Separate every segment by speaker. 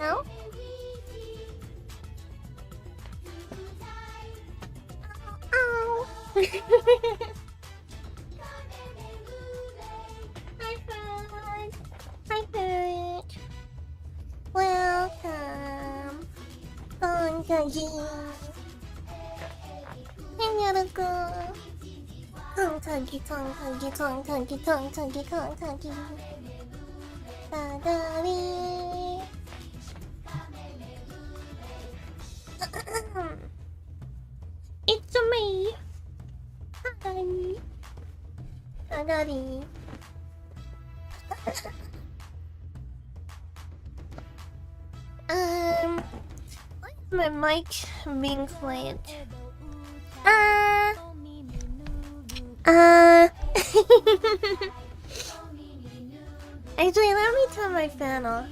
Speaker 1: No? Ow! Hi, Fred! Hi, Fred! Welcome! Tonkaji! Hey, Tonkaji, Tonkaji, Tonkaji, Tonkaji, Tonkaji. Da-da-dee. It's me! Hi! Da-da-dee. Why is my mic being quiet? Actually, let me turn my fan off.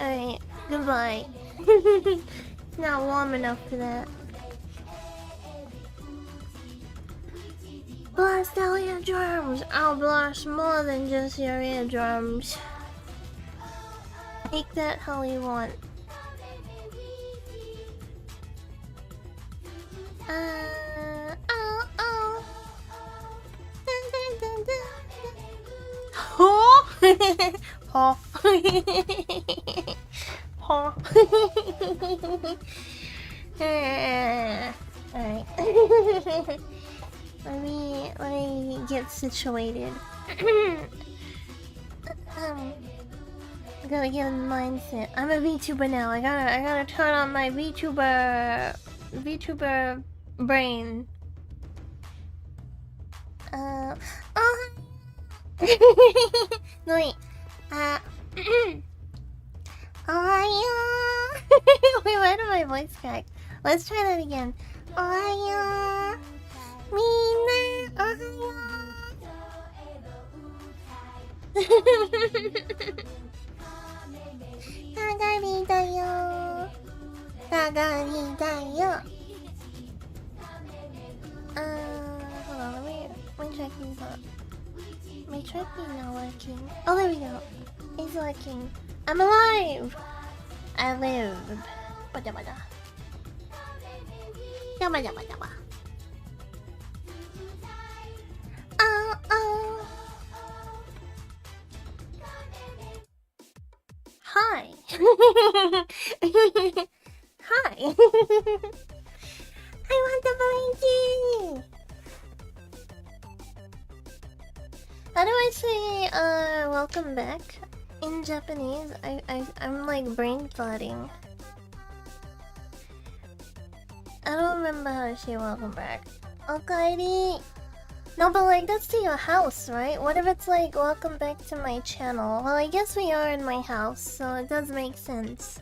Speaker 1: Alright, goodbye. It's not warm enough for that. Blast out eardrums! I'll blast more than just your eardrums. Take that how you want. Oh. Dun, dun, dun, dun, dun. Huh? Huh? Alright. Let me get situated. I gotta get in the mindset. I'm a VTuber now. I gotta turn on my VTuber brain. Oh. No wait. Oh wait, why did my voice crack? Let's try that again. Oh Tagarita-yo. Tagarita-yo. Hold on, let me check these out. My tracking not working. Oh, there we go. It's working. I'm alive! I live. Bada bada. Yabba yabba yabba. Oh. Hi. Hi. I want the blankie. How do I say welcome back in Japanese? I'm like brain farting. I don't remember how to say welcome back. Okaeri. No, but like that's to your house, right? What if it's like welcome back to my channel? Well, I guess we are in my house, so it does make sense.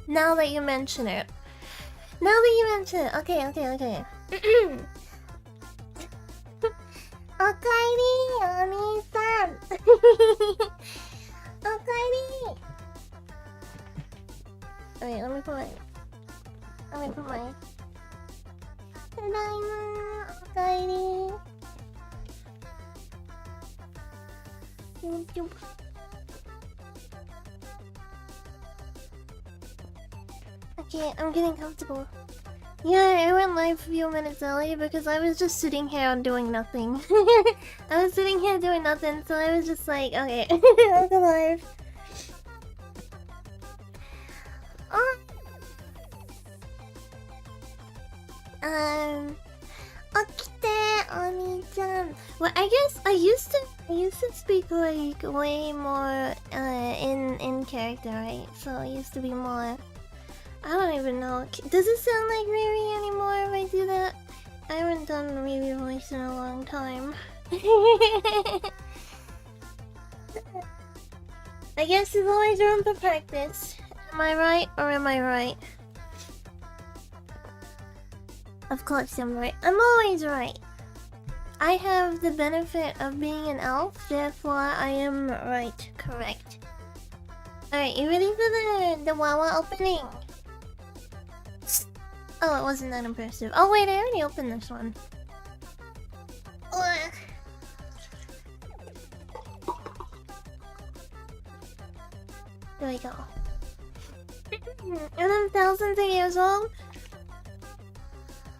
Speaker 1: Now that you mention it. Okay. Okaeri, Oni-san. Okaeri. Wait, let me put my... Tadaima, Okaeri. YouTube. Okay, I'm getting comfortable. Yeah, I went live a few minutes early because I was just sitting here doing nothing. I was sitting here doing nothing, so I was just like, okay, I'll go live. Okite, Oni-chan. Well, I guess I used to speak like way more in character, right? So I used to be more. I don't even know. Does it sound like Riri anymore if I do that? I haven't done Riri voice in a long time. I guess there's always room for practice. Am I right or am I right? Of course I'm right. I'm always right. I have the benefit of being an elf, therefore I am right. Correct. Alright, you ready for the Wawa opening? Oh, it wasn't that impressive. Oh wait, I already opened this one. we go. And I'm thousands of years old?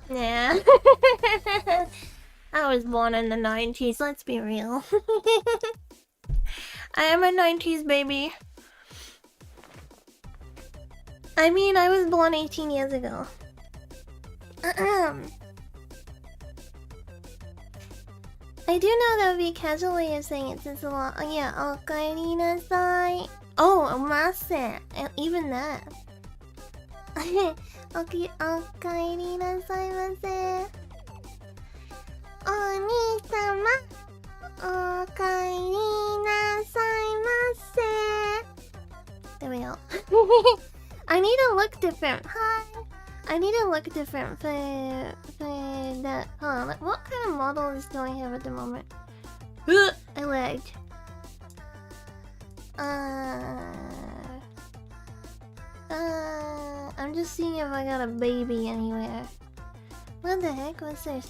Speaker 1: Yeah. I was born in the 90s, let's be real. I am a 90s baby. I mean, I was born 18 years ago. I do know that would be a casual way of saying it since a lot. Oh yeah, Ocarina sai. Oh, Mase. Even that. Okay, Ocarina saimase. Oni-sama. Ocarina saimase. There we go. I need to look different. Hi. I need to look different for that. Hold on. What kind of models do I have at the moment? I lagged. I'm just seeing if I got a baby anywhere. What the heck? What's this?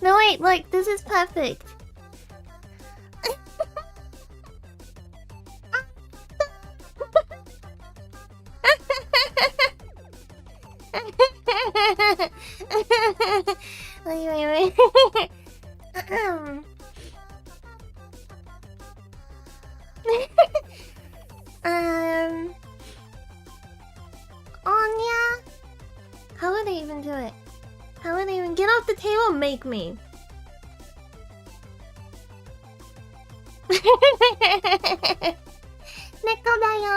Speaker 1: No wait, look, this is perfect. Wait. Anya? How would I even do it? How would I even get off the table? Make me. Neko da yo.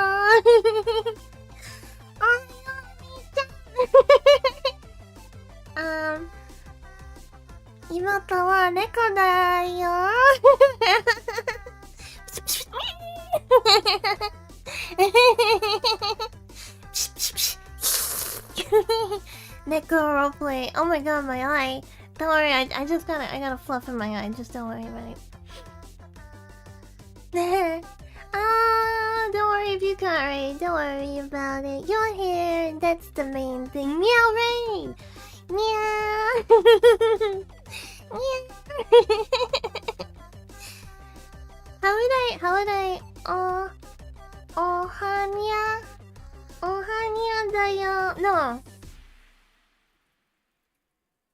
Speaker 1: Imato wa neko da yo. Neko roleplay. Oh my god, my eye. Don't worry, I got a fluff in my eye. Just don't worry about it. Don't worry if you can't read. Don't worry about it. You're here. That's the main thing. Meow rain. Meow. Meow. How would I? Ohanya. Ohanya da yo. No.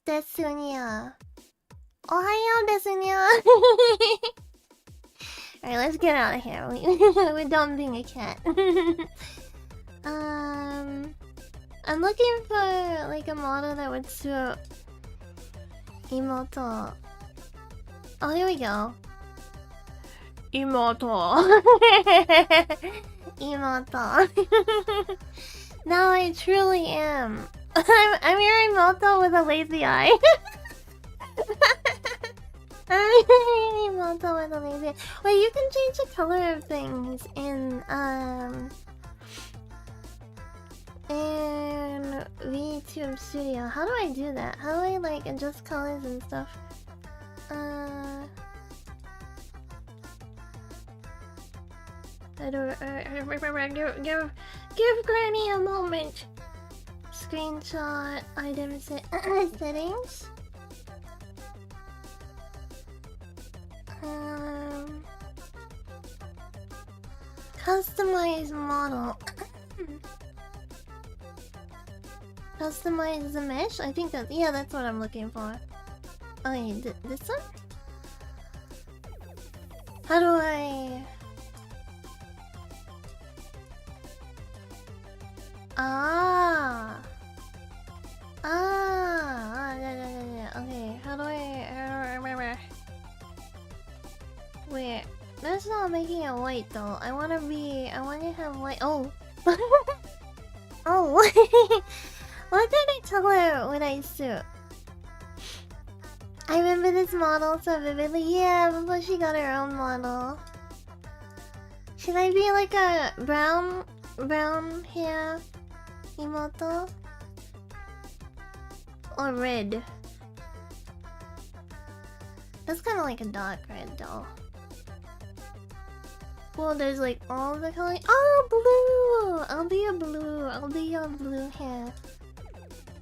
Speaker 1: Desu nya. Ohayo desu nya. Alright, let's get out of here. We're done being a cat. I'm looking for like a model that would suit Imoto. Oh, here we go. Imoto. Imoto. Now I truly am. I'm your Imoto with a lazy eye. Imoto with a lazy eye. Wait, you can change the color of things in VTube Studio. How do I do that? How do I like adjust colors and stuff? Give Granny a moment. Screenshot item settings. Customize model. Customize the mesh? I think that's... yeah, that's what I'm looking for. Oh wait, this one? How do I... yeah. Okay, how do I... Wait, that's not making it white though. I want to have white... Oh! Oh! What did I tell her when I suit? I remember this model so vividly. Yeah, before she got her own model. Should I be like a brown hair Imoto? Or red? That's kind of like a dark red though. Well, there's like all the colors. Oh, blue! I'll be a blue. I'll be your blue hair.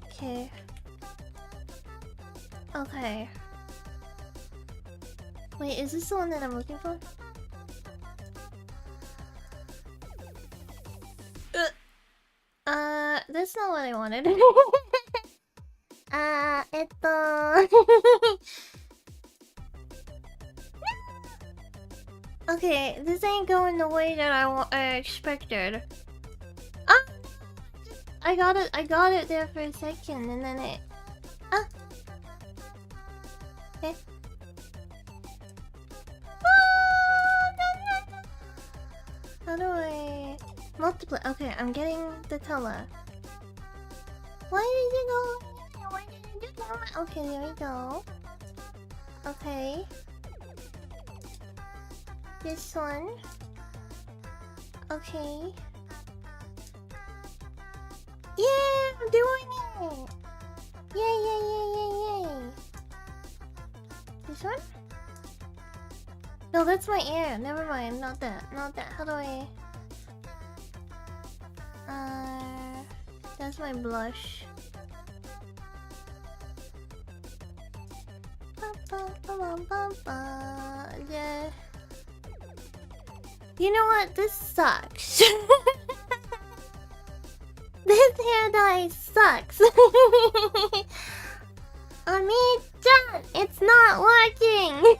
Speaker 1: Okay. Okay. Wait, is this the one that I'm looking for? that's not what I wanted. Okay, this ain't going the way that I expected. Ah! I got it there for a second, and then it... Ah! Okay. How do I... multiply? Okay, I'm getting the color. Why did it go? Why did it do that? Okay, there we go. Okay. This one. Okay. Yeah, I'm doing it! Yay, yay, yay, yay, yay. This one? No, that's my ear. Never mind. Not that. Not that. How do I... That's my blush. Yeah. You know what? This sucks. This hair dye sucks. Oni-chan, it's not working.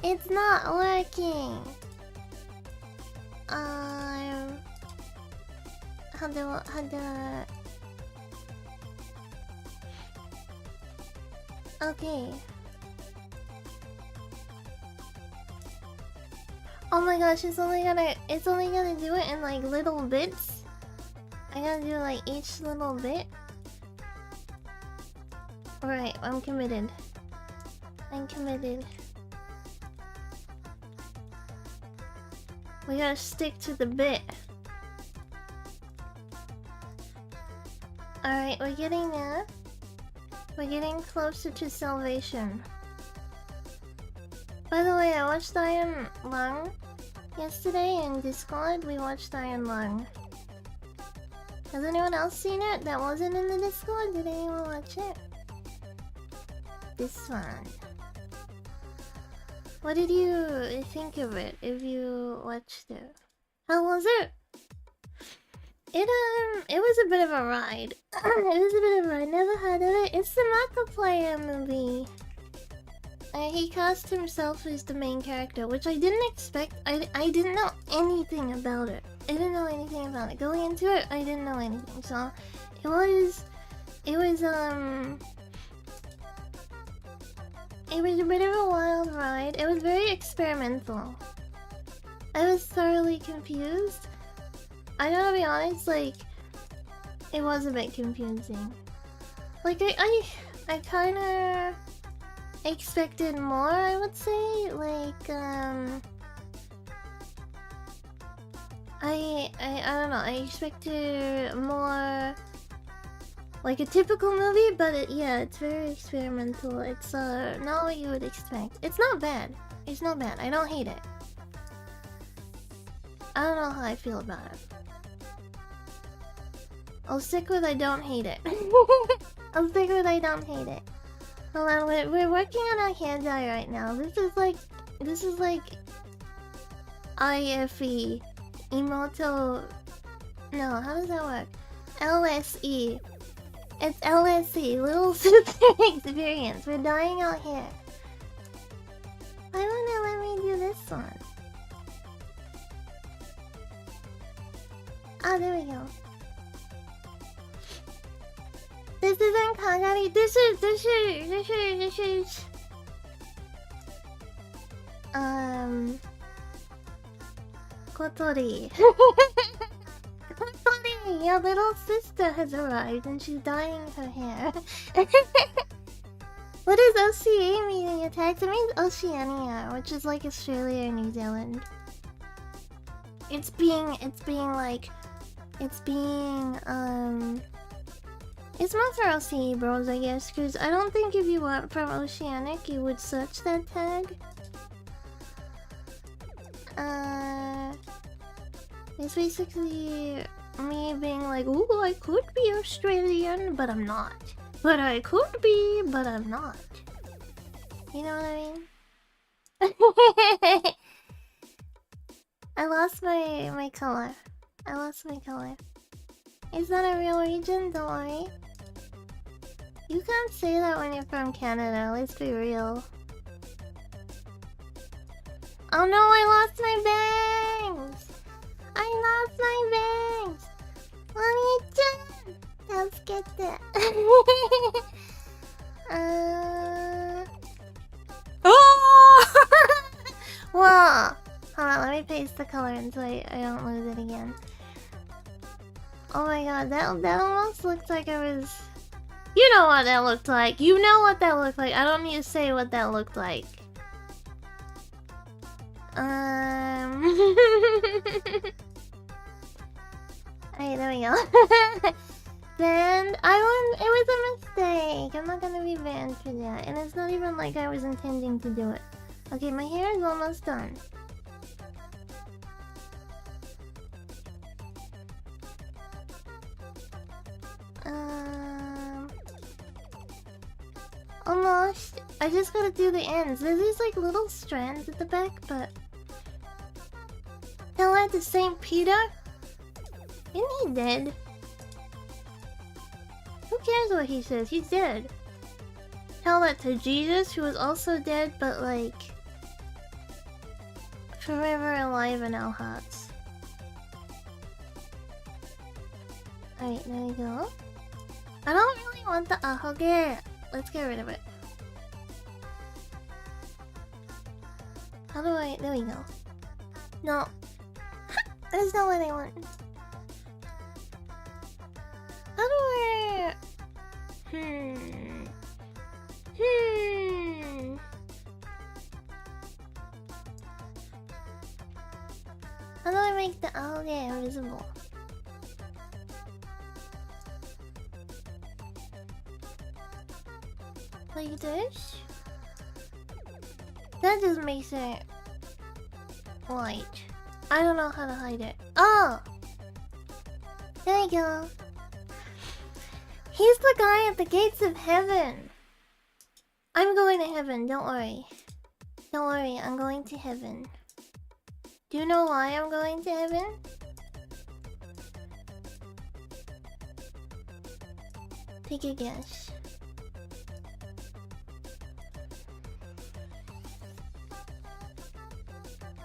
Speaker 1: It's not working. How do I... Okay. Oh my gosh, it's only gonna do it in like little bits. I gotta do like each little bit. Alright, I'm committed. I'm committed. We gotta stick to the bit. Alright, we're getting there. We're getting closer to salvation. By the way, I watched Iron Lung yesterday in Discord. We watched Iron Lung. Has anyone else seen it that wasn't in the Discord? Did anyone watch it? This one. What did you think of it if you watched it? How was it? It was a bit of a ride. It was a bit of a ride. Never heard of it. It's the Markiplier movie. He cast himself as the main character, which I didn't expect. I didn't know anything about it. I didn't know anything about it. Going into it, I didn't know anything. So it was a bit of a wild ride. It was very experimental. I was thoroughly confused. I gotta be honest, like, it was a bit confusing. Like, I kinda expected more, I would say. Like, I don't know, I expected more like a typical movie, but yeah, it's very experimental. It's not what you would expect. It's not bad. It's not bad. I don't hate it. I don't know how I feel about it. I'll stick with I don't hate it. I'll stick with I don't hate it. Hold on, we're working on our hair dye right now. This is like IFE. Emoto... No, how does that work? LSE. It's LSE, Little Sister Experience. We're dyeing our hair. Why won't it let me do this one? Ah, there we go. This isn't Kagari. This is... Kotori. Kotori, your little sister has arrived and she's dyeing her hair. What does OCA mean in your text? It means Oceania, which is like Australia and New Zealand. It's being it's not for OCE bros, I guess, because I don't think if you went from Oceanic, you would search that tag. It's basically me being like, ooh, I could be Australian, but I'm not. But I could be, but I'm not. You know what I mean? I lost my color. I lost my color. It's not a real region, don't worry. You can't say that when you're from Canada, let's be real. Oh no, I lost my bangs! I lost my bangs! Mommy-chan! Let's get that. Oh! Whoa! Hold on, let me paste the color in so I don't lose it again. Oh my god, that almost looked like I was... You know what that looked like. You know what that looked like. I don't need to say what that looked like. Alright, there we go. Then it was a mistake. I'm not gonna be banned for that. And it's not even like I was intending to do it. Okay, my hair is almost done. Almost. I just gotta do the ends. There's these like little strands at the back, but... Tell that to St. Peter? Isn't he dead? Who cares what he says? He's dead. Tell that to Jesus, who was also dead, but like... forever alive in our hearts. Alright, there we go. I don't really want the ahoge. Let's get rid of it. How do I... There we go. No. That's not what I want. How do I... How do I make the ahoge invisible? Like this? That just makes it white. I don't know how to hide it. Oh! There we go. He's the guy at the gates of heaven. I'm going to heaven, don't worry. Don't worry, I'm going to heaven. Do you know why I'm going to heaven? Take a guess.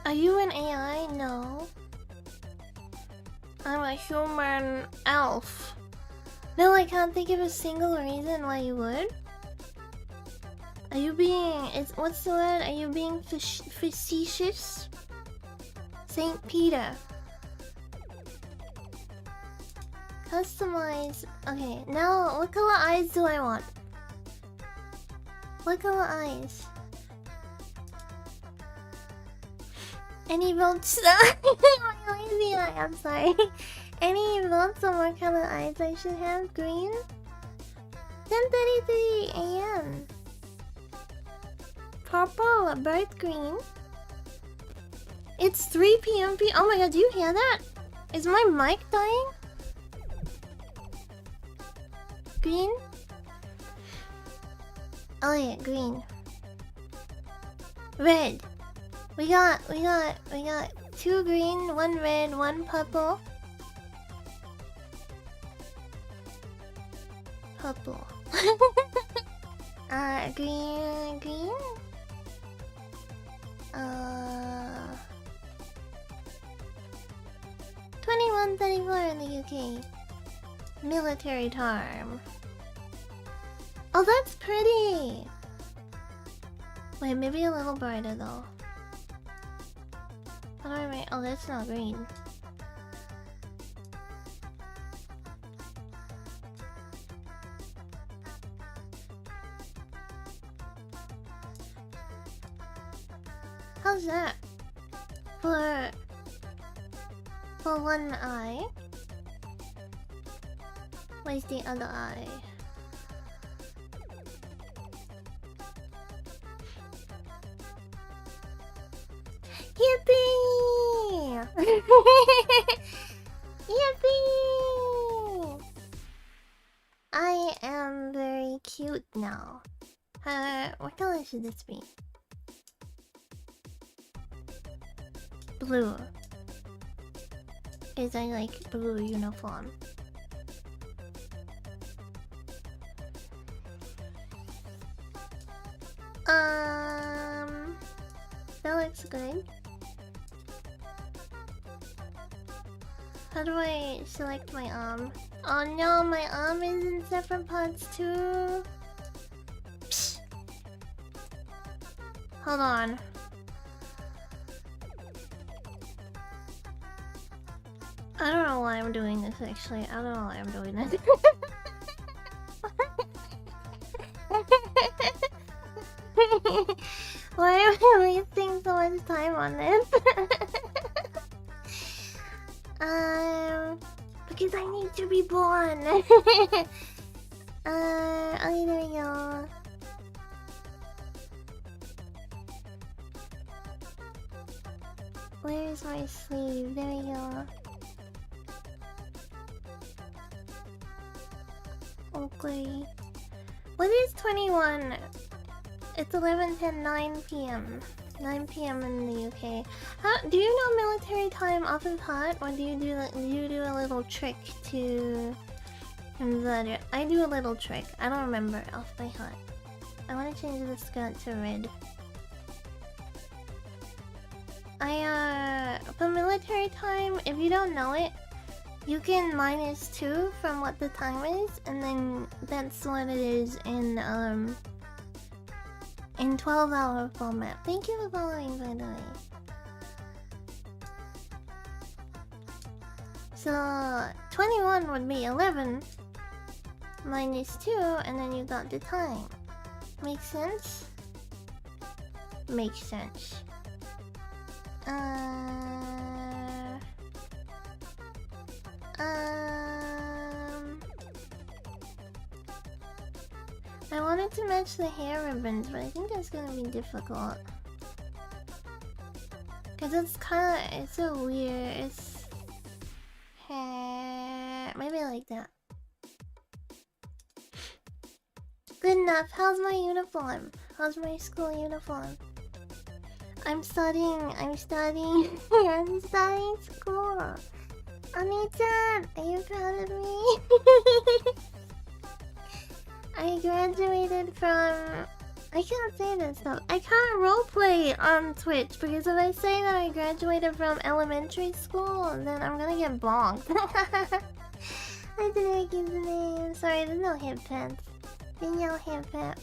Speaker 1: Are you an AI? No. I'm a human elf. No, I can't think of a single reason why you would. Are you being... what's the word? Are you being facetious? St. Peter. Customize... Okay, now what color eyes do I want? What color eyes? Any votes? Lazy eye, I'm sorry. Any votes on what color eyes I should have? Green? 10:33 AM. Purple, bright green. It's 3 PM. Oh my god, do you hear that? Is my mic dying? Green? Oh yeah, green. Red. We got 2 green, 1 red, 1 purple. Purple. Green. 2134 in the UK. Military term. Oh, that's pretty! Wait, maybe a little brighter though. How do I make... Oh, that's not green. How's that? For one eye. Where's the other eye? Yippee! Yippee! I am very cute now. What color should this be? Blue. Is I like blue uniform. That looks good. How do I select my arm? Oh no, my arm is in separate parts too. Psst. Hold on. I don't know why I'm doing this actually. I don't know why I'm doing this. Why am I wasting so much time on this? Because I need to be born. Okay, there we go. Where is my sleeve? There we go. Okay. What is 21? It's 11:10, 9 p.m. 9 p.m. in the UK. Do you know military time off of heart, or do you do a little trick to convert it? I do a little trick. I don't remember it off by heart. I want to change the skirt to red. For military time, if you don't know it, you can -2 from what the time is, and then that's what it is in 12-hour format. Thank you for following, by the way. So 21 would be 11 -2, and then you got the time. Makes sense? Makes sense. I wanted to match the hair ribbons, but I think that's gonna be difficult. Cause it's so weird. It's hair. Maybe like that. Good enough. How's my uniform? How's my school uniform? I'm studying. I'm studying school. Oni-chan, are you proud of me? I graduated from... I can't say this stuff. I can't roleplay on Twitch because if I say that I graduated from elementary school, then I'm gonna get bonked. I didn't make his name. Sorry, there's no hip pants. There's no hip hip.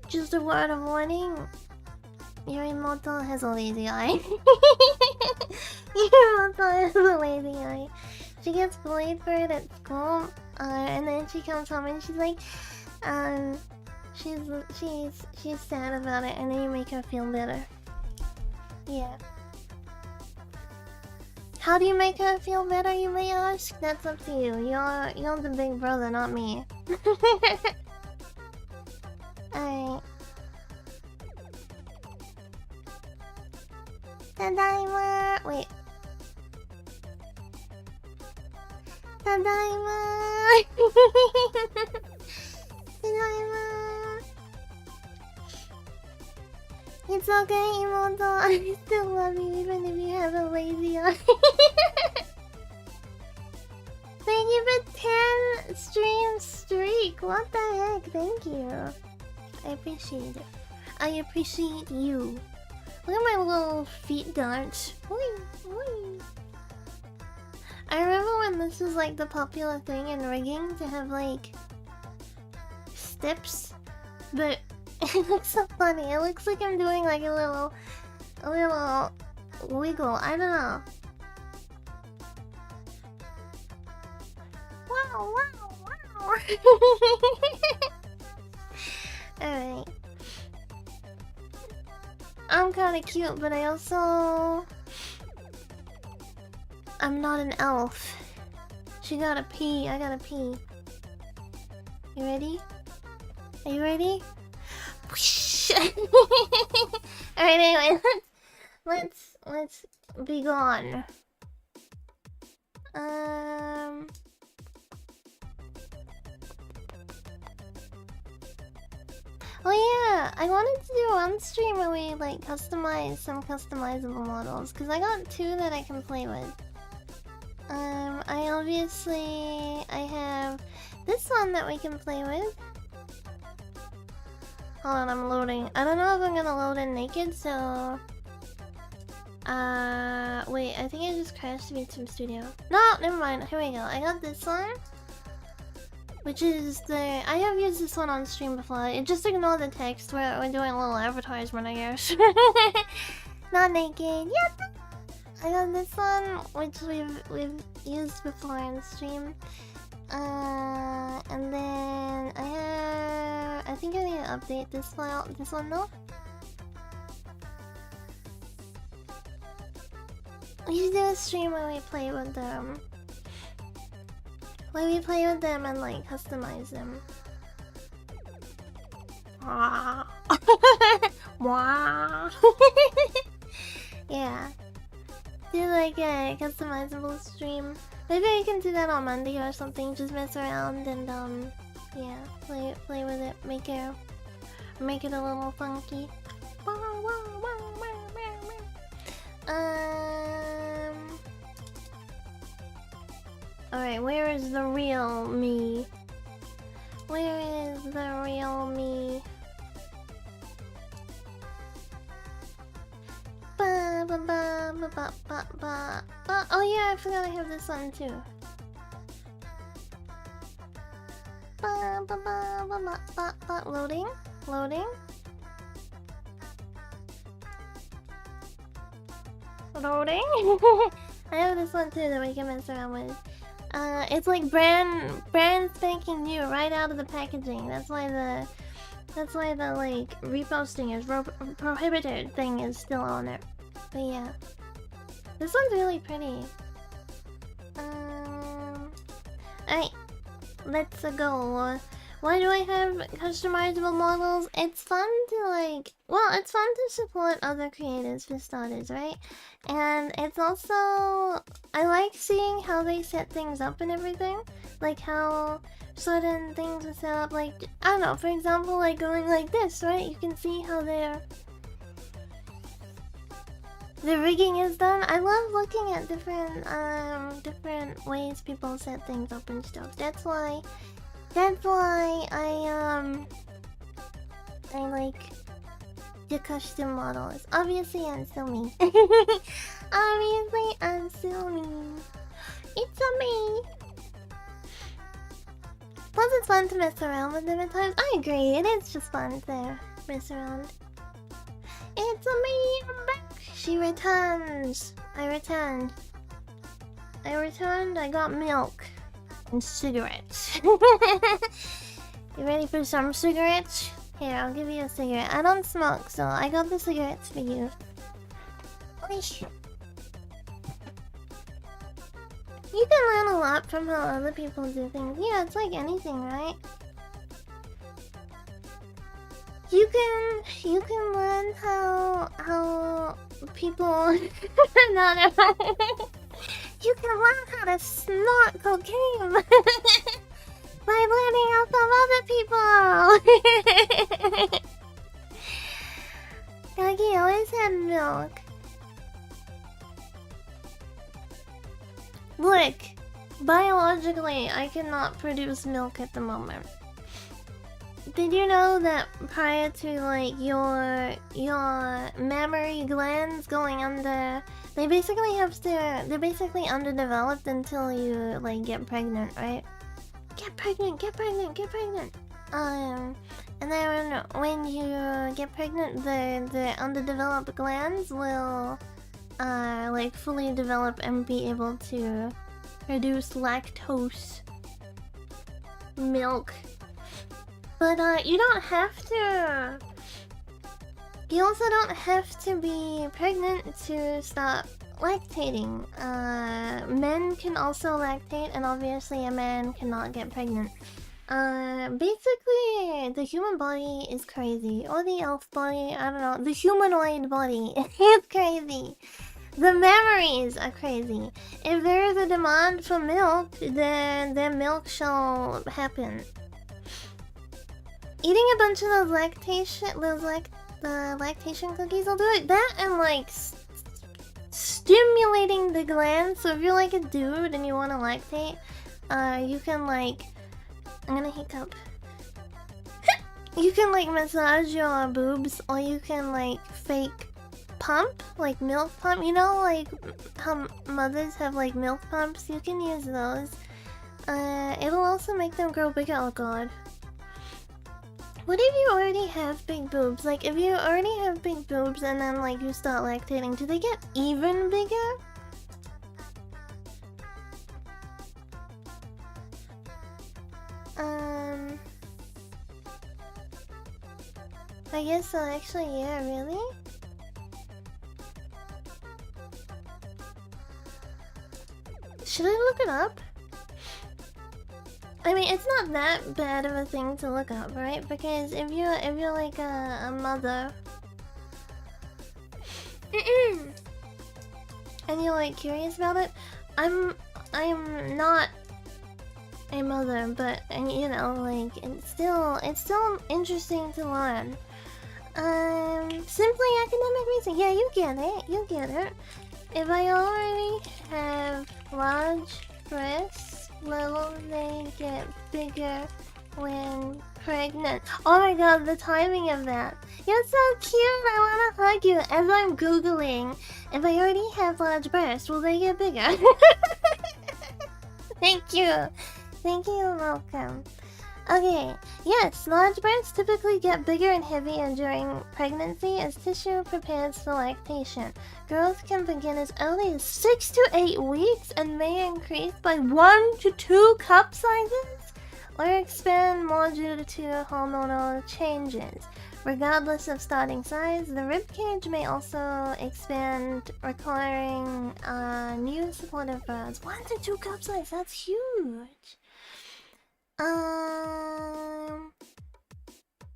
Speaker 1: Just a word of warning. Yorimoto has a lazy eye. Yorimoto has a lazy eye. She gets bullied for it at school, and then she comes home and she's like, she's sad about it, and then you make her feel better. Yeah. How do you make her feel better, you may ask? That's up to you. You're the big brother, not me. Alright. Tadaima! Wait. Tadaima! Tadaima! It's okay, Imoto. I still love you even if you have a lazy eye. Thank you for 10 stream streak. What the heck? Thank you. I appreciate it. I appreciate you. Look at my little feet dance. I remember when this was like the popular thing in rigging to have like steps, but it looks so funny. It looks like I'm doing like a little wiggle. I don't know. Wow. Alright. I'm kinda cute, but I'm not an elf. She gotta pee, I gotta pee. You ready? Are you ready? Alright, anyway, let's be gone. Oh yeah, I wanted to do one stream where we like customize some customizable models, because I got 2 that I can play with. I have this one that we can play with. Hold on, I'm loading. I don't know if I'm gonna load in naked, so... wait, I think I just crashed YouTube Studio. No, never mind. Here we go. I got this one. Which is the... I have used this one on stream before. Just ignore the text. We're doing a little advertisement, I guess. Not naked. Yep! I got this one, which we've used before on stream. And then I think I need to update this file. This one though. We should do a stream where we play with them. Where we play with them and like customize them. Wah. Wah. Yeah. Do like a customizable stream. Maybe I can do that on Monday or something. Just mess around and yeah, play with it. Make it a little funky. Alright, where is the real me? Where is the real me? Oh yeah, I forgot I have this one too. Loading? Loading? Loading? I have this one too that we can mess around with. It's like brand spanking new right out of the packaging. That's why the like reposting is prohibited thing is still on it. But yeah, this one's really pretty. Alright, let's go. Why do I have customizable models? It's fun to like, well, it's fun to support other creators for starters, right? And it's also, I like seeing how they set things up and everything. Like how certain things are set up, like, I don't know, for example, like going like this, right? You can see how the rigging is done. I love looking at different ways people set things up and stuff. That's why I like the custom models. Obviously, I'm still me. Obviously, I'm still me. It's a me. Plus, it's fun to mess around with them at times. I agree. It is just fun to mess around. It's a me. I'm back. She returns. I returned. I got milk. And cigarettes. You ready for some cigarettes? Here, I'll give you a cigarette. I don't smoke, so I got the cigarettes for you. Oish. You can learn a lot from how other people do things. Yeah, it's like anything, right? You can learn how people you can learn how to snort cocaine by learning out from other people. Doggy always had milk. Look, biologically, I cannot produce milk at the moment. Did you know that prior to like your mammary glands going under, they're basically underdeveloped until you like get pregnant, right? Get pregnant. And then when you get pregnant, the underdeveloped glands will like fully develop and be able to produce lactose milk. But you don't have to. You also don't have to be pregnant to stop lactating. Men can also lactate, and obviously a man cannot get pregnant. Basically, the human body is crazy. Or the elf body, I don't know. The humanoid body is crazy. The memories are crazy. If there is a demand for milk, then milk shall happen. Eating a bunch of those lactation cookies will do it. That and like stimulating the glands. So if you're like a dude and you want to lactate, you can like, I'm gonna hiccup. You can like massage your boobs, or you can like fake pump, like milk pump. You know, like how mothers have like milk pumps. You can use those. It'll also make them grow bigger. Oh god. What if you already have big boobs? Like, if you already have big boobs and then like you start lactating, do they get even bigger? I guess so, actually, yeah, really? Should I look it up? I mean, it's not that bad of a thing to look up, right? Because if you're like a mother and you're like curious about it, I'm not a mother, but you know, like it's still interesting to learn. Simply academic reason. Yeah, you get it. You get it. If I already have large breasts, will they get bigger when pregnant? Oh my god, the timing of that. You're so cute. I wanna hug you as I'm googling. If I already have large breasts, will they get bigger? Thank you. Thank you, you're welcome. Okay, yes, large breasts typically get bigger and heavier during pregnancy as tissue prepares for lactation. Growth can begin as early as 6 to 8 weeks and may increase by 1 to 2 cup sizes or expand more due to hormonal changes. Regardless of starting size, the ribcage may also expand, requiring new supportive bras. 1 to 2 cup size, that's huge!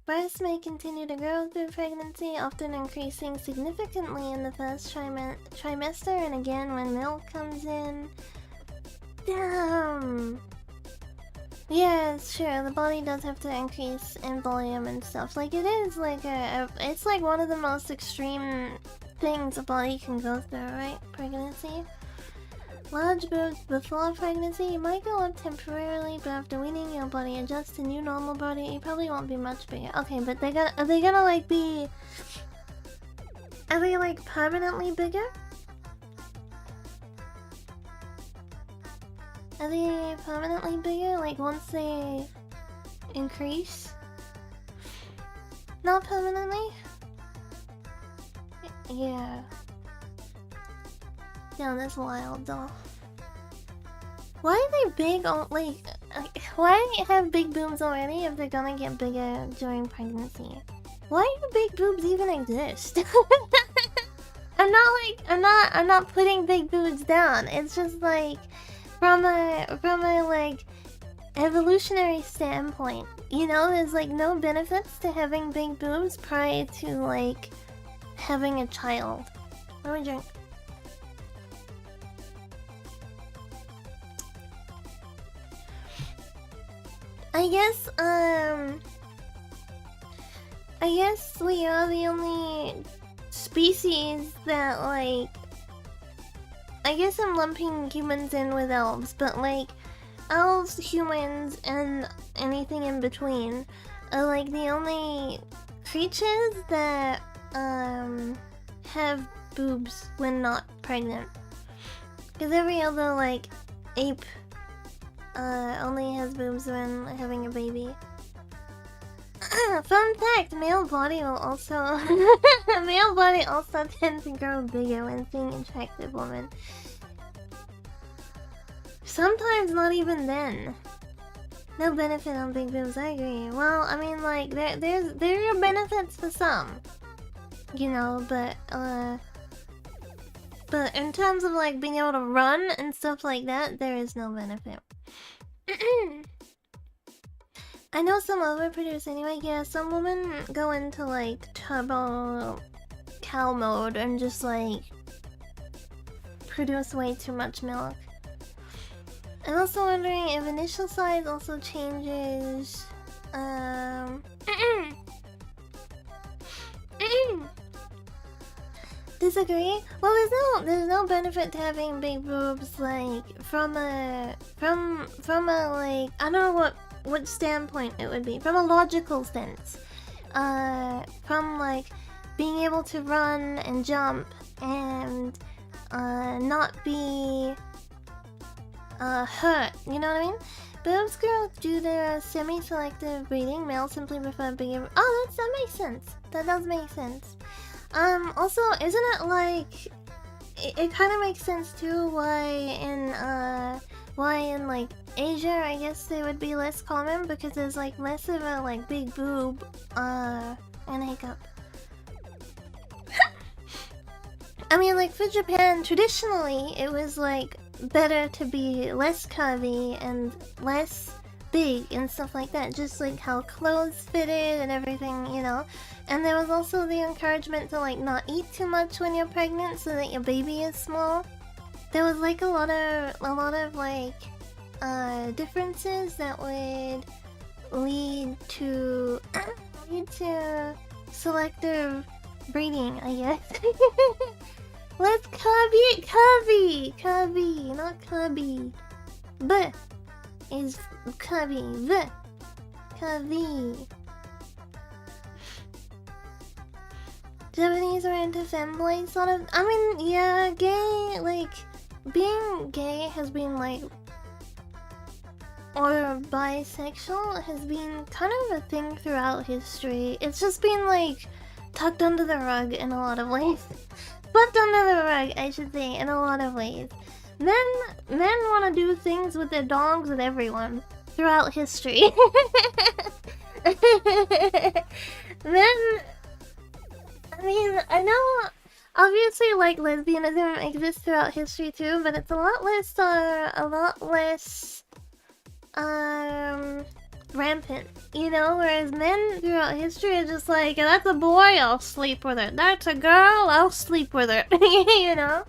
Speaker 1: Breasts may continue to grow through pregnancy, often increasing significantly in the first trimester and again when milk comes in. Damn! Yeah, it's true. The body does have to increase in volume and stuff. Like, it is like it's like one of the most extreme things a body can go through, right? Pregnancy. Large boobs before pregnancy, you might go up temporarily, but after weaning, your body adjusts to new normal body. You probably won't be much bigger. Okay, but are they gonna like be? Are they like permanently bigger? Are they permanently bigger? Like once they increase? Not permanently? Yeah. Yeah, that's wild though. Why are they big like why have big boobs already if they're gonna get bigger during pregnancy? Why do big boobs even exist? I'm not putting big boobs down. It's just like from a like evolutionary standpoint, you know, there's like no benefits to having big boobs prior to like having a child. Let me drink. I guess we are the only species that like, I guess I'm lumping humans in with elves, but like elves, humans, and anything in between are like the only creatures that have boobs when not pregnant. Because every other like ape only has boobs when having a baby. Fun fact, male body also tends to grow bigger when seeing attractive women. Sometimes not even then. No benefit on big boobs, I agree. Well, I mean like there are benefits for some. You know, but in terms of like being able to run and stuff like that, there is no benefit. I know some overproduce anyway. Yeah, some women go into like turbo cow mode and just like produce way too much milk. I'm also wondering if initial size also changes. Disagree? Well, there's no benefit to having big boobs like from a like, I don't know what which standpoint it would be. From a logical sense. From like being able to run and jump and not be hurt, you know what I mean? Boobs girls do their semi-selective breeding. Males simply prefer bigger. Oh, that makes sense. That does make sense. Also, isn't it like it kind of makes sense too why in like Asia, I guess they would be less common because there's like less of a like big boob and hiccup. I mean, like for Japan, traditionally it was like better to be less curvy and less big and stuff like that, just like how clothes fitted and everything, you know. And there was also the encouragement to like not eat too much when you're pregnant so that your baby is small. There was like a lot of like differences that would lead to selective breeding, I guess. Let's curvy, not cubby. B is cubby, v, curvy. Japanese are into femboy sort of. I mean, yeah, gay, like, being gay has been like, or bisexual has been kind of a thing throughout history. It's just been like tucked under the rug in a lot of ways. Swept under the rug, I should say, in a lot of ways. Men want to do things with their dogs with everyone throughout history. Men, I mean, I know obviously like lesbianism exists throughout history too, but it's a lot less rampant, you know, whereas men throughout history are just like, that's a boy, I'll sleep with her. That's a girl, I'll sleep with her. You know?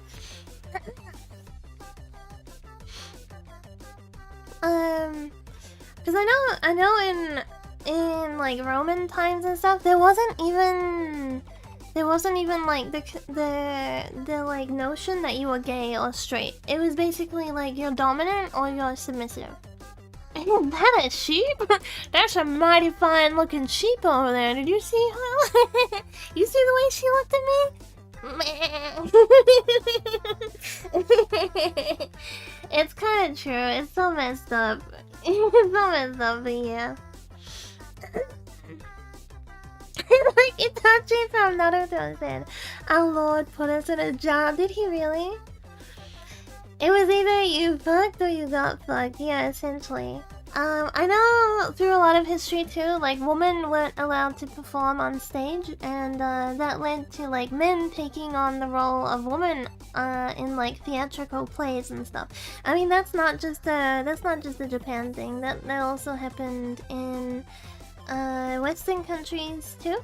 Speaker 1: Because I know in like Roman times and stuff, there wasn't even like the like notion that you were gay or straight. It was basically like you're dominant or you're submissive. Ain't that a sheep? That's a mighty fine looking sheep over there. Did you see her? You see the way she looked at me? It's kind of true. It's so messed up. It's so messed up, but yeah. Like Itachi from Naruto said, "Our Lord put us in a job." Did he really? It was either you fucked or you got fucked, yeah, essentially. I know through a lot of history too, like women weren't allowed to perform on stage, and that led to like men taking on the role of women in like theatrical plays and stuff. I mean, that's not just a Japan thing. That also happened in Western countries too,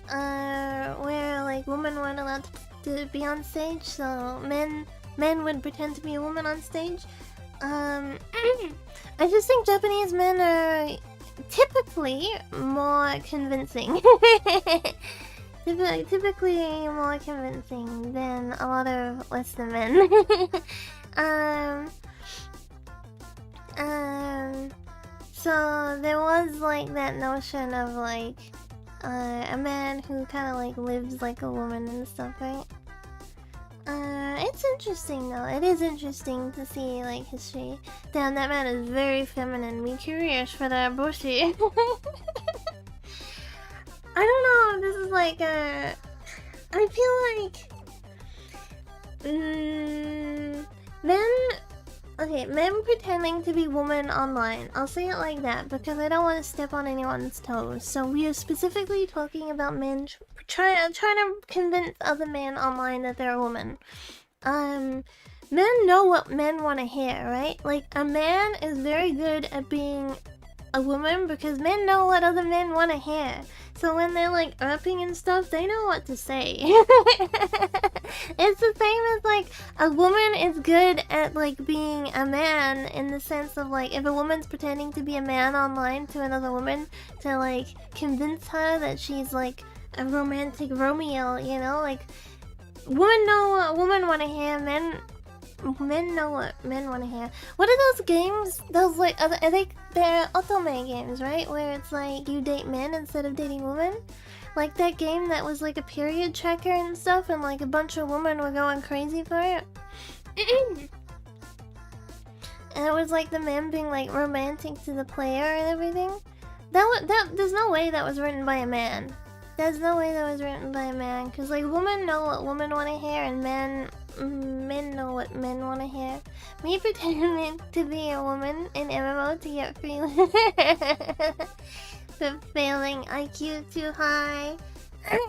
Speaker 1: where like women weren't allowed to be on stage, so men would pretend to be a woman on stage. I just think Japanese men are typically more convincing. Typically more convincing than a lot of Western men. So there was like that notion of like a man who kind of like lives like a woman and stuff, right? It's interesting though. It is interesting to see like history. Damn, that man is very feminine. Be curious for that bullshit. I don't know if this is like I feel like men pretending to be women online. I'll say it like that because I don't want to step on anyone's toes. So we are specifically talking about men trying to convince other men online that they're a woman. Men know what men want to hear, right? Like a man is very good at being a woman because men know what other men want to hear. So when they're like upping and stuff, they know what to say. It's the same as like a woman is good at like being a man in the sense of like if a woman's pretending to be a man online to another woman to like convince her that she's like a romantic Romeo, you know, like women know what women want to hear. Men Men know what men want to hear. What are those games? Those like I think they're otome games, right? Where it's like you date men instead of dating women. Like that game that was like a period tracker and stuff, and like a bunch of women were going crazy for it. And it was like the men being like romantic to the player and everything. There's no way that was written by a man. There's no way that was written by a man, cause like women know what women want to hear, and men know what men want to hear. Me pretending to be a woman in MMO to get free but failing IQ too high.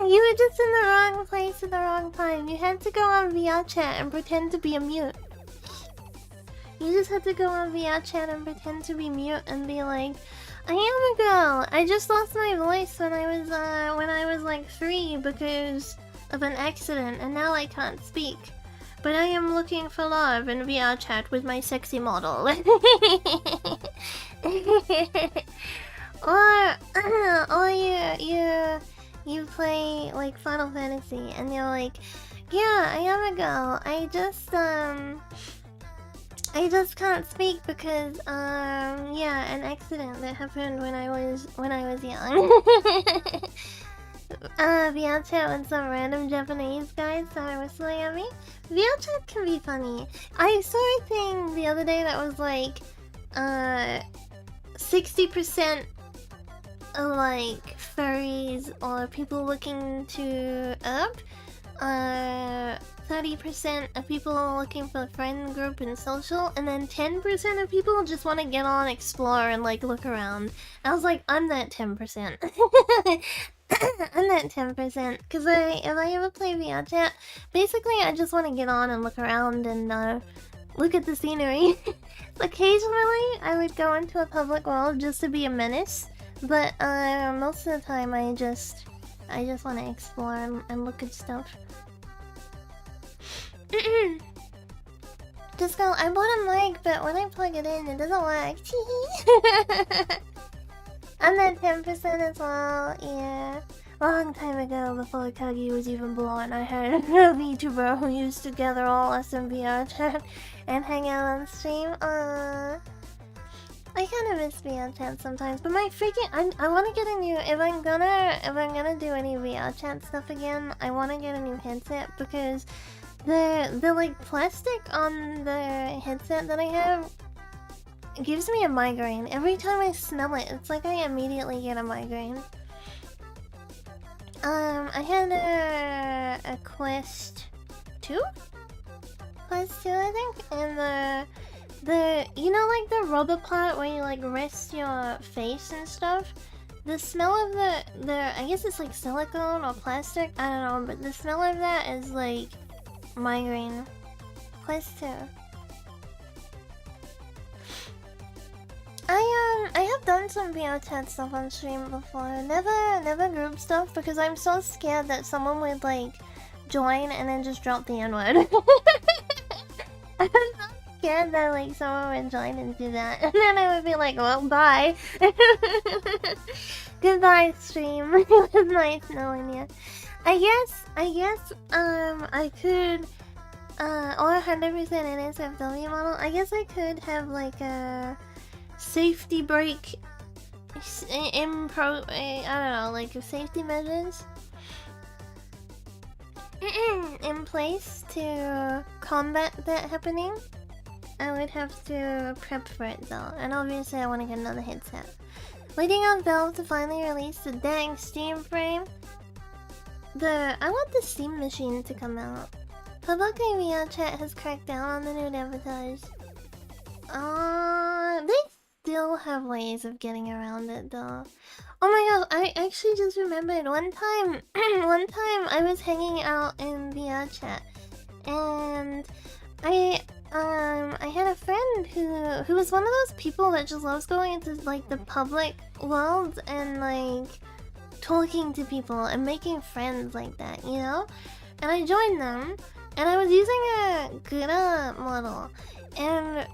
Speaker 1: You were just in the wrong place at the wrong time. You had to go on VR chat and pretend to be a mute. You just had to go on VR chat and pretend to be mute and be like, I am a girl. I just lost my voice when I was like 3 because of an accident, and now I can't speak. But I am looking for love in VR chat with my sexy model. or you play like Final Fantasy and you're like, yeah, I am a girl. I just can't speak because yeah, an accident that happened when I was young. VR chat with some random Japanese guy started whistling at me. VR chat can be funny. I saw a thing the other day that was like 60% of like furries or people looking to up. 30% of people looking for a friend group and social, and then 10% of people just want to get on, explore, and like look around. I was like, I'm that 10%. I'm that 10%, because if I ever play VR chat, basically I just want to get on and look around and look at the scenery. Occasionally I would go into a public world just to be a menace, but most of the time I just want to explore and look at stuff. Just go, I bought a mic, but when I plug it in, it doesn't work. I'm that 10% as well, yeah. Long time ago, before Kagi was even born, I had a VTuber who used to gather all us in VR chat and hang out on stream. I kind of miss VR chat sometimes, but my freaking I want to get a new. If I'm gonna do any VR chat stuff again, I want to get a new headset because the like plastic on the headset that I have gives me a migraine. Every time I smell it, it's like I immediately get a migraine. I had a Quest 2? Quest 2, I think, and the you know, like the rubber part where you like rest your face and stuff? The smell of the I guess it's like silicone or plastic, I don't know, but the smell of that is like migraine. Quest 2. I have done some VR chat stuff on stream before. Never group stuff because I'm so scared that someone would like join and then just drop the N-word. I'm so scared that like someone would join and do that, and then I would be like, well, bye. Goodbye, stream. It was nice knowing you. I guess I could or 100% NSFW model. I guess I could have like a safety brake I don't know, like safety measures in place to combat that happening. I would have to prep for it though, and obviously I want to get another headset. Waiting on Valve to finally release the dang Steam frame. I want the Steam machine to come out. Public VR chat has cracked down on the nude avatars. They still have ways of getting around it though. Oh my gosh, I actually just remembered one time I was hanging out in VR chat and I had a friend who was one of those people that just loves going into like the public world and like talking to people and making friends like that, you know? And I joined them and I was using a Gura model and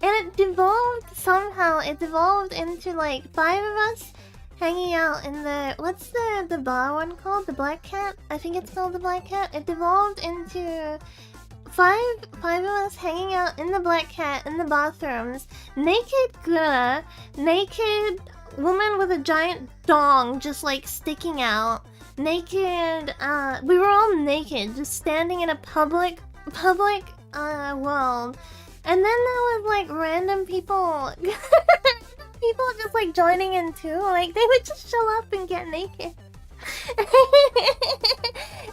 Speaker 1: it devolved somehow. It devolved into like 5 of us hanging out in the what's the bar one called? The Black Cat? I think it's called the Black Cat. It devolved into five of us hanging out in the Black Cat in the bathrooms, naked Gura, naked woman with a giant dong just like sticking out, naked, we were all naked, just standing in a public world. And then there was like random people, people just like joining in too, like they would just show up and get naked.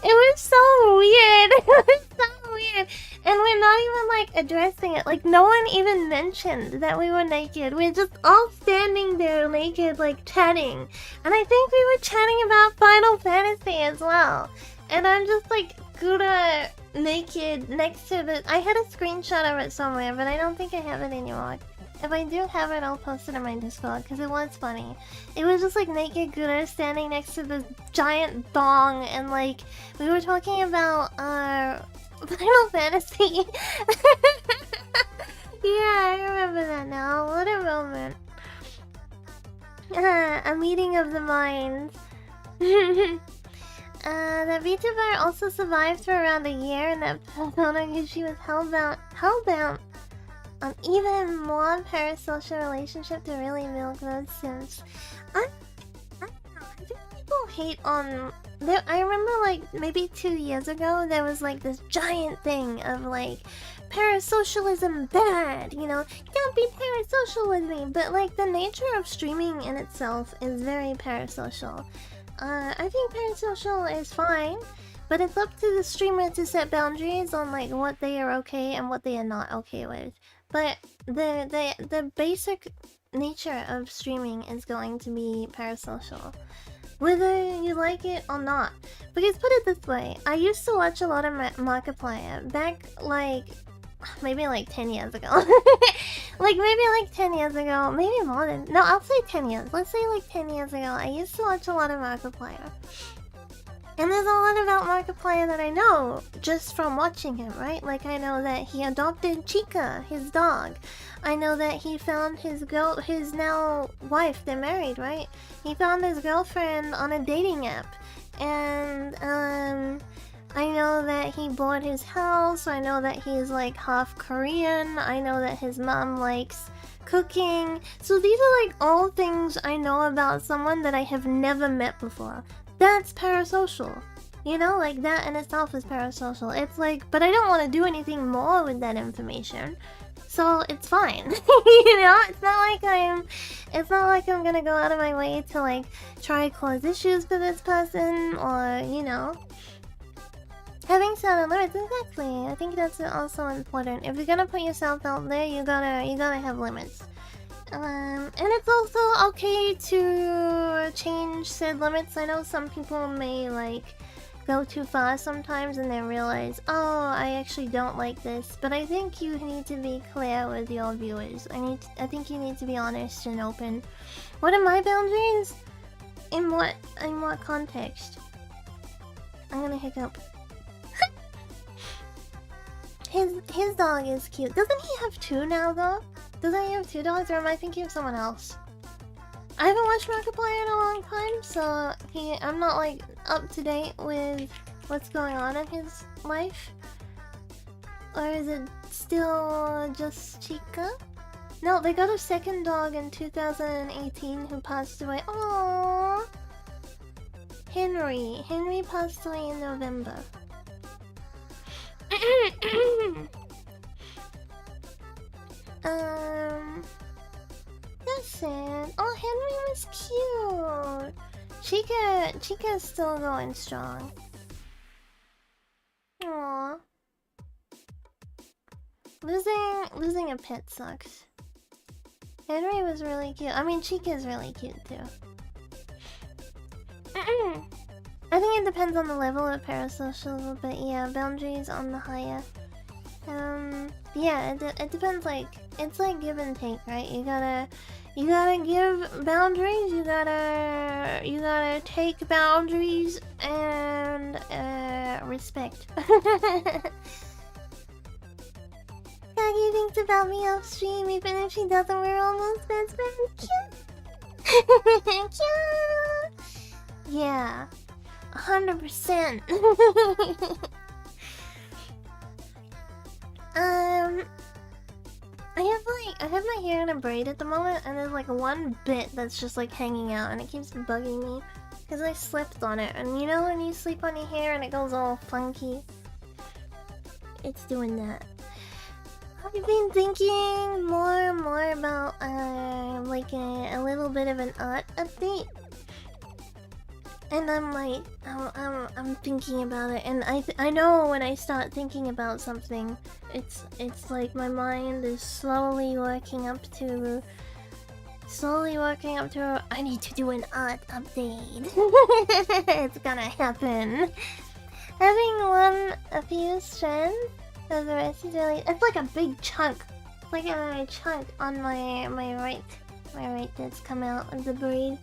Speaker 1: It was so weird. It was so weird. And we're not even like addressing it. Like no one even mentioned that we were naked. We're just all standing there naked, like chatting. And I think we were chatting about Final Fantasy as well. And I'm just like Gura naked next to the... I had a screenshot of it somewhere, but I don't think I have it anymore. If I do have it, I'll post it on my Discord, because it was funny. It was just like naked Gura standing next to this giant dong, and like, we were talking about, Final Fantasy. Yeah, I remember that now. What a moment. A meeting of the minds. The VTuber also survived for around a year in that persona because she was hellbound on even more parasocial relationship to really milk those sims. I don't know. I think people hate on... I remember like maybe 2 years ago there was like this giant thing of like parasocialism bad, you know, don't be parasocial with me, but like the nature of streaming in itself is very parasocial. I think parasocial is fine, but it's up to the streamer to set boundaries on like what they are okay and what they are not okay with. But the basic nature of streaming is going to be parasocial, whether you like it or not. Because put it this way, I used to watch a lot of Markiplier back like maybe like 10 years ago. Like maybe like 10 years ago, maybe more than... No, I'll say 10 years. Let's say like 10 years ago, I used to watch a lot of Markiplier. And there's a lot about Markiplier that I know just from watching him, right? Like I know that he adopted Chica, his dog. I know that he found his now wife, they're married, right? He found his girlfriend on a dating app. And, I know that he bought his house. I know that he's like half Korean. I know that his mom likes cooking. So these are like all things I know about someone that I have never met before. That's parasocial. You know, like that in itself is parasocial. It's like, but I don't want to do anything more with that information. So it's fine. You know, it's not like I'm gonna go out of my way to like try cause issues for this person or, you know. Having set a limits, exactly. I think that's also important. If you're gonna put yourself out there, you gotta have limits. And it's also okay to change said limits. I know some people may like go too far sometimes and then realize, oh, I actually don't like this. But I think you need to be clear with your viewers. I think you need to be honest and open. What are my boundaries? In what context? I'm gonna hiccup. His dog is cute. Doesn't he have 2 now though? Doesn't he have 2 dogs, or am I thinking of someone else? I haven't watched Markiplier in a long time, so I'm not like up to date with what's going on in his life. Or is it still just Chica? No, they got a second dog in 2018 who passed away. Aww. Henry passed away in November. That's it. Oh, Henry was cute. Chica's still going strong. Aww. Losing a pet sucks. Henry was really cute. I mean, Chica's really cute too. I think it depends on the level of parasocial, but yeah, boundaries on the higher. Yeah, it depends. Like it's like give and take, right? You gotta give boundaries. You gotta take boundaries and respect. Maggie thinks about me off stream, even if she doesn't. We're almost best friends. Cute. Cute. Yeah. 100%. I have my hair in a braid at the moment, and there's like one bit that's just like hanging out, and it keeps bugging me because I slept on it. And you know when you sleep on your hair and it goes all funky, it's doing that. I've been thinking more and more about like a little bit of an art update. And I'm like, I'm thinking about it, and I know when I start thinking about something, it's like my mind is slowly working up to I need to do an art update. It's gonna happen. Having won a few strands, so the rest is really, it's like a big chunk. It's like a chunk on my right that's come out of the braid.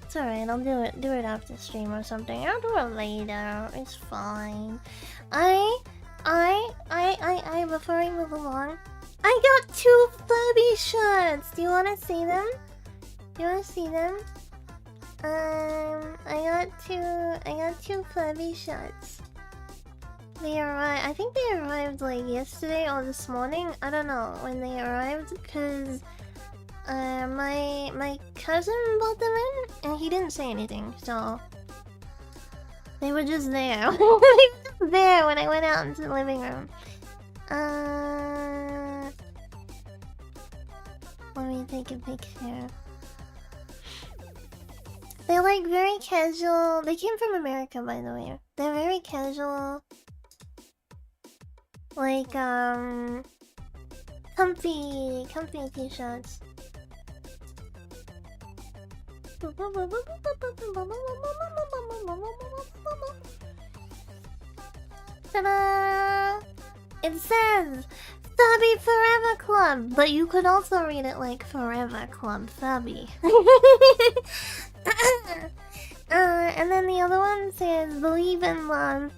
Speaker 1: It's alright, I'll do it after stream or something. I'll do it later. It's fine. Before I move along, I got 2 Furby shirts. Do you wanna see them? I got two Furby shirts. They arrived, I think they arrived like yesterday or this morning. I don't know when they arrived, because my cousin brought them in, and he didn't say anything, so they were just there. They were just there when I went out into the living room. Let me take a picture. They're like very casual. They came from America, by the way. They're very casual. Like, comfy t-shirts. Ta-da! It says Furby Forever Club, but you could also read it like Forever Club Furby. And then the other one says Believe in Love.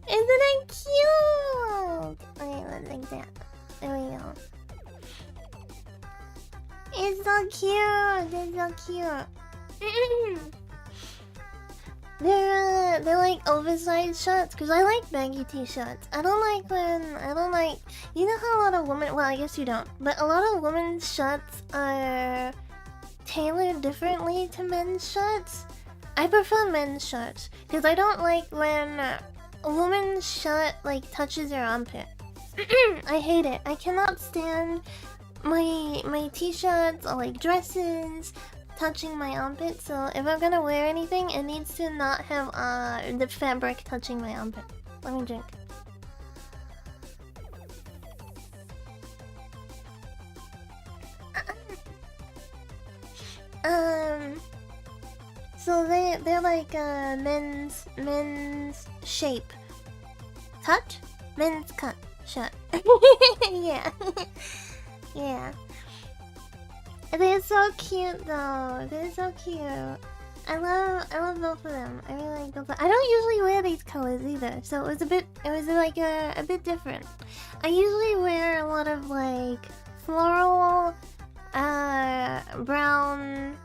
Speaker 1: Isn't it cute? Okay, like that. There we go. It's so cute. It's so cute. They're like oversized shirts, because I like baggy t-shirts. I don't like you know how a lot of women, well, I guess you don't, but a lot of women's shirts are tailored differently to men's shirts. I prefer men's shirts, because I don't like when a woman's shirt like touches your armpit. I hate it. I cannot stand my t-shirts or like dresses touching my armpit, so if I'm gonna wear anything, it needs to not have the fabric touching my armpit. Let me drink. So they're like men's shape cut, men's cut shirt. Yeah. Yeah. They're so cute though. They're so cute. I love both of them. I really like both. I don't usually wear these colors either, so it was like a bit different. I usually wear a lot of like floral, brown.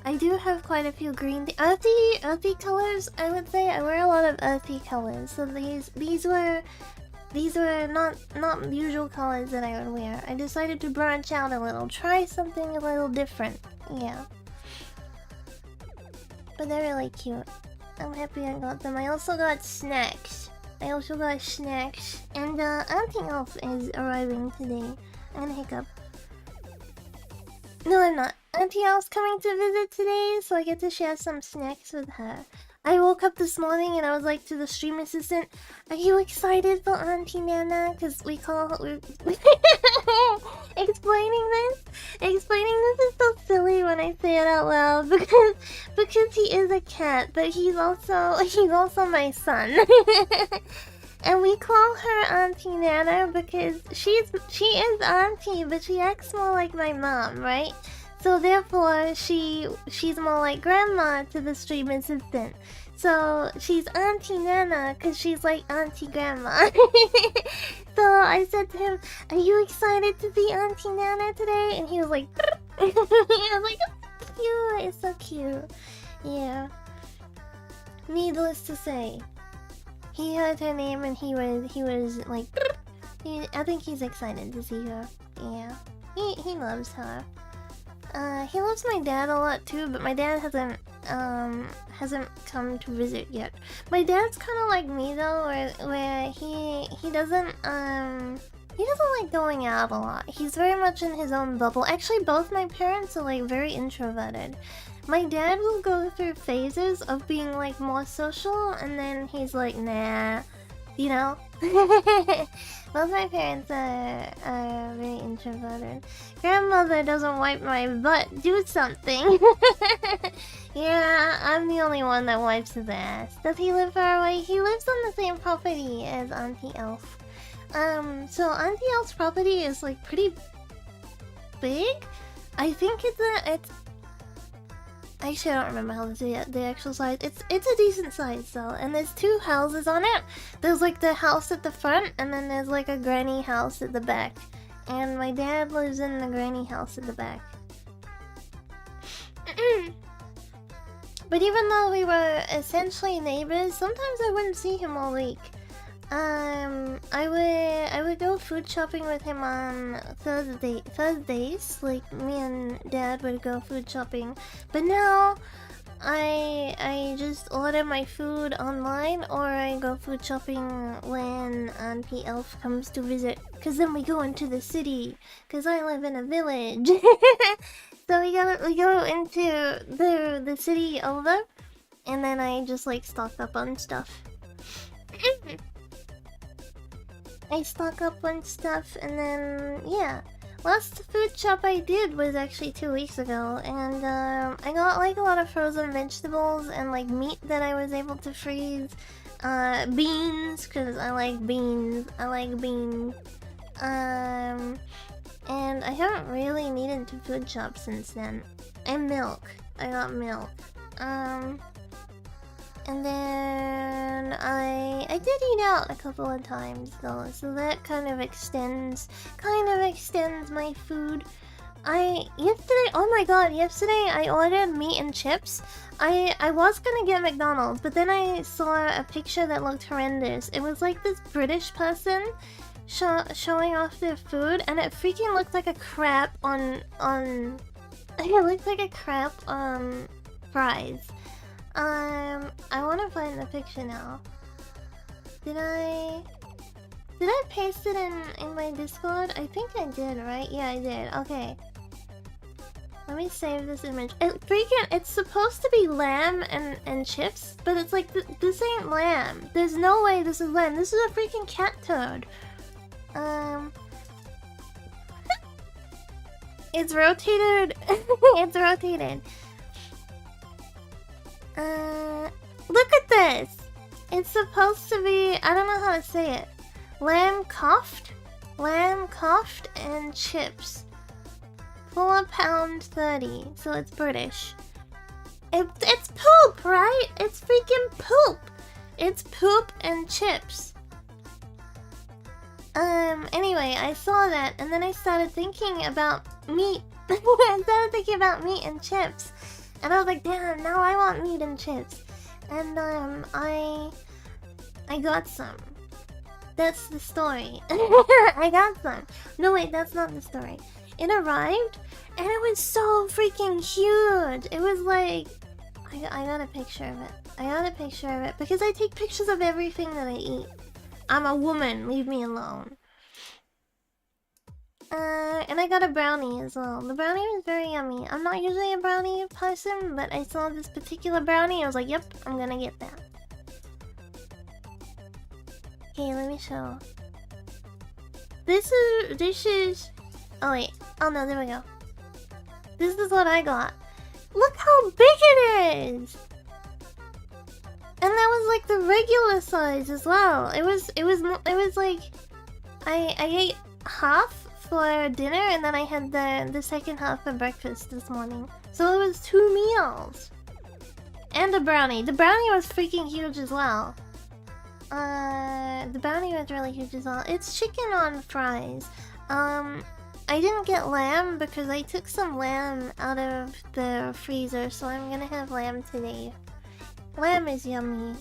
Speaker 1: I do have quite a few green, earthy colors. I would say I wear a lot of earthy colors. So these were not usual colors that I would wear. I decided to branch out a little, try something a little different. Yeah. But they're really cute. I'm happy I got them. I also got snacks. And Auntie Elf is arriving today. I'm gonna hiccup. No, I'm not. Auntie Elf's coming to visit today, so I get to share some snacks with her. I woke up this morning and I was like to the stream assistant, "Are you excited for Auntie Nana?" Because we call her... Explaining this is so silly when I say it out loud, because he is a cat, but he's also my son. And we call her Auntie Nana because she is Auntie, but she acts more like my mom, right? So therefore, she's more like grandma to the stream assistant. So she's Auntie Nana because she's like Auntie Grandma. So I said to him, "Are you excited to see Auntie Nana today?" And he was like, I was like, "Oh, cute! It's so cute." Yeah. Needless to say, he heard her name and he was like, I think he's excited to see her. Yeah. He loves her. He loves my dad a lot too, but my dad hasn't come to visit yet. My dad's kind of like me though, where he doesn't like going out a lot. He's very much in his own bubble. Actually, both my parents are like very introverted. My dad will go through phases of being like more social, and then he's like, nah, you know. Both my parents are very introverted. Grandmother doesn't wipe my butt. Do something. Yeah, I'm the only one that wipes his ass. Does he live far away? He lives on the same property as Auntie Elf. So Auntie Elf's property is like pretty big. I think it's actually, I don't remember how the actual size. It's a decent size though, and there's 2 houses on it. There's like the house at the front, and then there's like a granny house at the back. And my dad lives in the granny house at the back. But even though we were essentially neighbors, sometimes I wouldn't see him all week. I would go food shopping with him on Thursdays. Like me and Dad would go food shopping. But now I just order my food online, or I go food shopping when Auntie Elf comes to visit. Cause then we go into the city. Cause I live in a village. So we go into the city over, and then I just like stock up on stuff. I stock up on stuff, and then yeah. Last food shop I did was actually 2 weeks ago, and I got like a lot of frozen vegetables and like meat that I was able to freeze. Beans, cause I like beans. And I haven't really needed to food shop since then. And milk. I got milk. And then I did eat out a couple of times though, so that kind of extends my food. Oh my god, yesterday I ordered meat and chips. I was gonna get McDonald's, but then I saw a picture that looked horrendous. It was like this British person showing off their food, and it freaking looked like a crap on it looked like a crap fries. I want to find the picture now. Did I paste it in my Discord? I think I did, right? Yeah, I did. Okay. Let me save this image. It's supposed to be lamb and chips, but it's like, this ain't lamb. There's no way this is lamb. This is a freaking cat turd. It's rotated. It's rotated. Look at this. It's supposed to be, I don't know how to say it. Lamb coughed, and chips. £4.30, so it's British. It's poop, right? It's freaking poop. It's poop and chips. Anyway, I saw that, and then I started thinking about meat. I started thinking about meat and chips. And I was like, damn, now I want meat and chips. And, I got some. That's the story. I got some. No, wait, that's not the story. It arrived, and it was so freaking huge. It was like... I got a picture of it. I got a picture of it, because I take pictures of everything that I eat. I'm a woman, leave me alone. And I got a brownie as well. The brownie was very yummy. I'm not usually a brownie person, but I saw this particular brownie. I was like, yep, I'm gonna get that. Okay, let me show. This is... Oh wait. Oh no, there we go. This is what I got. Look how big it is! And that was like the regular size as well. It was like... I ate half for dinner, and then I had the second half for breakfast this morning. So it was 2 meals. And a brownie. The brownie was freaking huge as well. The brownie was really huge as well. It's chicken on fries. I didn't get lamb because I took some lamb out of the freezer, so I'm gonna have lamb today. Lamb is yummy.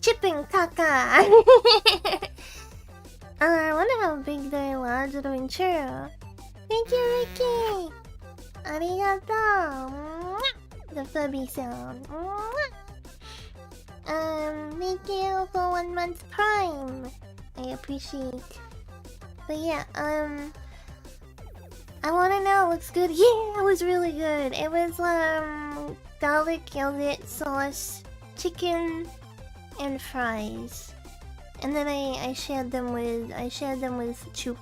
Speaker 1: Chipping caca. I wonder how big the large doing true. Thank you, Ricky. Arigato. The Fubby sound. Thank you for 1 month Prime. I appreciate. But yeah, I wanna know, looks good. Yeah, it was really good. It was garlic yogurt sauce, chicken, and fries. And then I shared them with Choop.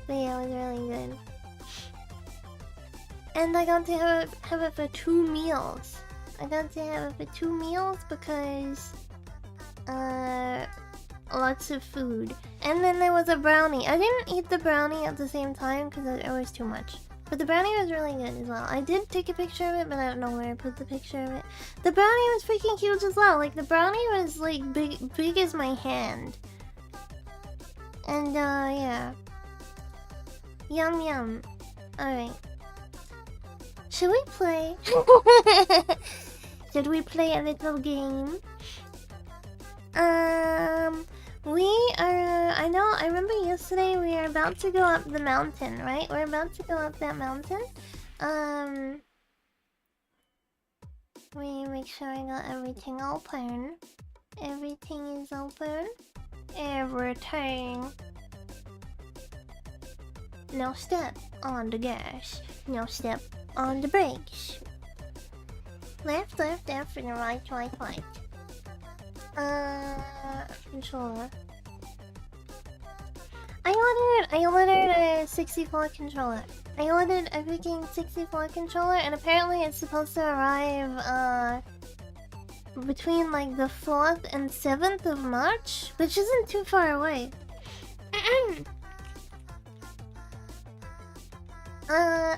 Speaker 1: But yeah, it was really good. And I got to have it for 2 meals. I got to have it for 2 meals because lots of food. And then there was a brownie. I didn't eat the brownie at the same time because it was too much. But the brownie was really good as well. I did take a picture of it, but I don't know where I put the picture of it. The brownie was freaking huge as well. Like, the brownie was like big as my hand. And yeah. Yum yum. Alright. Should we play? Should we play a little game? We are... I remember yesterday we are about to go up the mountain, right? We're about to go up that mountain. Let me make sure I got everything open. Everything is open. Everything. No step on the gas. No step on the brakes. Left, left, left, and right, right, right. Controller. I ordered a 64 controller. I ordered a freaking 64 controller, and apparently it's supposed to arrive, between like the 4th and 7th of March, which isn't too far away.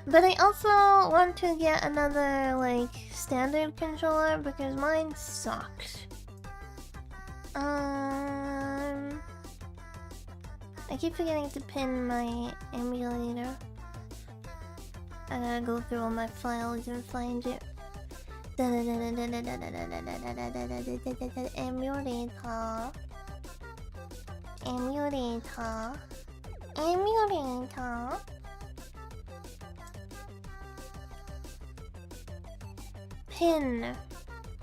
Speaker 1: But I also want to get another, like, standard controller because mine sucks. I keep forgetting to pin my emulator. I gotta go through all my files and find it. Emulator. Emulator. Emulator. Pin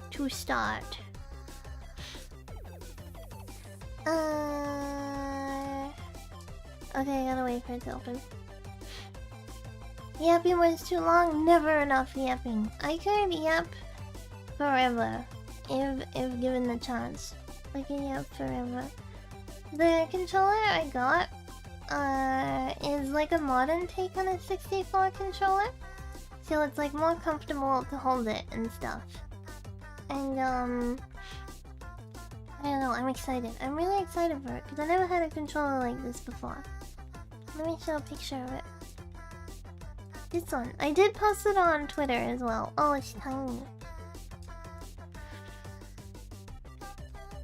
Speaker 1: to start. Okay, I gotta wait for it to open. Yapping was too long, never enough yapping. I could yap forever if given the chance. I can yap forever. The controller I got is like a modern take on a 64 controller. So it's like more comfortable to hold it and stuff. And I don't know, I'm excited. I'm really excited for it because I never had a controller like this before. Let me show a picture of it. This one. I did post it on Twitter as well. Oh, it's tiny.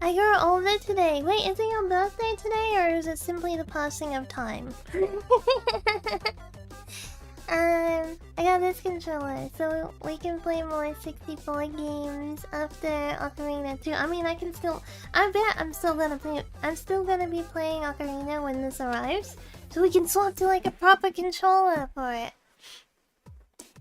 Speaker 1: I grew older today. Wait, is it your birthday today or is it simply the passing of time? I got this controller, so we can play more 64 games after Ocarina 2. I mean, I bet I'm still gonna be playing Ocarina when this arrives, so we can swap to like a proper controller for it.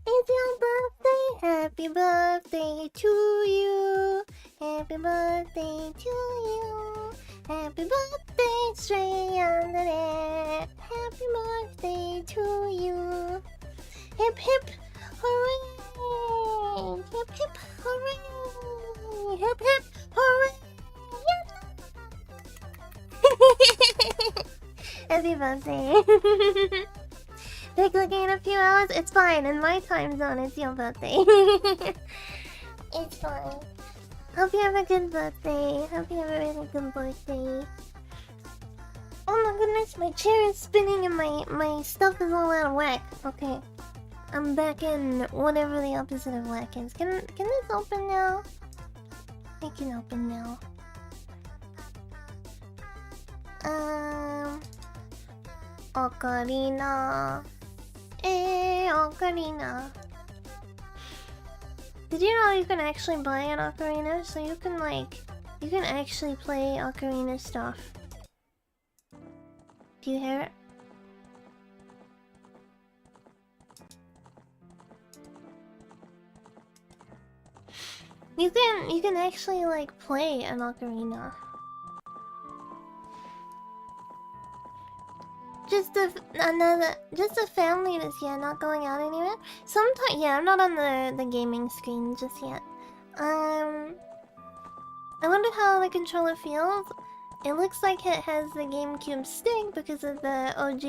Speaker 1: It's your birthday, happy birthday to you. Happy birthday to you. Happy birthday, straight on the net. Happy birthday to you. Hip hip hooray! Hip hip hooray! Hip hip hooray! Happy birthday! They're cooking in a few hours. It's fine. In my time zone, it's your birthday. It's fine. Hope you have a good birthday. Hope you have a really good birthday. Oh my goodness, my chair is spinning and my stuff is all out of whack. Okay. I'm back in whatever the opposite of whack is. Can this open now? It can open now. Ocarina. Ocarina. Did you know you can actually buy an Ocarina? So you can like... You can actually play Ocarina stuff. Do you hear it? You can actually like play an Ocarina. Just a family this year, not going out anywhere. Sometimes, yeah, I'm not on the gaming screen just yet. I wonder how the controller feels. It looks like it has the GameCube stick because of the OG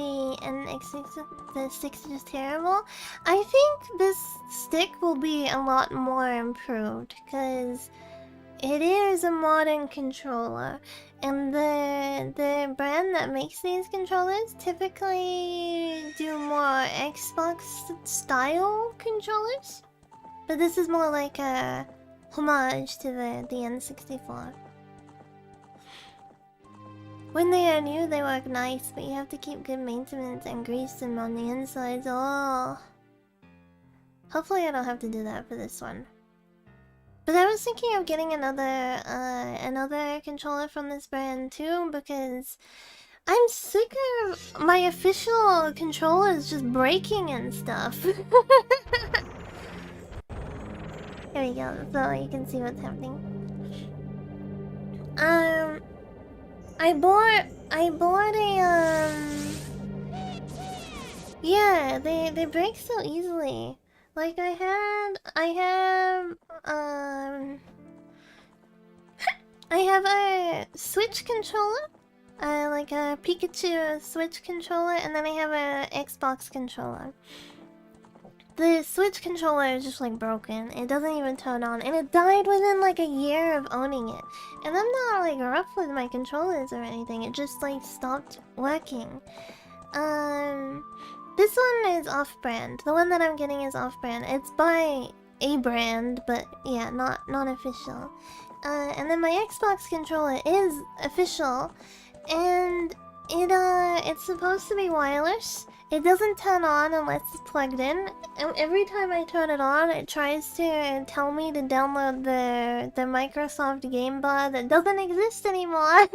Speaker 1: and N64. The stick's just terrible. I think this stick will be a lot more improved because it is a modern controller, and the brand that makes these controllers typically do more Xbox style controllers, but this is more like a homage to the N64. When they are new, they work nice, but you have to keep good maintenance and grease them on the insides. Oh, hopefully I don't have to do that for this one. But I was thinking of getting another controller from this brand too, because I'm sick of my official controllers just breaking and stuff. Here we go, so you can see what's happening. I bought a yeah, they break so easily. Like I have a Switch controller, like a Pikachu Switch controller, and then I have a Xbox controller. The Switch controller is just like broken. It doesn't even turn on, and it died within like a year of owning it. And I'm not like rough with my controllers or anything. It just like stopped working. This one is off-brand. The one that I'm getting is off-brand. It's by a brand, but yeah, not official. And then my Xbox controller is official, and it's supposed to be wireless. It doesn't turn on unless it's plugged in. And every time I turn it on, it tries to tell me to download the Microsoft Game Bar that doesn't exist anymore. And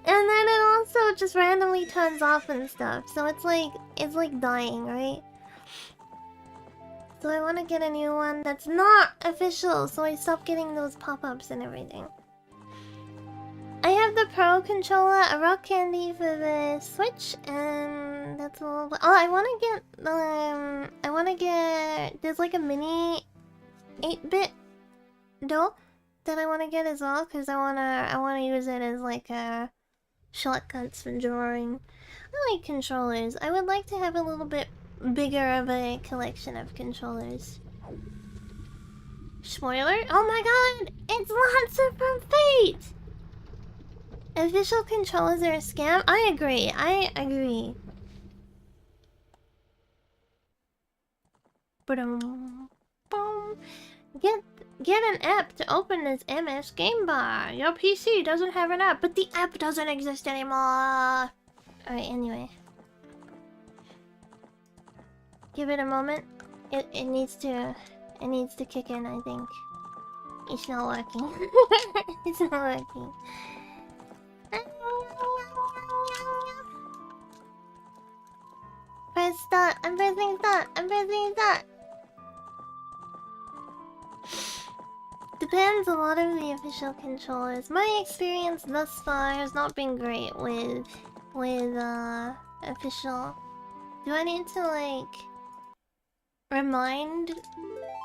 Speaker 1: then it also just randomly turns off and stuff. So it's like dying, right? So I want to get a new one that's not official, so I stop getting those pop-ups and everything. I have the Pro controller, a rock candy for the Switch, and that's all. Oh, I wanna get. There's like a mini 8-bit doll that I wanna get as well, cause I wanna use it as like a shortcuts for drawing. I like controllers. I would like to have a little bit bigger of a collection of controllers. Spoiler? Oh my god! It's Lancer from Fate! Official controllers are a scam? I agree. I agree. Get an app to open this MS Game Bar. Your PC doesn't have an app, but the app doesn't exist anymore. Alright, anyway. Give it a moment. It needs to kick in, I think. It's not working. It's not working. Press start. I'm pressing start. I'm pressing start. Depends a lot of the official controllers. My experience thus far has not been great with official. Do I need to like remind?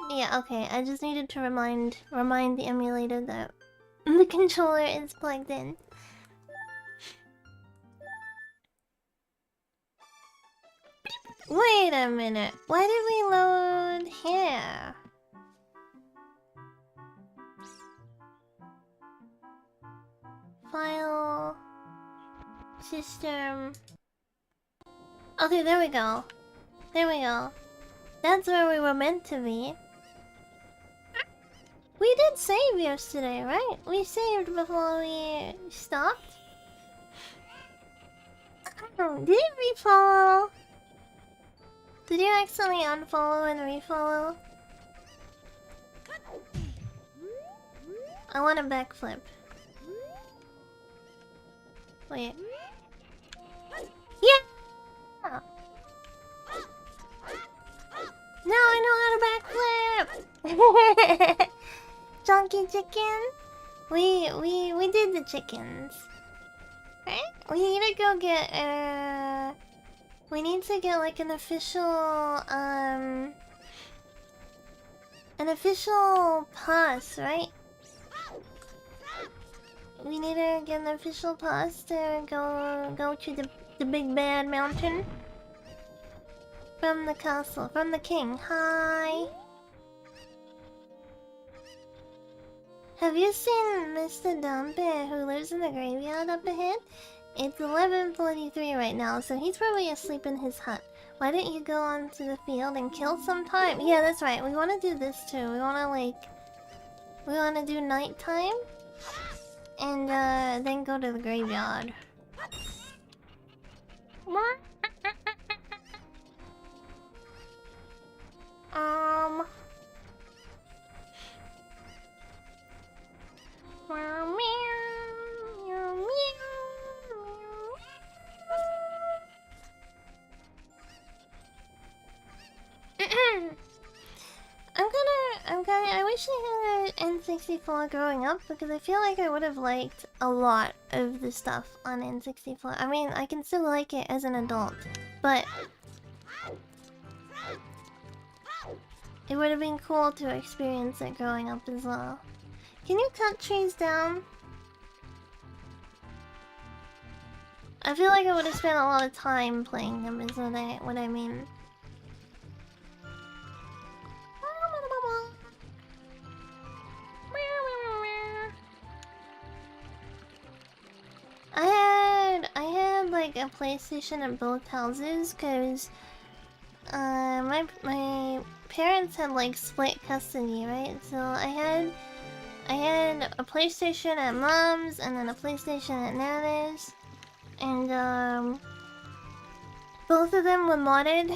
Speaker 1: Yeah, okay. I just needed to remind the emulator that the controller is plugged in. Wait a minute. Why did we load here? File. System. Okay, there we go. There we go. That's where we were meant to be. We did save yesterday, right? We saved before we stopped. Did you refollow? Did you accidentally unfollow and refollow? I want a backflip. Wait. Yeah! Now I know how to backflip! Chunky chicken? We did the chickens. Right? We need to go get, we need to get like an official pass, right? We need to get an official pass to go to the big bad mountain. From the castle, from the king. Hi! Have you seen Mr. Dumpy who lives in the graveyard up ahead? It's 11:43 right now, so he's probably asleep in his hut. Why don't you go onto the field and kill some time? Yeah, that's right. We want to do this too. We want to do nighttime. And then go to the graveyard. What? I wish I had an N64 growing up because I feel like I would have liked a lot of the stuff on N64. I mean, I can still like it as an adult, but it would have been cool to experience it growing up as well. Can you cut trees down? I feel like I would have spent a lot of time playing them is what I mean. I had like a PlayStation at both houses because my parents had like split custody, right? So I had a PlayStation at mom's and then a PlayStation at nana's, and both of them were modded.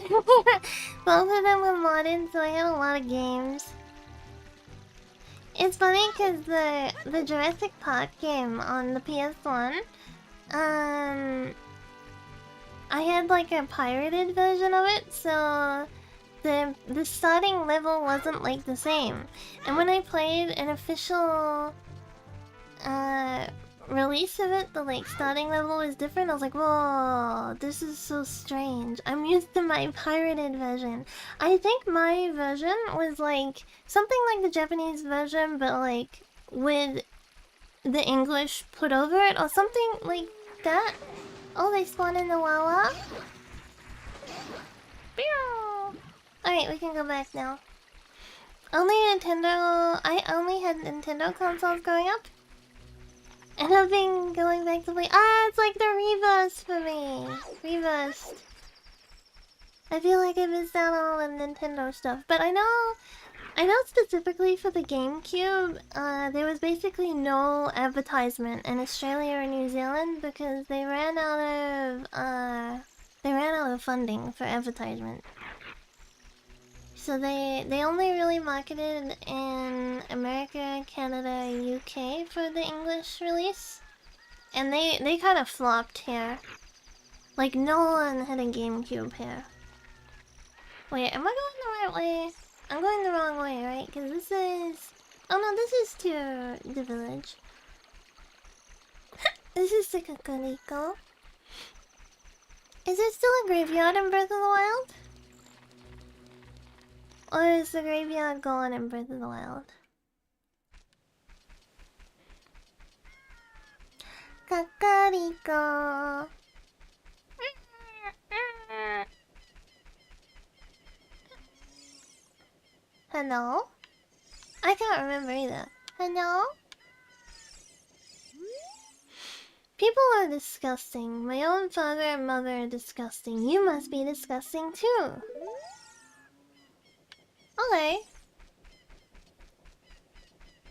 Speaker 1: Both of them were modded, so I had a lot of games. It's funny because the Jurassic Park game on the PS1, I had like a pirated version of it, so the starting level wasn't like the same. And when I played an official release of it, the like starting level was different. I was like, whoa, this is so strange. I'm used to my pirated version. I think my version was like something like the Japanese version, but like with the English put over it or something like that. Oh, they spawn in the Wawa. Alright, we can go back now. I only had Nintendo consoles growing up. And I've been going back to play. It's like the reverse for me. Reversed. I feel like I missed out on all the Nintendo stuff. But I know specifically for the GameCube, there was basically no advertisement in Australia or New Zealand because they ran out of funding for advertisement. So they only really marketed in America, Canada, UK for the English release. And they kind of flopped here. Like no one had a GameCube here. Wait, am I going the right way? I'm going the wrong way, right? Because this is... Oh no, this is to the village. This is the Kakariko. Is there still a graveyard in Breath of the Wild? Or is the graveyard gone in Breath of the Wild? Kakariko. Hello? I can't remember either. Hello? People are disgusting. My own father and mother are disgusting. You must be disgusting too. Okay.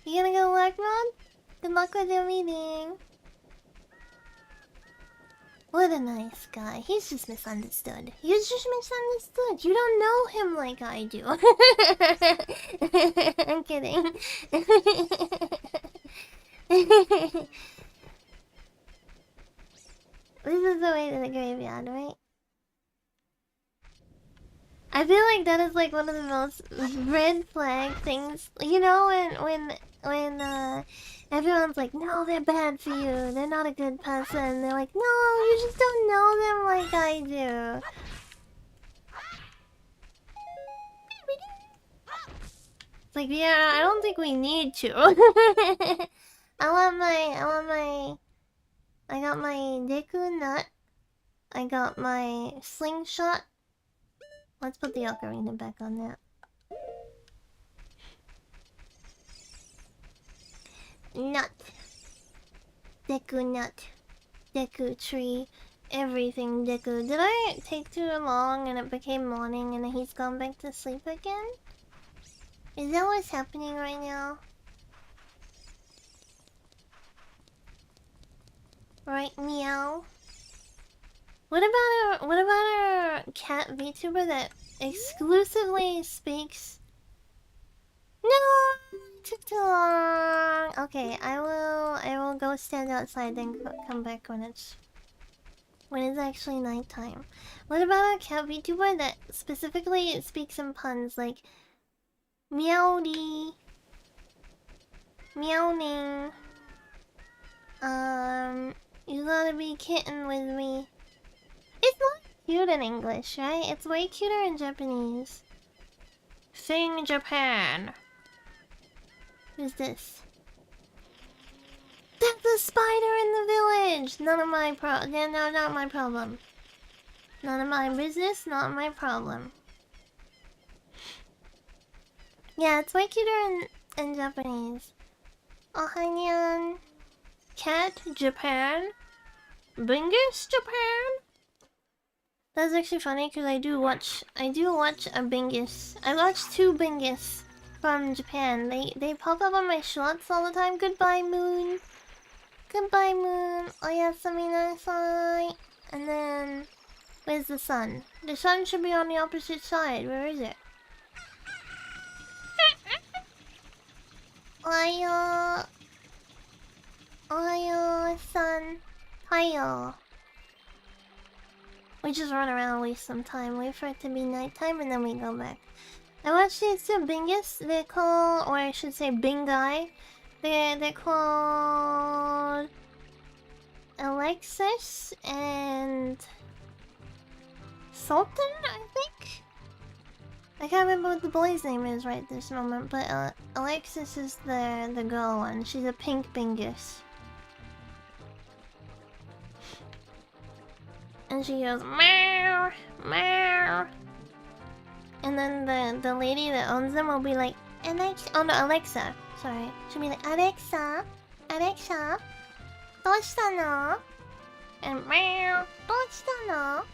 Speaker 1: You gonna go work mode? Good luck with your meeting. What a nice guy. He's just misunderstood. He's just misunderstood. You don't know him like I do. I'm kidding. This is the way to the graveyard, right? I feel like that is like one of the most red flag things. You know, when everyone's like, no, they're bad for you. They're not a good person. They're like, no, you just don't know them like I do. It's like, yeah, I don't think we need to. I got my Deku nut. I got my slingshot. Let's put the ocarina back on that. Nut. Deku nut. Deku tree. Everything Deku. Did I take too long and it became morning and he's gone back to sleep again? Is that what's happening right now? Right, meow. What about our cat VTuber that exclusively speaks? No, it took too long. Okay, I will go stand outside and come back when it's actually nighttime. What about a cat VTuber that specifically speaks in puns like meowdy, meowning, you gotta be kitten with me. It's not cute in English, right? It's way cuter in Japanese. Sing Japan. Who's this? That's a spider in the village! None of my no, not my problem. None of my business, not my problem. Yeah, it's way cuter in Japanese. Ohanian. Cat, Japan. Bingus, Japan? That's actually funny because I do watch a Bingus. I watch 2 Bingus from Japan. They pop up on my shorts all the time. Goodbye, Moon. Goodbye, Moon. Oyasumi nasai. And then, where's the sun? The sun should be on the opposite side. Where is it? Ohayo. Ohayo, sun. Hiyo. We just run around and waste some time. Wait for it to be nighttime and then we go back. I watched these 2 Bingus. They're called, or I should say Bingai. They're called Alexis and Sultan, I think? I can't remember what the boy's name is right this moment, but Alexis is the girl one. She's a pink Bingus. And she goes meow, meow. And then the lady that owns them will be like, Alexa. Oh no, Alexa. Sorry. She'll be like, Alexa, Alexa, どうしたの? And meow, どうしたの?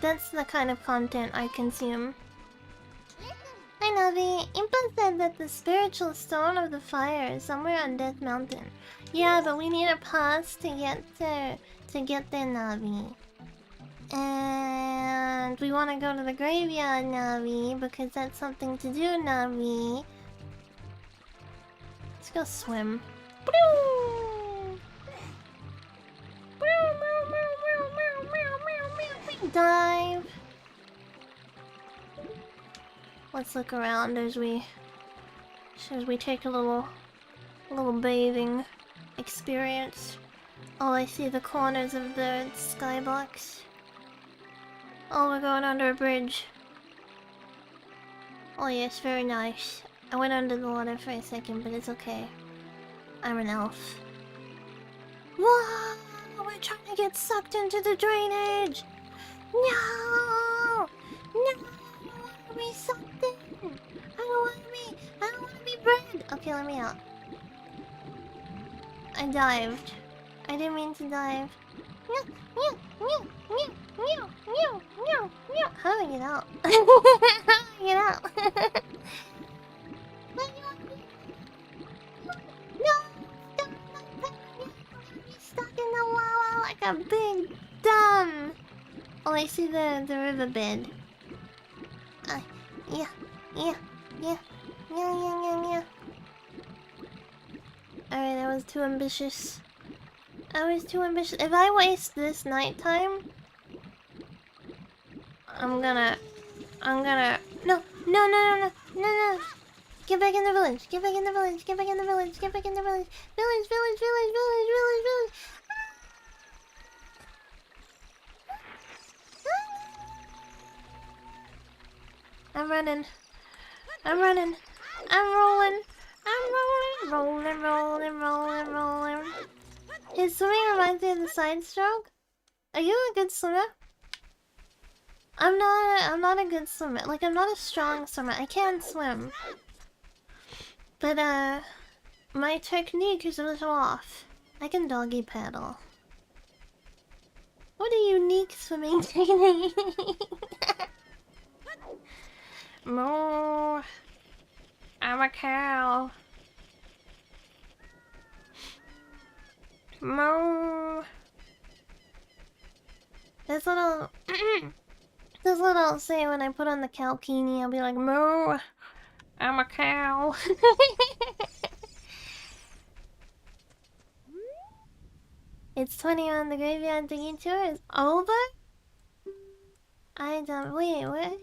Speaker 1: That's the kind of content I consume. Hi Navi. Impa said that the spiritual stone of the fire is somewhere on Death Mountain. Yeah, but we need a pass to get there, Navi. And we want to go to the graveyard, Navi, because that's something to do, Navi. Let's go swim. Dive. Let's look around as we take a little bathing experience. Oh, I see the corners of the skybox. Oh, we're going under a bridge. Oh yes, very nice. I went under the water for a second, but it's okay. I'm an elf. Whoa! We're trying to get sucked into the drainage! No! No! I don't want to be sucked in! I don't want to be bread! Okay, let me out. I dived. I didn't mean to dive. How do I get out? How do I get out? No! I'm stuck in the lava like a big dumb. Oh, I see the riverbed. Yeah. Alright, I was too ambitious. I was too ambitious. If I waste this nighttime, I'm gonna... No, no, no, no, no, no, no. Get back in the village. Get back in the village. Get back in the village. Get back in the village. Village, village, village, village, village, village. I'm running. I'm running. I'm rolling. I'm rolling. Rolling, rolling, rolling, rolling. His swimming reminds me of the side stroke. Are you a good swimmer? I'm not a good swimmer. Like, I'm not a strong swimmer. I can swim. But, my technique is a little off. I can doggy paddle. What a unique swimming technique. Moo. I'm a cow. Moo. That's what I'll... That's what I'll say when I put on the cowkini. I'll be like, moo. I'm a cow. It's 21. The graveyard digging tour is over? I don't... Wait, what?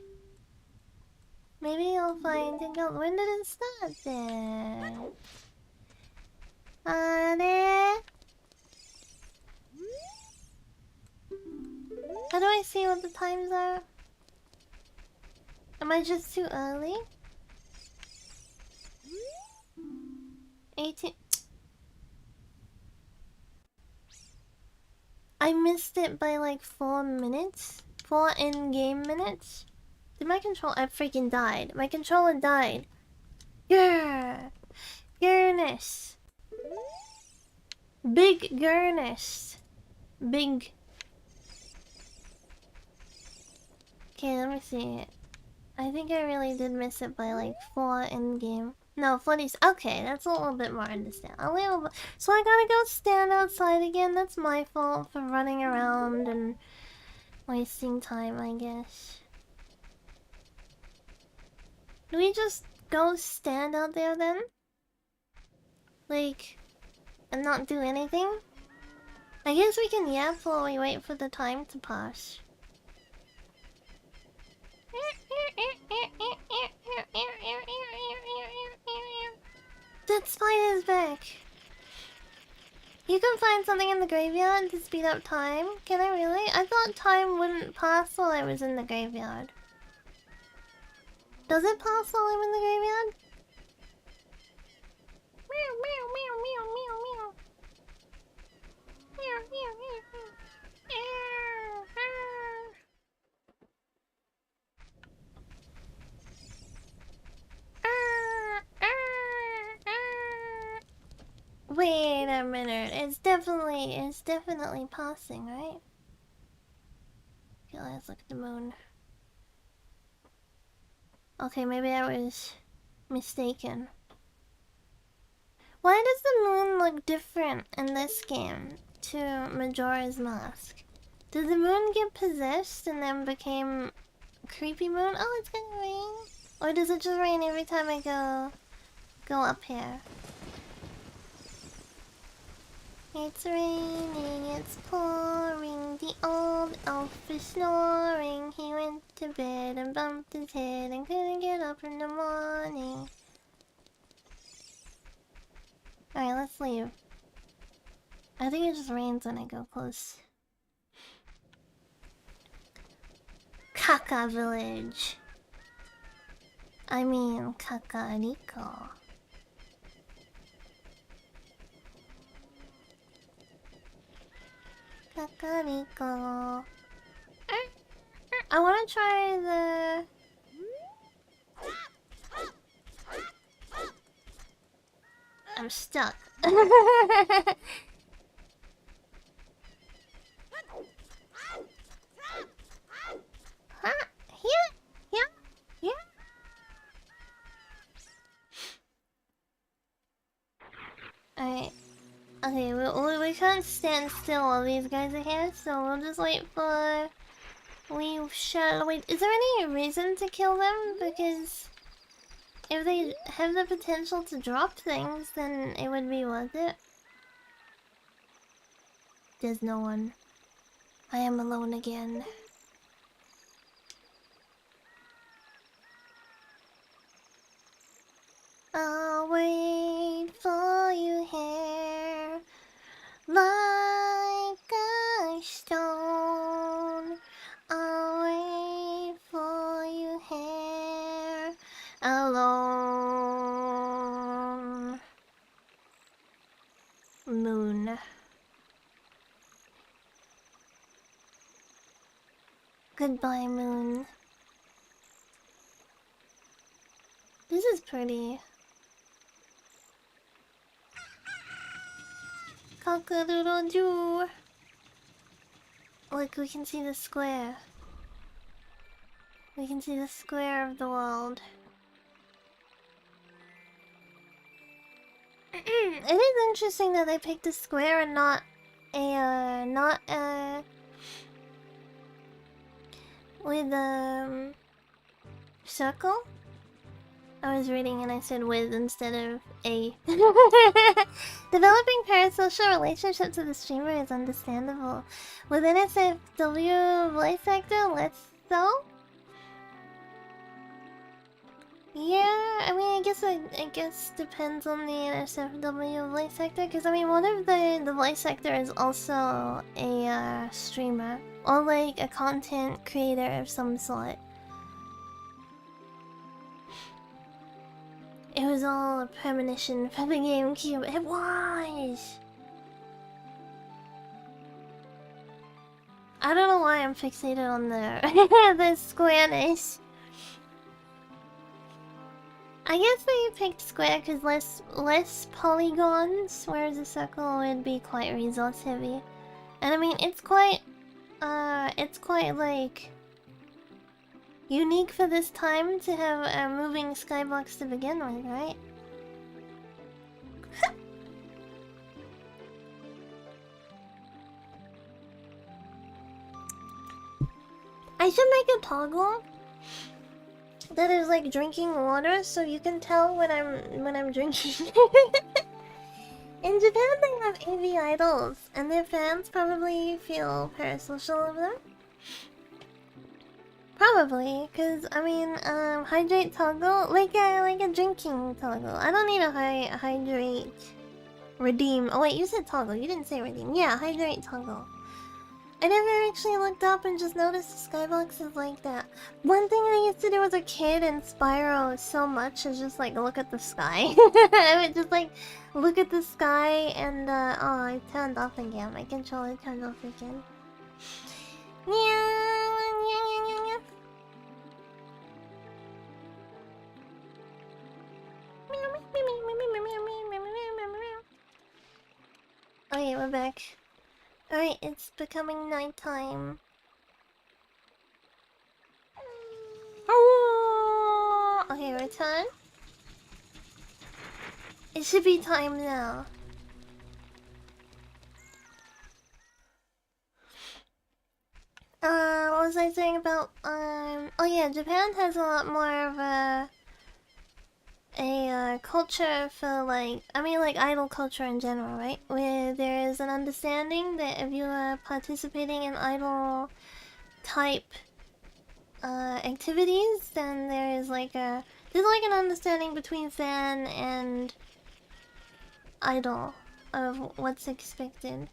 Speaker 1: Maybe you'll find it out. When did it start then? There. How do I see what the times are? Am I just too early? 18... I missed it by like 4 minutes? 4 in-game minutes? Did my controller... I freaking died. My controller died. Yeah. Gurness. Big Gurness. Big... Okay, let me see. I think I really did miss it by like 4 in-game. No, 40. Okay, that's a little bit more understandable. A little bit. So I gotta go stand outside again. That's my fault for running around and wasting time, I guess. Do we just go stand out there then? Like, and not do anything? I guess we can yap while we wait for the time to pass. That spider's back. You can find something in the graveyard to speed up time. Can I really? I thought time wouldn't pass while I was in the graveyard. Does it pass while I'm in the graveyard? Meow, meow, meow, meow, meow, meow. Meow, meow, meow, meow. Wait a minute. It's definitely passing, right? Okay, let's look at the moon. Okay, maybe I was mistaken. Why does the moon look different in this game to Majora's Mask? Did the moon get possessed and then became a creepy moon? Oh, it's gonna rain. Or does it just rain every time I go up here? It's raining, it's pouring, the old elf is snoring. He went to bed and bumped his head and couldn't get up in the morning. Alright, let's leave. I think it just rains when I go close. Kaka Village. I mean, Kakariko. Kakariko. I want to try the... I'm stuck. Huh? Here? Here? Alright. Okay, we can't stand still while these guys are here, so we'll just wait for... We shall wait. Is there any reason to kill them? Because... if they have the potential to drop things, then it would be worth it. There's no one. I am alone again. I'll wait for you here, like a stone. I'll wait for you here, alone. Moon. Goodbye, moon. This is pretty. Cock-a-doodle-doo. Look, we can see the square. We can see the square of the world. It is interesting that they picked a square and not a, with circle. I was reading and I said with instead of a. Developing parasocial relationships with the streamer is understandable. With NSFW voice actor, let's so. Yeah, I mean, I guess depends on the NSFW voice actor, because I mean, one of the voice actor is also a streamer or like a content creator of some sort. It was all a premonition for the GameCube. It was! I don't know why I'm fixated on the the squareness. I guess they picked square because less polygons, whereas a circle would be quite resource heavy. And I mean, it's quite like unique for this time to have a moving skybox to begin with, right? I should make a toggle that is like drinking water, so you can tell when I'm drinking. In Japan, they have AV idols, and their fans probably feel parasocial of them. Probably, cause I mean, hydrate toggle, like a drinking toggle. I don't need a hydrate, redeem. Oh wait, you said toggle. You didn't say redeem. Yeah, hydrate toggle. I never actually looked up and just noticed the skybox is like that. One thing I used to do as a kid in Spyro so much is just like look at the sky. I would just like look at the sky and oh, I turned off again. My controller turned off again. Yeah. Okay, we're back. Alright, it's becoming nighttime. Oh! Okay, return. It should be time now. What was I saying about, oh yeah, Japan has a lot more of a culture for like, I mean like idol culture in general, right? Where there is an understanding that if you are participating in idol type activities, then there's like an understanding between fan and idol of what's expected.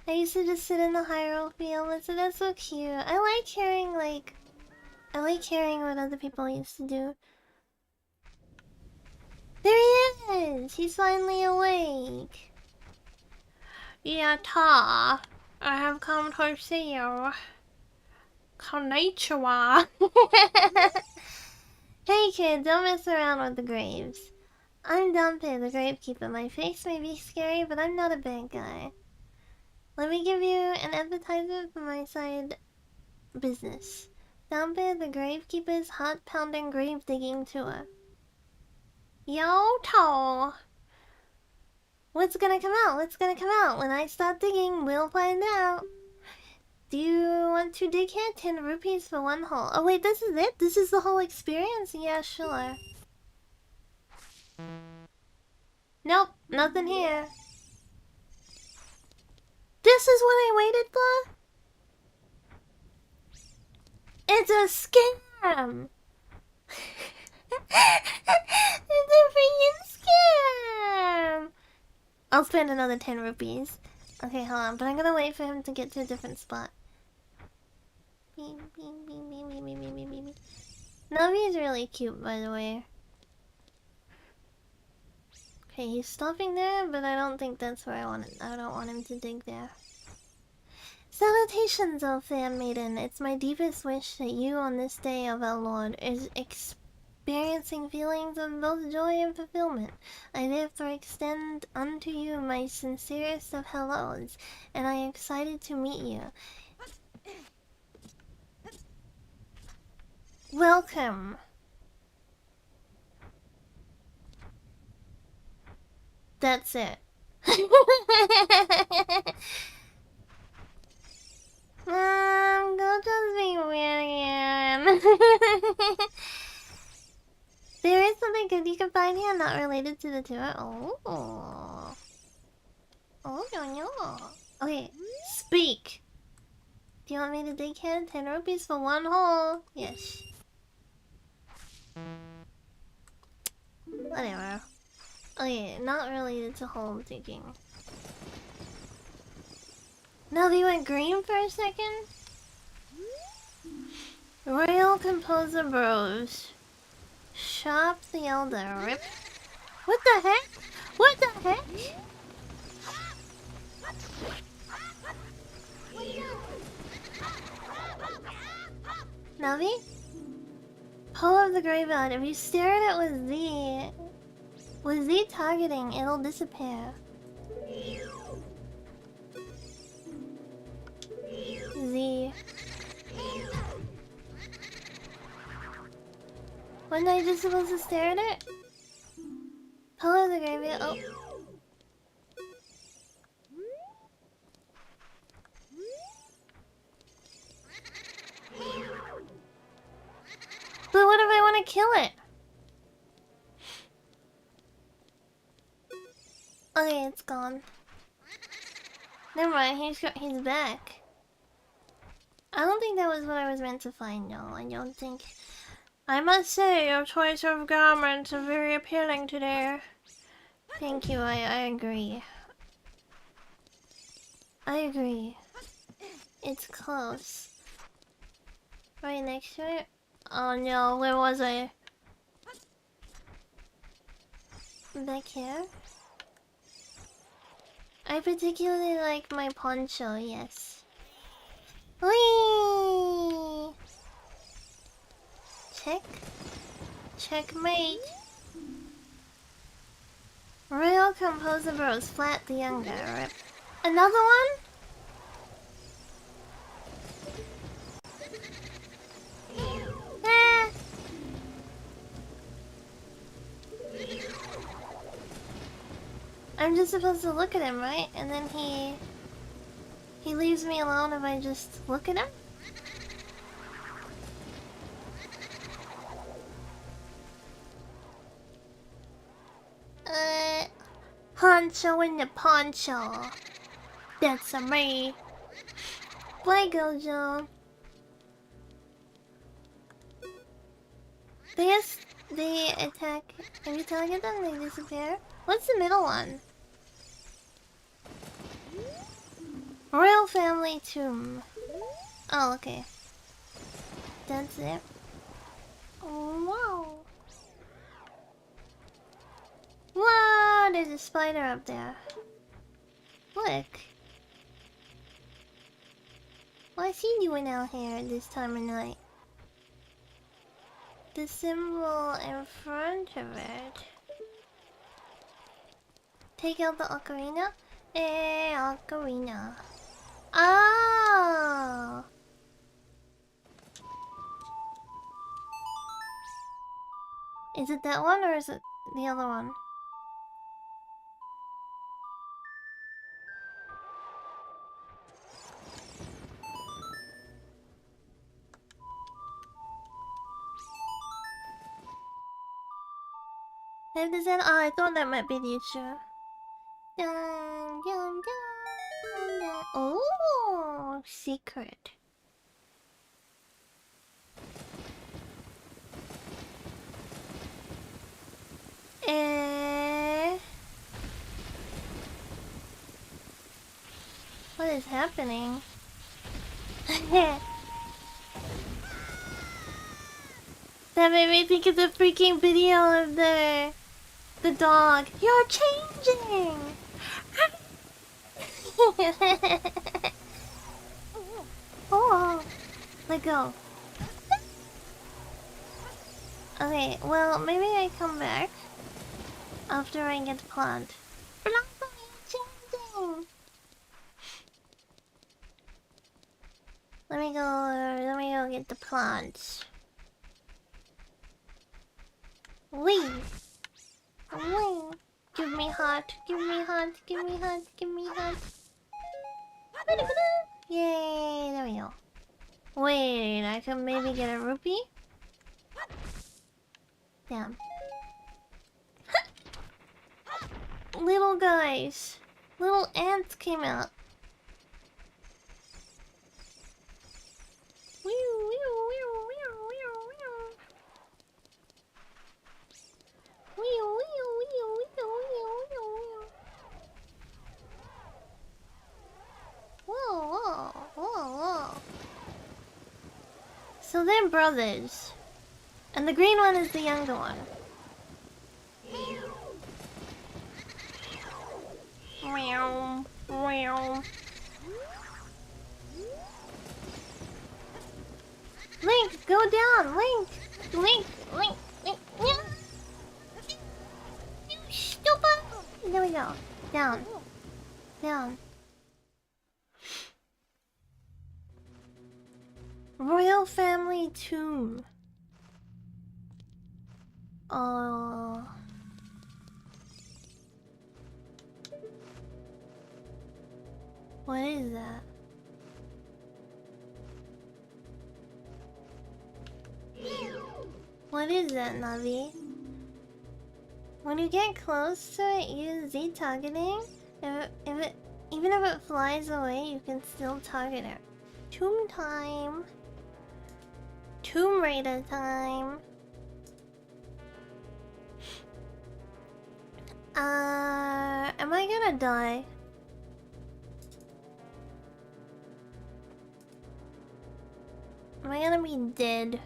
Speaker 1: I used to just sit in the Hyrule field and so that's so cute. I like hearing what other people used to do. There he is! He's finally awake. Yatta! I have come to see you. Konnichiwa! Hey kid, don't mess around with the graves. I'm Dumpy, the gravekeeper. My face may be scary, but I'm not a bad guy. Let me give you an advertisement for my side business. Dumpy, the gravekeeper's heart-pounding grave-digging tour. Yo, Toe! What's gonna come out? What's gonna come out? When I start digging, we'll find out. Do you want to dig here? 10 rupees for one hole. Oh wait, this is it? This is the whole experience? Yeah, sure. Nope, nothing here. This is what I waited for? It's a scam! It's a freaking scam! I'll spend another 10 rupees. Okay, hold on, but I'm gonna wait for him to get to a different spot. Navi's really cute, by the way. Okay, he's stopping there, but I don't think that's where I want it. I don't want him to dig there. Salutations, O fair maiden. It's my deepest wish that you, on this day of our Lord, is experiencing feelings of both joy and fulfillment. I therefore extend unto you my sincerest of hellos, and I am excited to meet you. Welcome. That's it. Go just be weird again. There is something good you can find here not related to the tour. Oh. Oh, no. Okay, speak. Do you want me to dig here? 10 rupees for one hole. Yes. Whatever. Okay, not related to hole digging. Now they went green for a second? Royal Composer Bros. Shop the Elder. Rip. What the heck? What the heck? Navi? Poe of the Graveyard. If you stare at it with Z targeting, it'll disappear. Z. Wasn't I just supposed to stare at it? Poe of the Graveyard. Oh. But what if I want to kill it? Okay, it's gone. Never mind, he's back. I don't think that was what I was meant to find, no. I don't think... I must say, your choice of garments are very appealing today. Thank you, I agree. I agree. It's close. Right next to it? Oh no, where was I? Back here? I particularly like my poncho, yes. Whee! Check. Checkmate. Royal Composer Bros. Flat the Younger. Rip. Another one? Ah. I'm just supposed to look at him, right? And then he leaves me alone if I just look at him? Poncho in the poncho. That's a me. Bye, Gojo. They attack. If you target them, they disappear. What's the middle one? Royal Family Tomb. Oh, okay. That's it. Oh, wow. Wow, there's a spider up there. Look. What's he doing out here at this time of night? The symbol in front of it. Take out the ocarina? Ocarina. Oh! Is it that one or is it the other one? If the Zelda, oh, I thought that might be the issue. Dun, dun, dun, dun. Oh, secret. What is happening? That made me think of the freaking video of the dog. You're changing. Oh, let go. Okay, well maybe I come back after I get the plant. Blanco, you're changing. Let me go get the plants. Leave. Leave. Give me hot. Give me hot. Give me hot. Give me hot. Yay! There we go. Wait, I can maybe get a rupee? Damn. Little guys. Little ants came out. Whoa, whoa, whoa, whoa. So they're brothers. And the green one is the younger one. Meow, meow. Link, go down! Link! Link! Link! Link! You stupid! There we go. Down. Down. Royal Family Tomb. Oh. What is that? What is that, Navi? When you get close to it, use Z targeting. Even if it flies away, you can still target it. Tomb time. Tomb Raider time. Am I gonna die? Am I gonna be dead?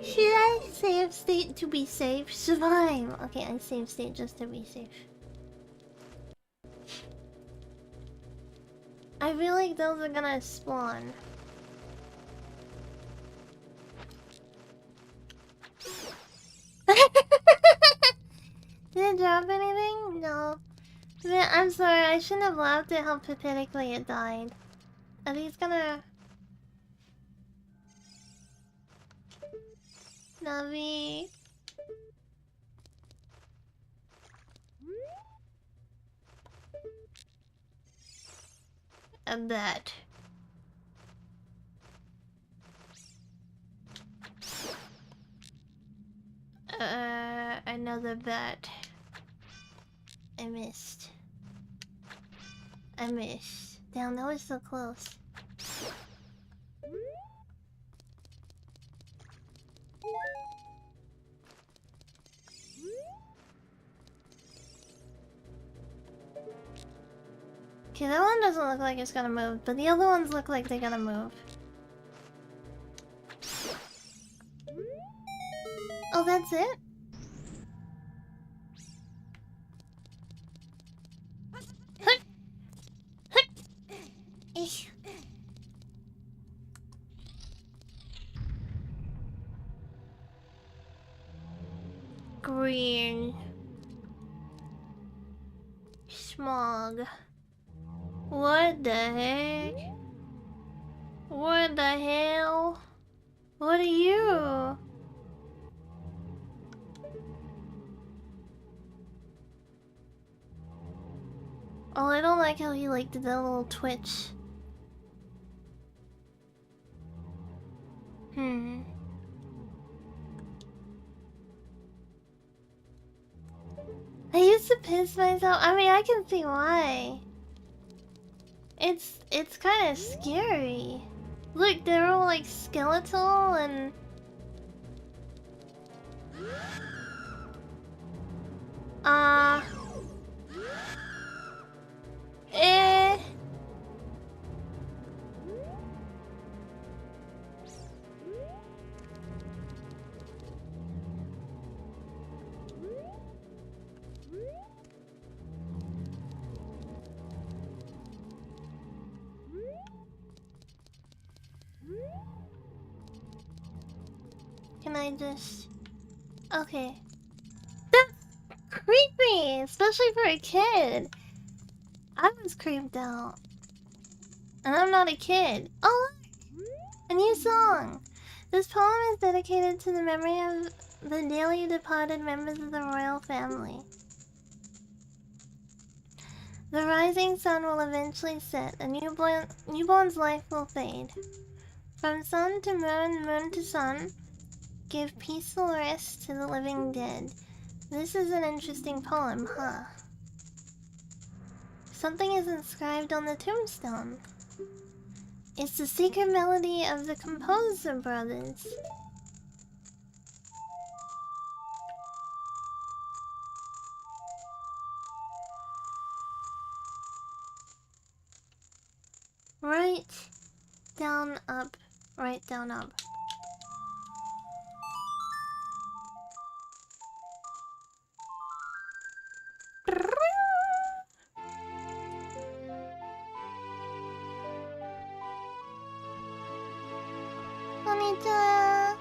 Speaker 1: Should I save state to be safe? Survive! Okay, I save state just to be safe. I feel like those are gonna spawn. Did it drop anything? No. Man, I'm sorry, I shouldn't have laughed at how pathetically it died. Are these gonna... Navi... A bet. Another bet. I missed. I missed. Damn, that was so close. Okay, that one doesn't look like it's gonna move, but the other ones look like they're gonna move. Oh, that's it? Green. Smog. What the heck? What the hell? What are you? Oh, I don't like how he did that little twitch. piss myself. I mean, I can see why. It's kind of scary. Look, they're all like skeletal and. Eh. Can I just... Okay. That's creepy! Especially for a kid. I was creeped out. And I'm not a kid. Oh look! A new song! This poem is dedicated to the memory of the dearly departed members of the royal family. The rising sun will eventually set. A newborn's life will fade. From sun to moon, moon to sun, give peaceful rest to the living dead. This is an interesting poem, huh? Something is inscribed on the tombstone. It's the secret melody of the Composer Brothers. Right down up, right down up. Konnichiwa.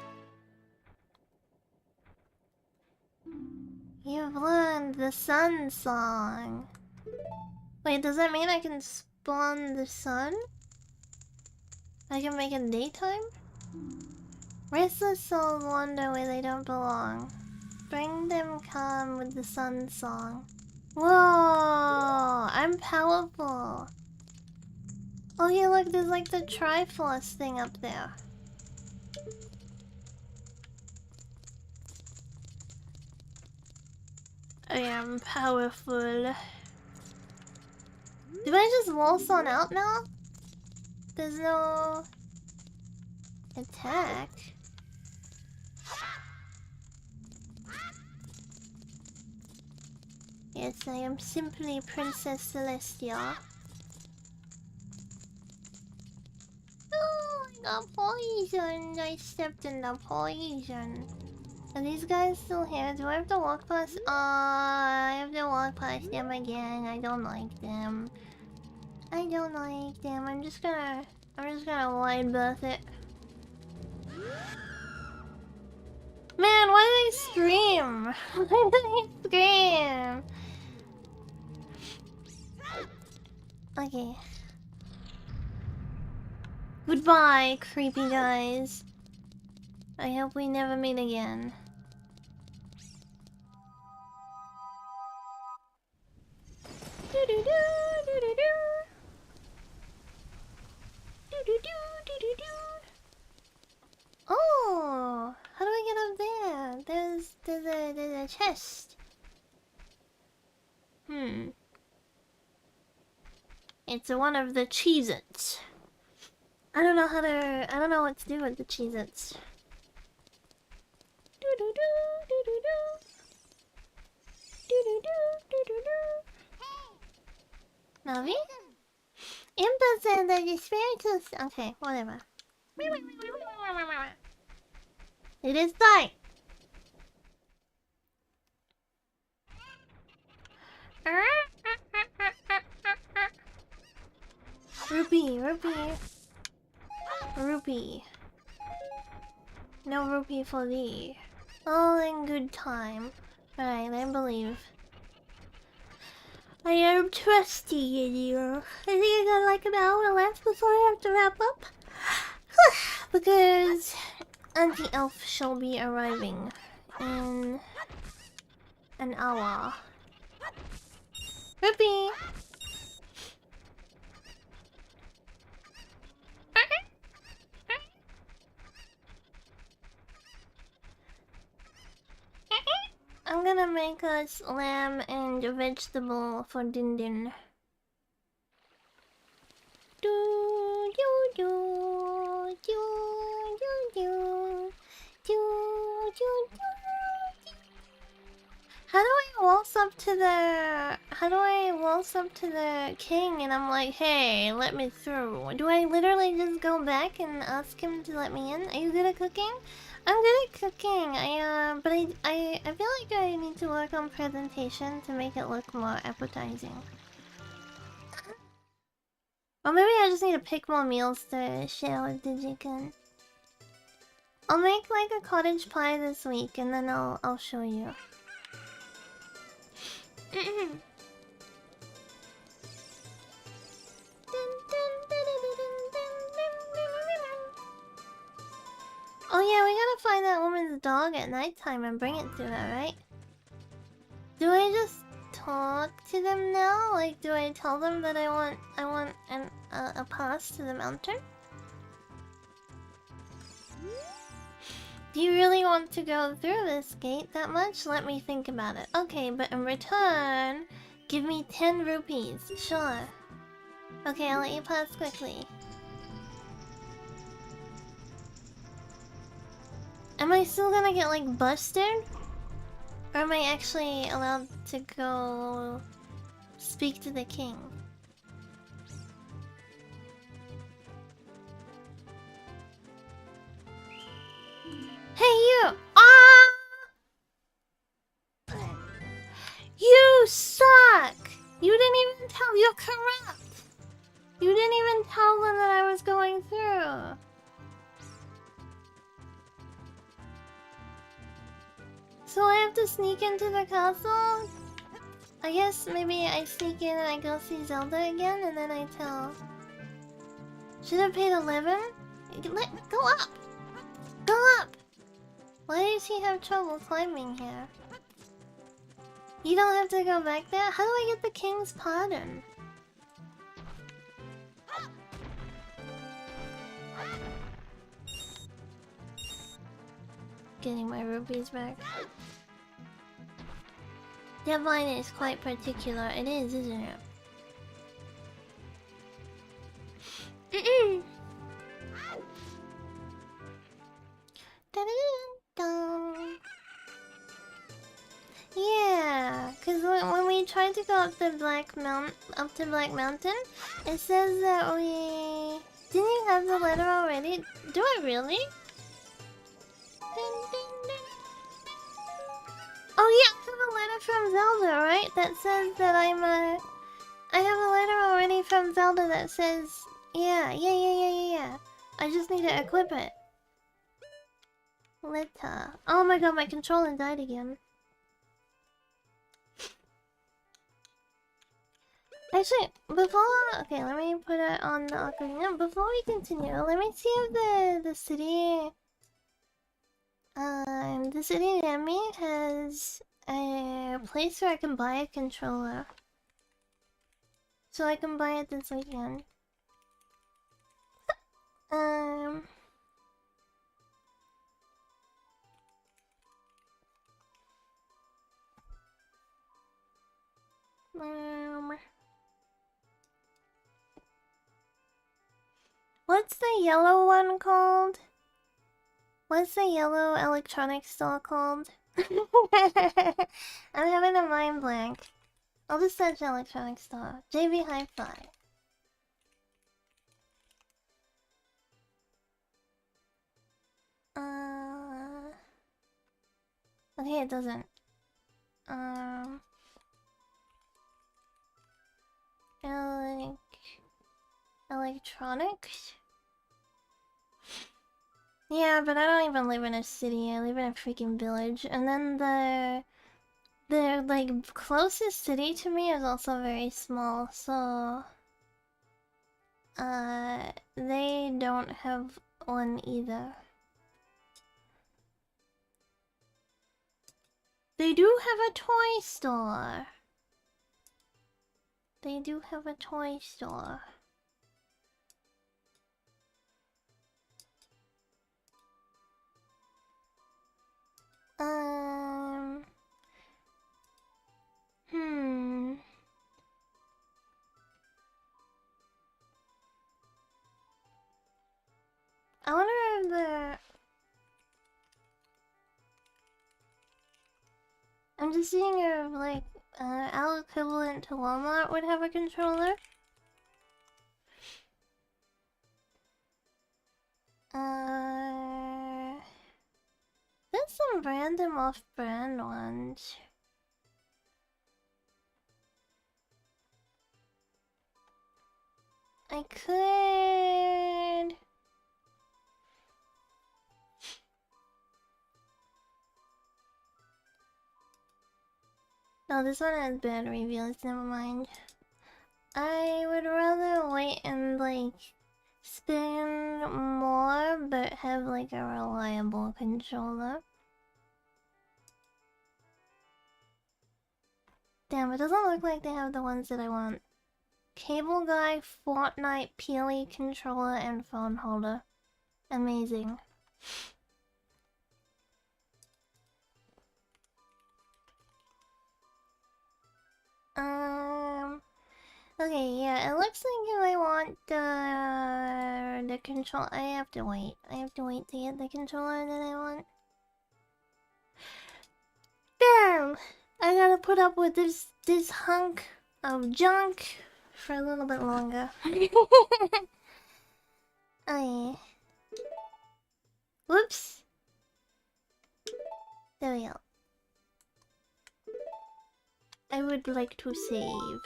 Speaker 1: You've learned the sun song. Wait, does that mean I can spawn the sun? I can make it daytime? Restless souls wander where they don't belong. Bring them calm with the sun song. Whoa! I'm powerful. Oh yeah, look, there's like the Triforce thing up there. I am powerful. Do I just waltz on out now? There's no attack. Yes, I am simply Princess Celestia. Oh, I got poisoned. I stepped in the poison. Are these guys still here? Do I have to walk past? I have to walk past them again. I don't like them. I don't like them. I'm just gonna wide berth it. Man, why do they scream? Why do they scream? Okay. Goodbye, creepy guys. I hope we never meet again. Oh, how do I get up there? There's a chest. It's one of the Cheez-Its. I don't know what to do with the Cheez-Its. Navi? Impa said that the spiritual... Okay, whatever. It is time! Rupee. No rupee for thee. All in good time. Alright, I believe. I am trusty in you. I think I got like an hour left before I have to wrap up. Because Auntie Elf shall be arriving in an hour. Rupee! I'm gonna make us lamb and vegetable for Din Din. Do do do do do do do do. How do I waltz up to the... How do I waltz up to the king and I'm like, hey, let me through? Do I literally just go back and ask him to let me in? Are you good at cooking? I'm good at cooking. But I feel like I need to work on presentation to make it look more appetizing. Or maybe I just need to pick more meals to share with Digikun. I'll make like a cottage pie this week and then I'll show you. Oh yeah, we gotta find that woman's dog at nighttime and bring it to her, right? Do I just talk to them now? Like, do I tell them that I want a pass to the mountain? Do you really want to go through this gate that much? Let me think about it. Okay, but in return, give me 10 rupees. Sure. Okay, I'll let you pass quickly. Am I still gonna get, like, busted? Or am I actually allowed to go speak to the king? Hey, you! Ah! You suck! You didn't even tell... You're corrupt! You didn't even tell them that I was going through. So I have to sneak into the castle? I guess maybe I sneak in and I go see Zelda again and then I tell... Should have paid 11? Go up! Go up! Why does he have trouble climbing here? You don't have to go back there? How do I get the king's pardon? Getting my rupees back. Deadline is quite particular. It is, isn't it? Yeah, because when we tried to go up the Black Mountain, it says that we... Didn't you have the letter already? Do I really? Oh yeah, I have a letter from Zelda, right? That says that I'm a... I have a letter already from Zelda that says... Yeah. I just need to equip it. Letter. Oh my god, my controller died again. Actually, okay, let me put it on the Ocarina. Before we continue, let me see if the city near me has a place where I can buy a controller. So I can buy it this weekend. What's the yellow one called? What's the yellow electronics store called? I'm having a mind blank. I'll just search electronics store. JV Hi-Fi. Okay, it doesn't. Electronics? Yeah, but I don't even live in a city. I live in a freaking village. And then the like closest city to me is also very small, so they don't have one either. They do have a toy store. They do have a toy store. I wonder if the... I'm just seeing if, like, our equivalent to Walmart would have a controller. There's some random off-brand ones. I could... No, this one has bad reviews, never mind. I would rather wait and, like, spend more, but have, like, a reliable controller. Damn, it doesn't look like they have the ones that I want. Cable guy, Fortnite, Peely controller, and phone holder. Amazing. Okay, yeah, it looks like if I want the control, I have to wait. I have to wait to get the controller that I want. Damn! I gotta put up with this hunk of junk for a little bit longer. Oh yeah. Whoops. There we go. I would like to save.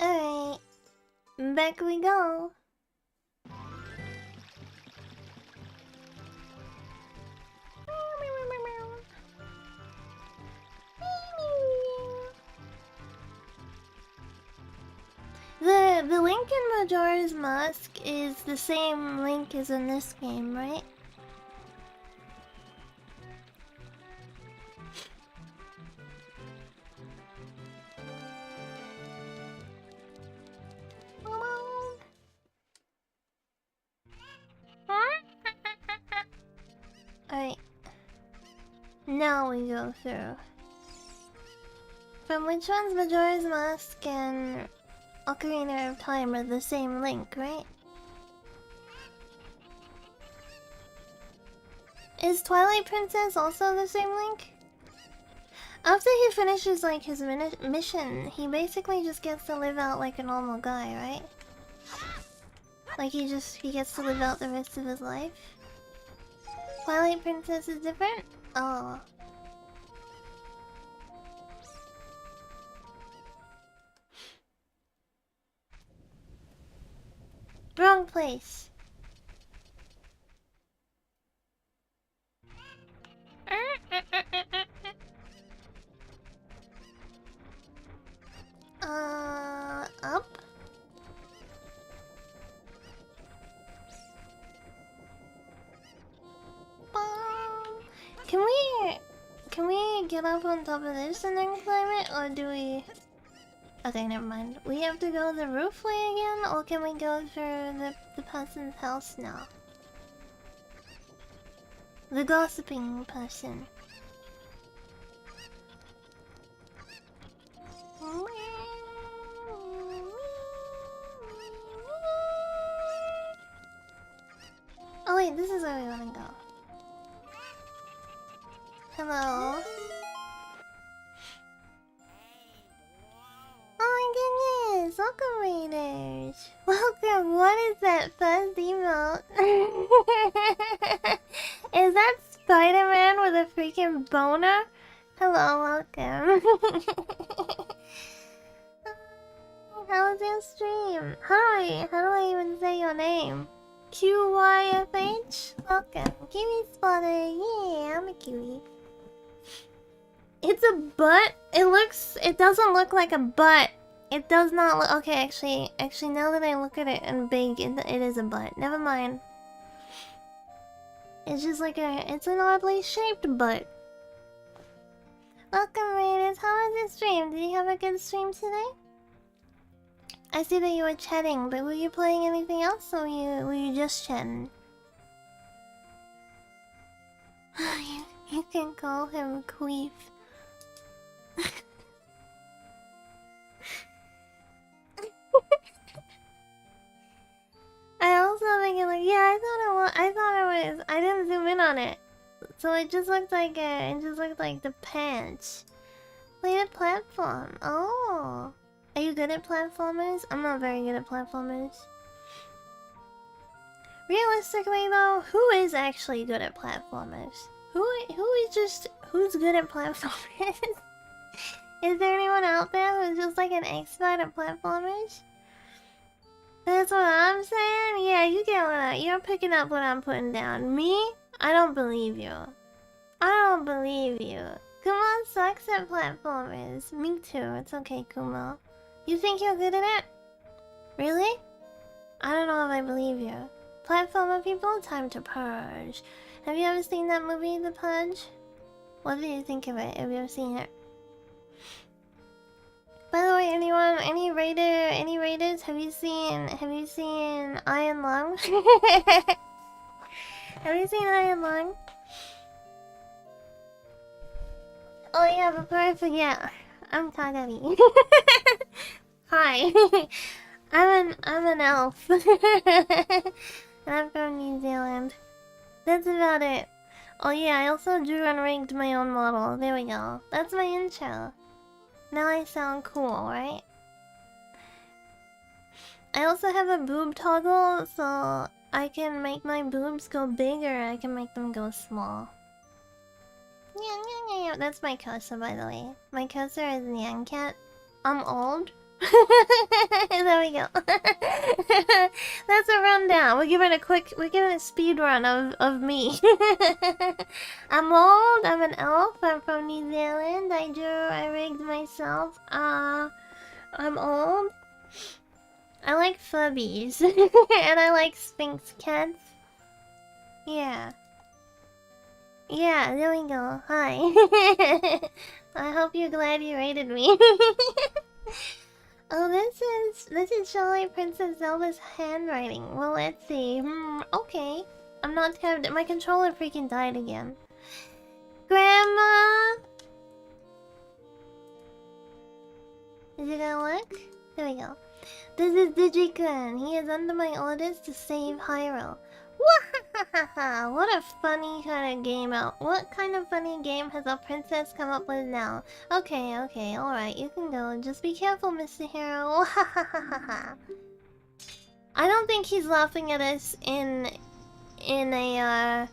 Speaker 1: Alright. Back we go. The link in Majora's Mask is the same link as in this game, right? Alright. Now we go through. From which one's Majora's Mask and Ocarina of Time are the same link, right? Is Twilight Princess also the same link? After he finishes, like, his mission, he basically just gets to live out like a normal guy, right? Like, he gets to live out the rest of his life? Twilight Princess is different? Oh. Wrong place. Up? Can we get up on top of this and then climb it, or do we... Okay, never mind. We have to go the roof way again, or can we go through the person's house now? The gossiping person. Oh wait, this is where we wanna go. Hello. Oh my goodness! Welcome, Raiders! Welcome! What is that first emote? Is that Spider-Man with a freaking boner? Hello, welcome. How was your stream? How do I even say your name? QYFH? Welcome. Kiwi spotter. Yeah, I'm a kiwi. It's a butt? It doesn't look like a butt. It does not look... Okay, actually, now that I look at it in big, it is a butt. Never mind. It's just like it's an oddly shaped butt. Welcome, Raiders. How was your stream? Did you have a good stream today? I see that you were chatting, but were you playing anything else, or were you just chatting? You can call him Queef. So it just looked like the pants. Played platform. Oh. Are you good at platformers? I'm not very good at platformers. Realistically though, who is actually good at platformers? Who's good at platformers? Is there anyone out there who's just like an expert at platformers? That's what I'm saying? Yeah, you get what you're picking up what I'm putting down. Me? I don't believe you. I don't believe you. Kumo sucks at platformers. Me too. It's okay, Kumo. You think you're good at it? Really? I don't know if I believe you. Platformer people, time to purge. Have you ever seen that movie, The Purge? What do you think of it? Have you ever seen it? By the way, anyone, any raiders? Have you seen Iron Lung? Have you seen Iron Lung? Oh yeah, before I forget, I'm Kagami. Hi, I'm an elf, and I'm from New Zealand. That's about it. Oh yeah, I also drew and rigged my own model. There we go. That's my intro. Now I sound cool, right? I also have a boob toggle, so I can make my boobs go big or I can make them go small. Yeah. That's my cursor, by the way. My cursor is Nyan Cat. I'm old. There we go. That's a rundown. We're giving a speed run of me. I'm old, I'm an elf, I'm from New Zealand, I rigged myself. I'm old. I like Furbies. And I like Sphinx cats. Yeah. Yeah, there we go. Hi. I hope you're glad you rated me. Oh, this is surely Princess Zelda's handwriting. Well, let's see. Okay. I'm not tabbed. My controller freaking died again. Grandma! Is it gonna work? There we go. This is Digikun. He is under my orders to save Hyrule. Wahahaha! What a funny kind of game out. What kind of funny game has our princess come up with now? Okay, alright, you can go. Just be careful, Mr. Hero. Wahahaha! I don't think he's laughing at us in a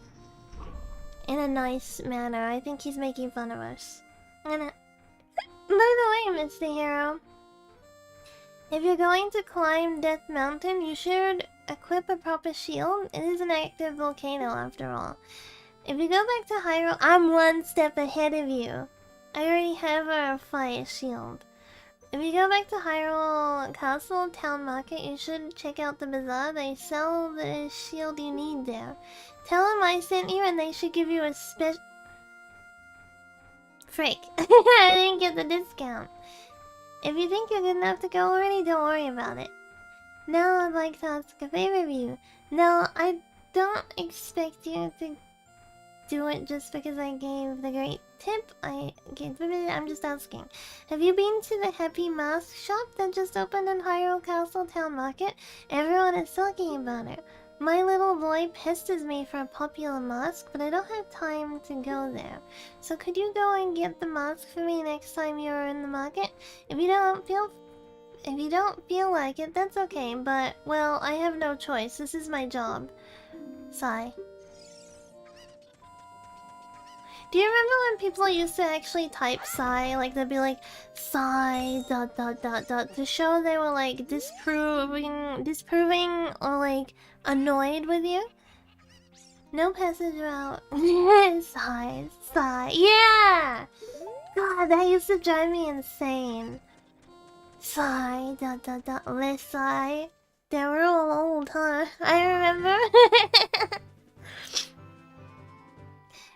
Speaker 1: nice manner. I think he's making fun of us. I'm gonna... By the way, Mr. Hero, if you're going to climb Death Mountain, you should equip a proper shield. It is an active volcano after all. If you go back to Hyrule, I'm one step ahead of you. I already have a fire shield. If you go back to Hyrule Castle Town Market, you should check out the bazaar. They sell the shield you need there. Tell them I sent you and they should give you a special... Frick. I didn't get the discount. If you think you're good enough to go already, don't worry about it. Now I'd like to ask a favor of you. No, I don't expect you to do it just because I gave the great tip. I'm just asking. Have you been to the Happy Mask shop that just opened in Hyrule Castle Town Market? Everyone is talking about it. My little boy pesters me for a popular mask, but I don't have time to go there. So could you go and get the mask for me next time you're in the market? If you don't feel like it, that's okay, but, well, I have no choice. This is my job. Sigh. Do you remember when people used to actually type sigh? Like, they'd be like, sigh, ... to show they were, like, disproving or, like, annoyed with you? No passage route. Sigh. Yeah! God, that used to drive me insane. Sigh, ... less sigh. They were all old, huh? I remember.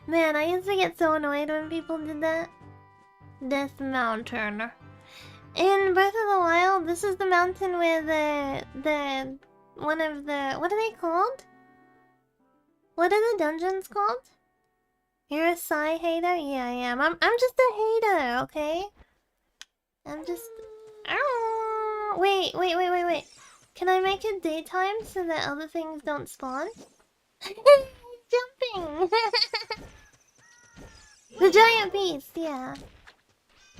Speaker 1: Man, I used to get so annoyed when people did that. Death Mountain. In Breath of the Wild, this is the mountain where one of the... What are they called? What are the dungeons called? You're a Psy hater? Yeah, I am. I'm just a hater, okay? I'm just... Ow! Wait. Can I make it daytime so that other things don't spawn? Jumping! The giant beast, yeah.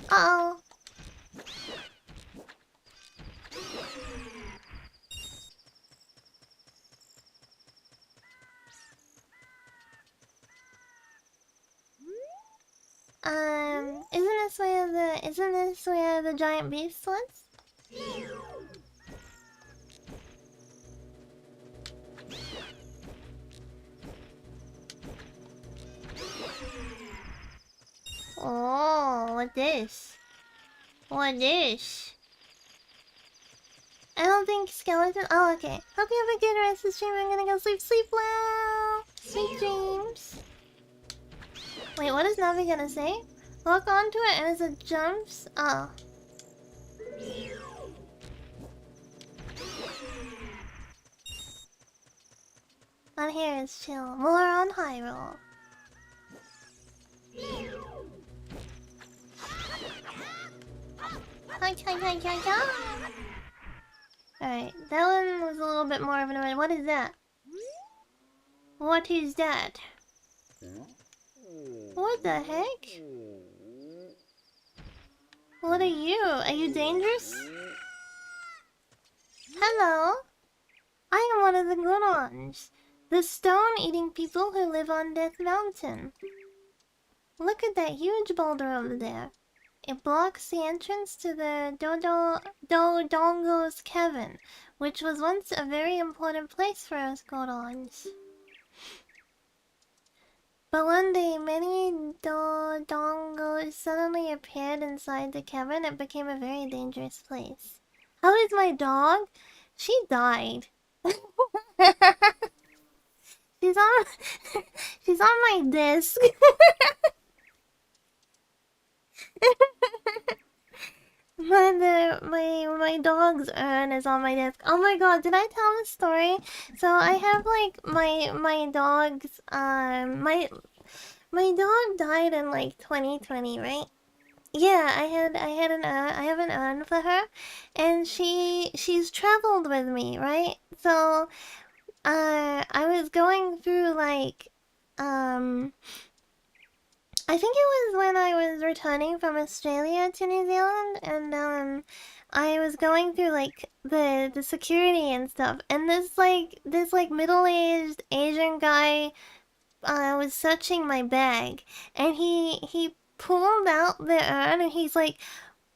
Speaker 1: Uh-oh. Isn't this where the giant beast was? Oh, what this? What this? I don't think skeleton. Oh, okay. Hope you have a good rest of the stream. I'm gonna go sleep. Sleep well. Sweet dreams. Wait, what is Navi gonna say? Walk onto it and as it jumps. Oh. On here is chill. More on Hyrule. Alright, that one was a little bit more of an event. What is that? What is that? What the heck? What are you? Are you dangerous? Hello? I am one of the good ones. The stone-eating people who live on Death Mountain. Look at that huge boulder over there. It blocks the entrance to the Dodongo's cavern, which was once a very important place for us Gorons. But one day, many Dodongos suddenly appeared inside the cavern and became a very dangerous place. How is my dog? She died. she's on she's on my disc. My dog's urn is on my desk. Oh my god, did I tell the story? So I have like my dog's my dog died in like 2020, right? Yeah, I have an urn for her, and she's traveled with me, right? So I was going through like I think it was when I was returning from Australia to New Zealand, and I was going through like the security and stuff, and this middle-aged Asian guy was searching my bag, and he pulled out the urn, and he's like,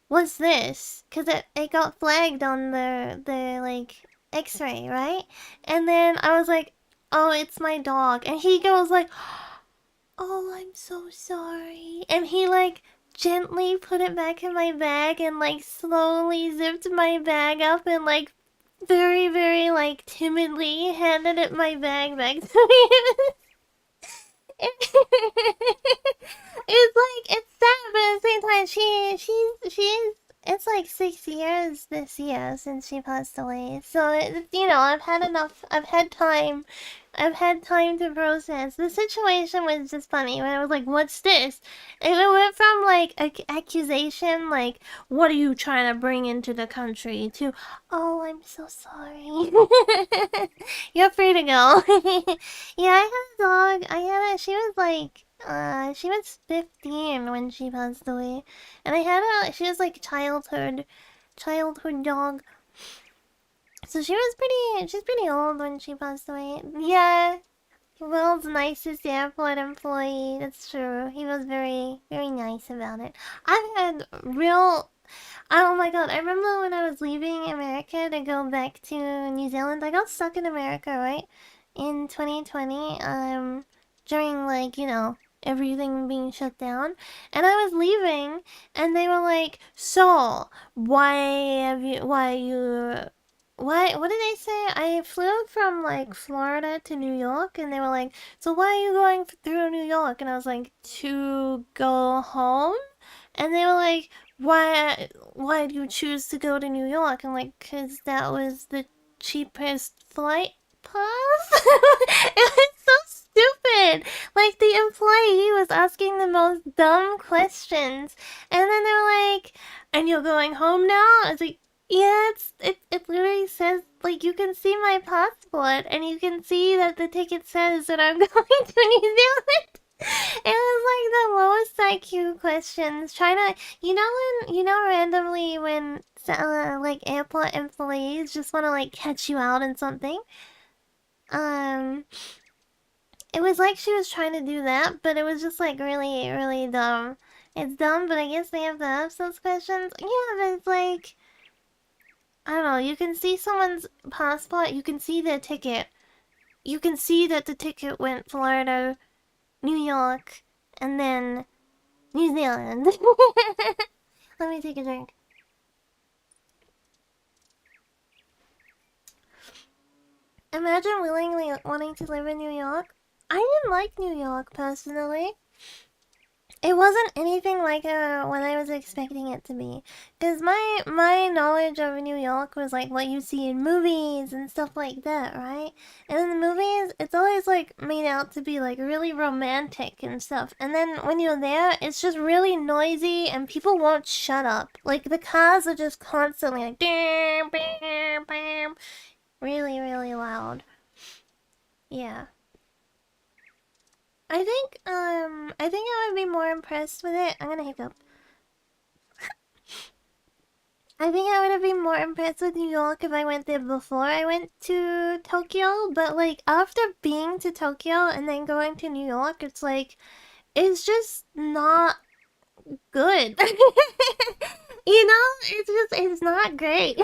Speaker 1: "What's this?" Because it got flagged on the like X-ray, right? And then I was like, "Oh, it's my dog," and he goes like, "Oh, I'm so sorry." And he like gently put it back in my bag and like slowly zipped my bag up and like very, very like timidly handed it my bag back to me. It's like it's sad, but at the same time, she's it's like 6 years this year since she passed away. So you know, I've had enough. I've had time. I've had time to process. The situation was just funny when I was like, "What's this?" And it went from like accusation, like, "What are you trying to bring into the country?" to, "Oh, I'm so sorry." You're free to go. Yeah, I had a dog. I had a. She was like, she was 15 when she passed away, and I had a. She was like childhood dog. So she's pretty old when she passed away. Yeah, world's nicest airport employee. That's true. He was very, very nice about it. I've had real. Oh my god, I remember when I was leaving America to go back to New Zealand. I got stuck in America, right? In 2020, during like, you know, everything being shut down. And I was leaving, and they were like, "So, what did they say? I flew from like Florida to New York, and they were like, "So why are you going through New York?" And I was like, "To go home." And they were like, why do you choose to go to New York?" I'm like, "'Cause that was the cheapest flight pass." It was so stupid. Like, the employee was asking the most dumb questions. And then they were like, "And you're going home now?" I was like, "Yeah, it literally says, like, you can see my passport, and you can see that the ticket says that I'm going to New Zealand." It was like the lowest IQ questions. Trying to, randomly when like airport employees just want to like catch you out in something. Um, it was like she was trying to do that, but it was just like really, really dumb. It's dumb, but I guess they have to ask those questions. Yeah, but it's like, I don't know. You can see someone's passport. You can see their ticket. You can see that the ticket went Florida, New York, and then New Zealand. Let me take a drink. Imagine willingly wanting to live in New York. I didn't like New York personally. It wasn't anything like what I was expecting it to be. Because my knowledge of New York was like what you see in movies and stuff like that, right? And in the movies, it's always like made out to be like really romantic and stuff. And then when you're there, it's just really noisy and people won't shut up. Like the cars are just constantly like bam, bam, bam, really, really loud. Yeah. I think I would be more impressed with it. I'm gonna hiccup. I think I would have been more impressed with New York if I went there before I went to Tokyo, but like after being to Tokyo and then going to New York, it's like it's just not good. It's not great.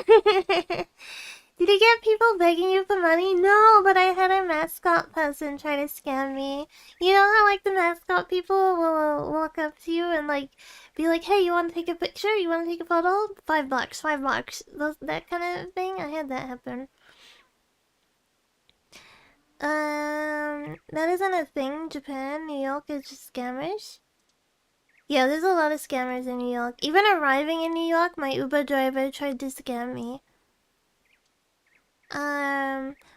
Speaker 1: Did you get people begging you for money? No, but I had a mascot person try to scam me. You know how like the mascot people will walk up to you and like be like, "Hey, you want to take a picture? You want to take a photo? $5, $5." That kind of thing. I had that happen. That isn't a thing. Japan, New York is just scammers. Yeah, there's a lot of scammers in New York. Even arriving in New York, my Uber driver tried to scam me.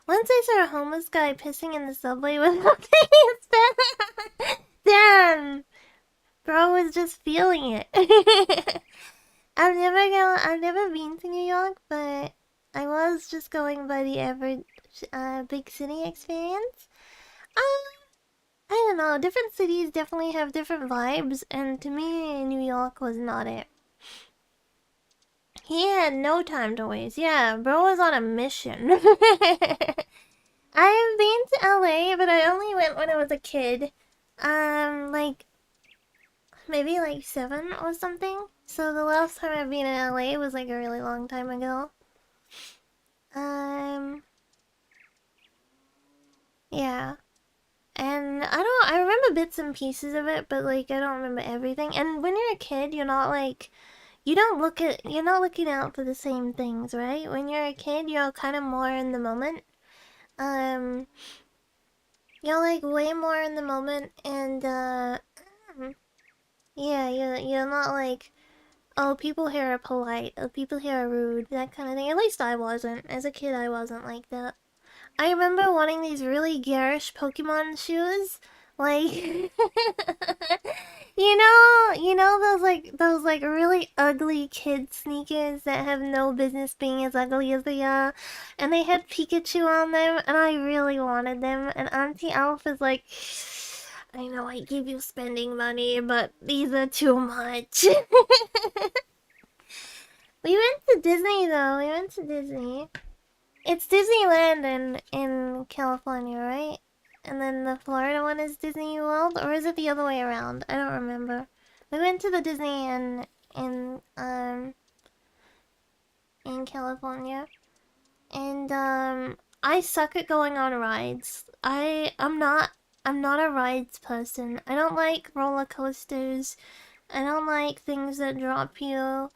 Speaker 1: Once I saw a homeless guy pissing in the subway without paying his fare. Damn, bro was just feeling it. I've never been to New York, but I was just going by the average, big city experience. I don't know. Different cities definitely have different vibes, and to me, New York was not it. He had no time to waste. Yeah, bro was on a mission. I've been to LA, but I only went when I was a kid. Like maybe like 7 or something. So the last time I've been in LA was like a really long time ago. Um, yeah. And I remember bits and pieces of it, but like I don't remember everything. And when you're a kid, you're not like you're not looking out for the same things, right? When you're a kid, you're kind of more in the moment. Um, you're like way more in the moment, and yeah, you're not like, oh, people here are polite, oh, people here are rude, that kind of thing. At least I wasn't. As a kid, I wasn't like that. I remember wanting these really garish Pokemon shoes. Like, those like really ugly kid sneakers that have no business being as ugly as they are, and they had Pikachu on them, and I really wanted them. And Auntie Elf is like, I know I give you spending money, but these are too much. We went to Disney though. We went to Disney. It's Disneyland in California, right? And then the Florida one is Disney World, or is it the other way around? I don't remember. We went to the Disney in California, and I suck at going on rides. I'm not a rides person. I don't like roller coasters. I don't like things that drop you.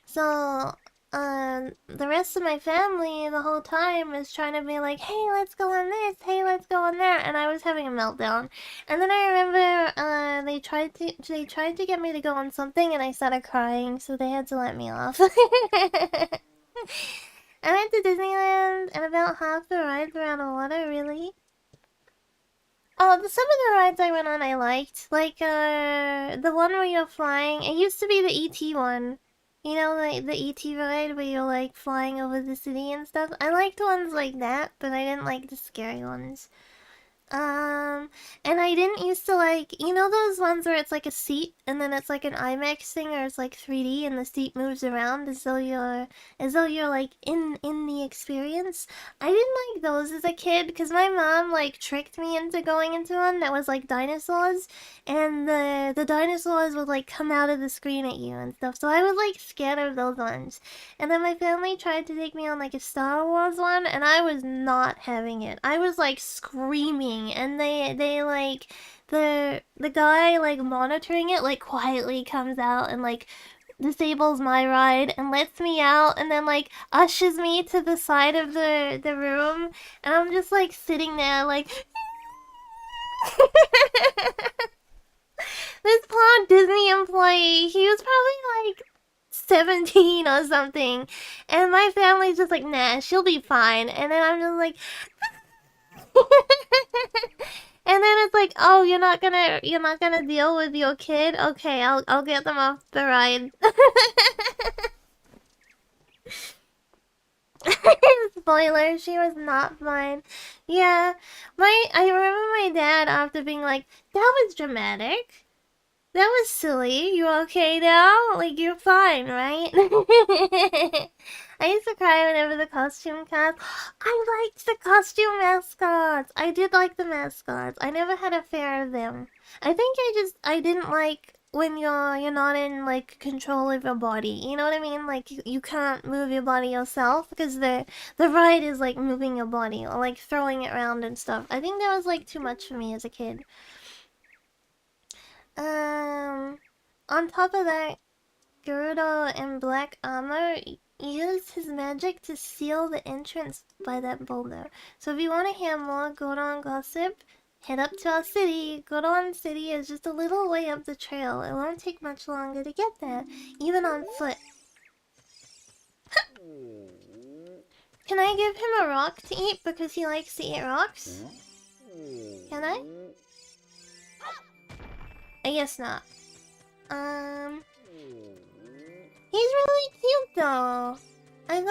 Speaker 1: So, the rest of my family the whole time is trying to be like, hey, let's go on this, hey, let's go on that, and I was having a meltdown. And then I remember, they tried to get me to go on something, and I started crying, so they had to let me off. I went to Disneyland, and about half the rides were on water, really. Oh, some of the rides I went on I liked. Like, the one where you're flying. It used to be the ET one. You know, like the ET ride where you're like flying over the city and stuff. I liked ones like that, but I didn't like the scary ones. And I didn't used to like, you know those ones where it's like a seat and then it's like an IMAX thing or it's like 3D and the seat moves around as though you're like in the experience. I didn't like those as a kid because my mom like tricked me into going into one that was like dinosaurs and the dinosaurs would like come out of the screen at you and stuff. So I was like scared of those ones. And then my family tried to take me on like a Star Wars one, and I was not having it. I was like screaming, and they like the guy like monitoring it like quietly comes out and like disables my ride and lets me out and then like ushers me to the side of the room and I'm just like sitting there like this poor Disney employee, he was probably like 17 or something. And my family's just like, nah, she'll be fine. And then I'm just like and then it's like, oh, you're not gonna deal with your kid? Okay, I'll get them off the ride. Spoiler, she was not fine. Yeah. I remember my dad after being like, that was dramatic. That was silly. You okay now? Like, you're fine, right? I used to cry whenever the costume cast. I liked the costume mascots. I did like the mascots. I never had a fear of them. I think I didn't like when you're not in like control of your body. You know what I mean? Like you can't move your body yourself because the ride is like moving your body or like throwing it around and stuff. I think that was like too much for me as a kid. On top of that, Gerudo in black armor used his magic to seal the entrance by that boulder. So if you want to hear more Goron gossip, head up to our city. Goron City is just a little way up the trail. It won't take much longer to get there, even on foot. Can I give him a rock to eat because he likes to eat rocks? Can I? I guess not. He's really cute though. I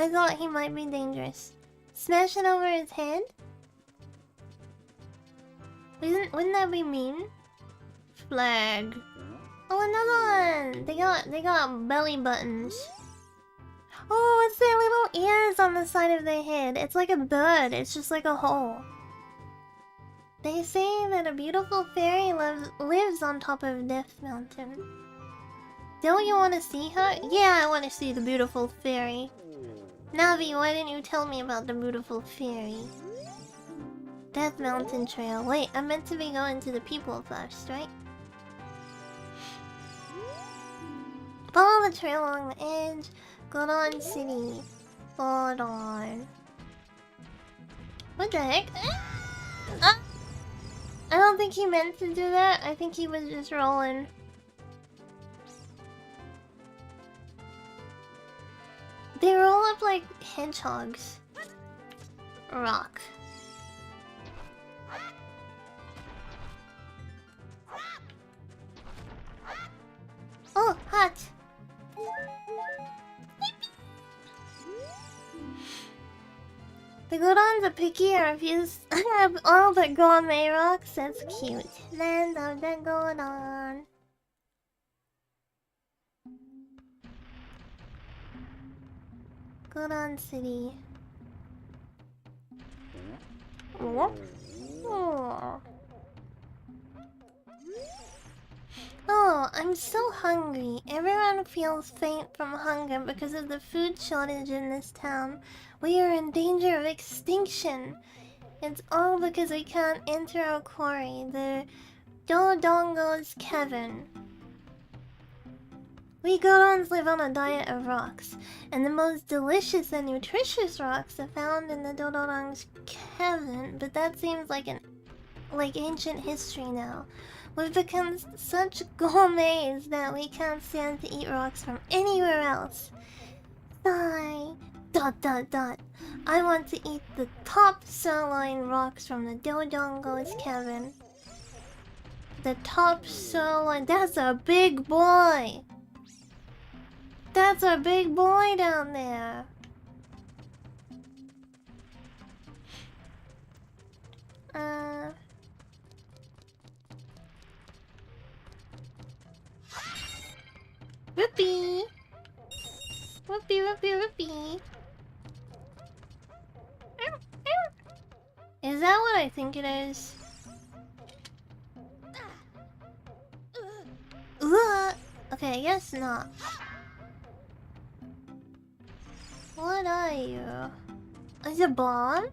Speaker 1: thought he might be dangerous. Smash it over his head? Wouldn't that be mean? Flag. Oh, another one! They got belly buttons. Oh, it's their little ears on the side of their head. It's like a bird. It's just like a hole. They say that a beautiful fairy lives on top of Death Mountain. Don't you want to see her? Yeah, I want to see the beautiful fairy. Navi, why didn't you tell me about the beautiful fairy? Death Mountain Trail. Wait, I'm meant to be going to the people first, right? Follow the trail along the edge. Goron City. Hold on. What the heck? Ah! I don't think he meant to do that. I think he was just rolling. They roll up like hedgehogs. Rock. Oh, hot! The Gorons are picky and refuse to have all the gourmet rocks. That's cute. Land of the Goron. Goron City. Oh, I'm so hungry. Everyone feels faint from hunger because of the food shortage in this town. We are in danger of extinction. It's all because we can't enter our quarry, the Dodongo's cavern. We Gorons live on a diet of rocks, and the most delicious and nutritious rocks are found in the Dodongo's cavern, but that seems like ancient history now. We've become such gourmets that we can't stand to eat rocks from anywhere else. Sigh. ... I want to eat the top sirloin rocks from the Dodongo's cavern. The top sirloin. That's a big boy. That's a big boy down there. Rupee! Rupee, rupee, rupee! Is that what I think it is? Okay, I guess not. What are you? Is it bomb?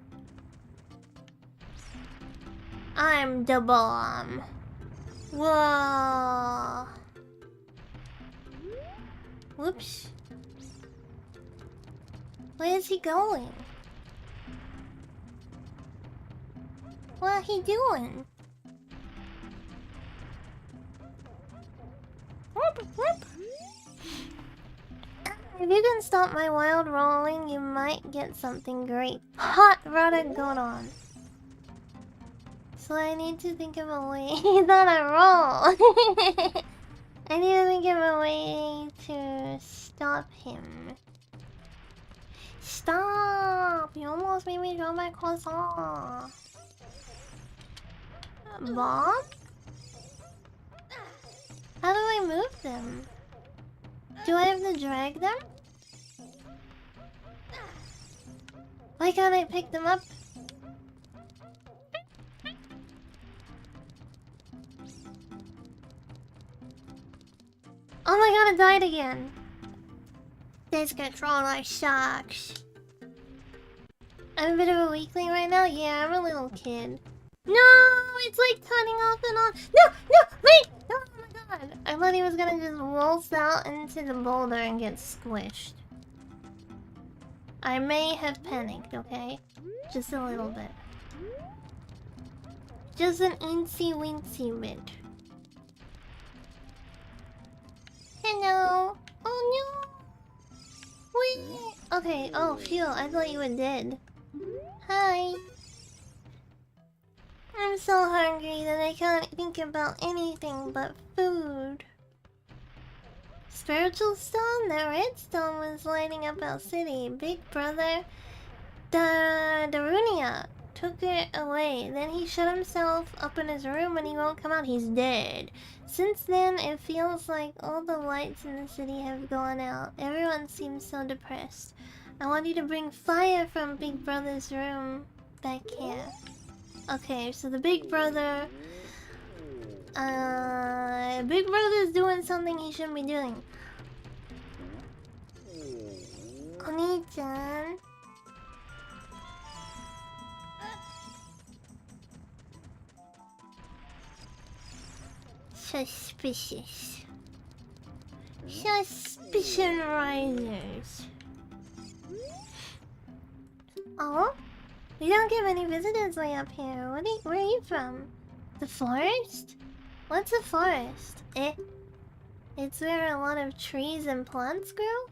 Speaker 1: I'm the bomb. Whoa. Whoops. Where is he going? What he doing? Whoop, whoop. If you can stop my wild rolling, you might get something great. Hot rotted going on. So I need to think of a way that I roll. I need to think of a way to stop him. Stop! You almost made me drop my croissant. Bomb? How do I move them? Do I have to drag them? Why can't I pick them up? Oh my god, it died again. This controller sucks. I'm a bit of a weakling right now? Yeah, I'm a little kid. No, it's like turning off and on. No, no, wait! No, oh my god. I thought he was gonna just waltz out into the boulder and get squished. I may have panicked, okay? Just a little bit. Just an incy-wincy bit. Hello. Oh no. Wait. Okay. Oh, phew. I thought you were dead. Hi. I'm so hungry that I can't think about anything but food. Spiritual stone? That redstone was lighting up our city. Big brother, Darunia, took it away. Then he shut himself up in his room and he won't come out. He's dead. Since then, it feels like all the lights in the city have gone out. Everyone seems so depressed. I want you to bring fire from Big Brother's room back here. Okay, so the Big Brother... Big Brother's doing something he shouldn't be doing. Oni-chan. Suspicious. Suspicion risers. Oh? We don't get many visitors way up here. Where are you from? The forest? What's a forest? It's where a lot of trees and plants grow?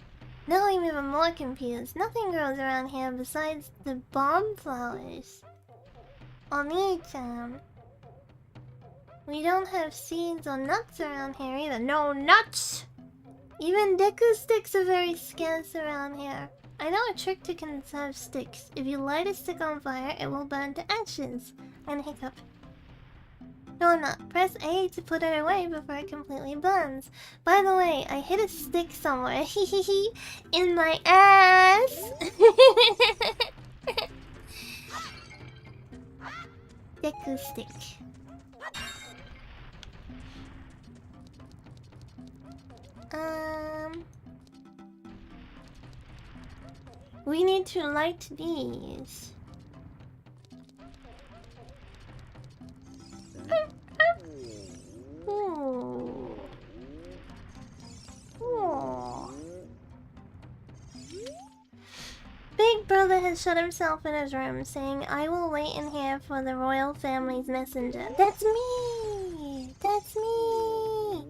Speaker 1: Now I'm even more confused. Nothing grows around here besides the bomb flowers. Oni-chan. We don't have seeds or nuts around here either. No nuts! Even Deku sticks are very scarce around here. I know a trick to conserve sticks. If you light a stick on fire, it will burn to ashes. And hiccup. No, not. Press A to put it away before it completely burns. By the way, I hit a stick somewhere. Hehehe. In my ass. Deku stick. We need to light these. Ooh. Ooh. Big Brother has shut himself in his room, saying, I will wait in here for the royal family's messenger. That's me! That's me!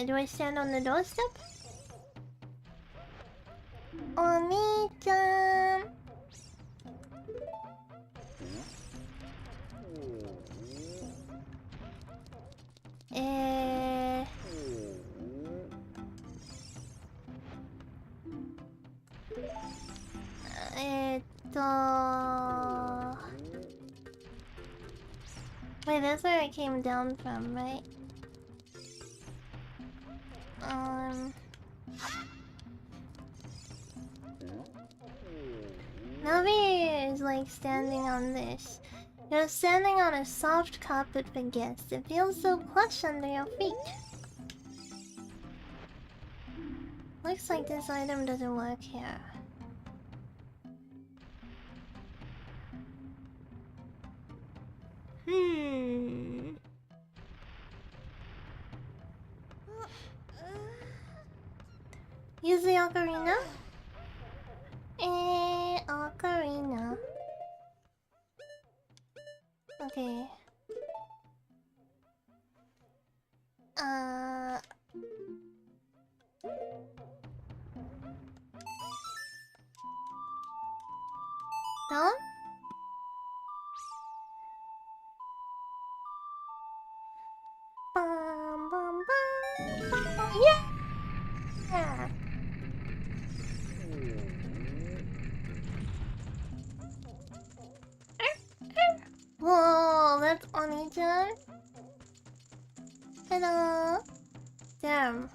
Speaker 1: Do I stand on the doorstep? Oni-chan! Wait, that's where I came down from, right? Navi is like standing on this. You're standing on a soft carpet for guests. It feels so plush under your feet. Looks like this item doesn't work here. Use the ocarina? Ocarina. Okay. Down? Bum, bum, bum, bum. Yeah! Whoa, that's Oni-chan? Hello? Damn.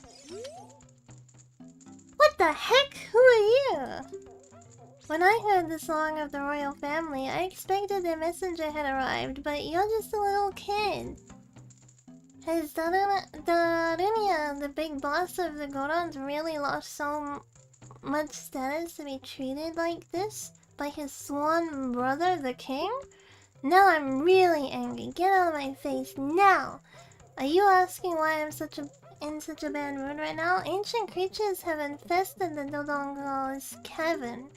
Speaker 1: What the heck? Who are you? When I heard the song of the royal family, I expected their messenger had arrived, but you're just a little kid. Has Darunia, the big boss of the Gorons, really lost so much status to be treated like this by his sworn brother, the king? Now I'm really angry. Get out of my face now! Are you asking why I'm in such a bad mood right now? Ancient creatures have infested the Dodongo's cavern.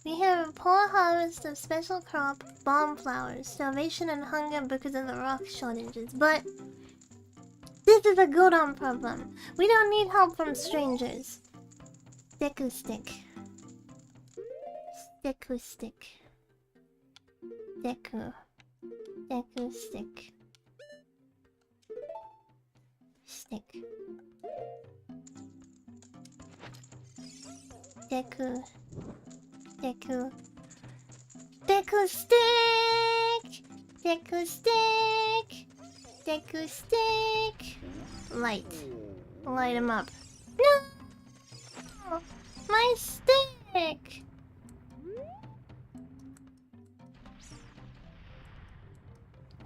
Speaker 1: We have a poor harvest of special crop, bomb flowers, starvation and hunger because of the rock shortages. But this is a Godon problem. We don't need help from strangers. Deku stick. Deku stick. Deku. Deku stick. Stick. Deku. Deku. Deku stick! Deku stick! Deku stick! Light. Light him up. No! My stick!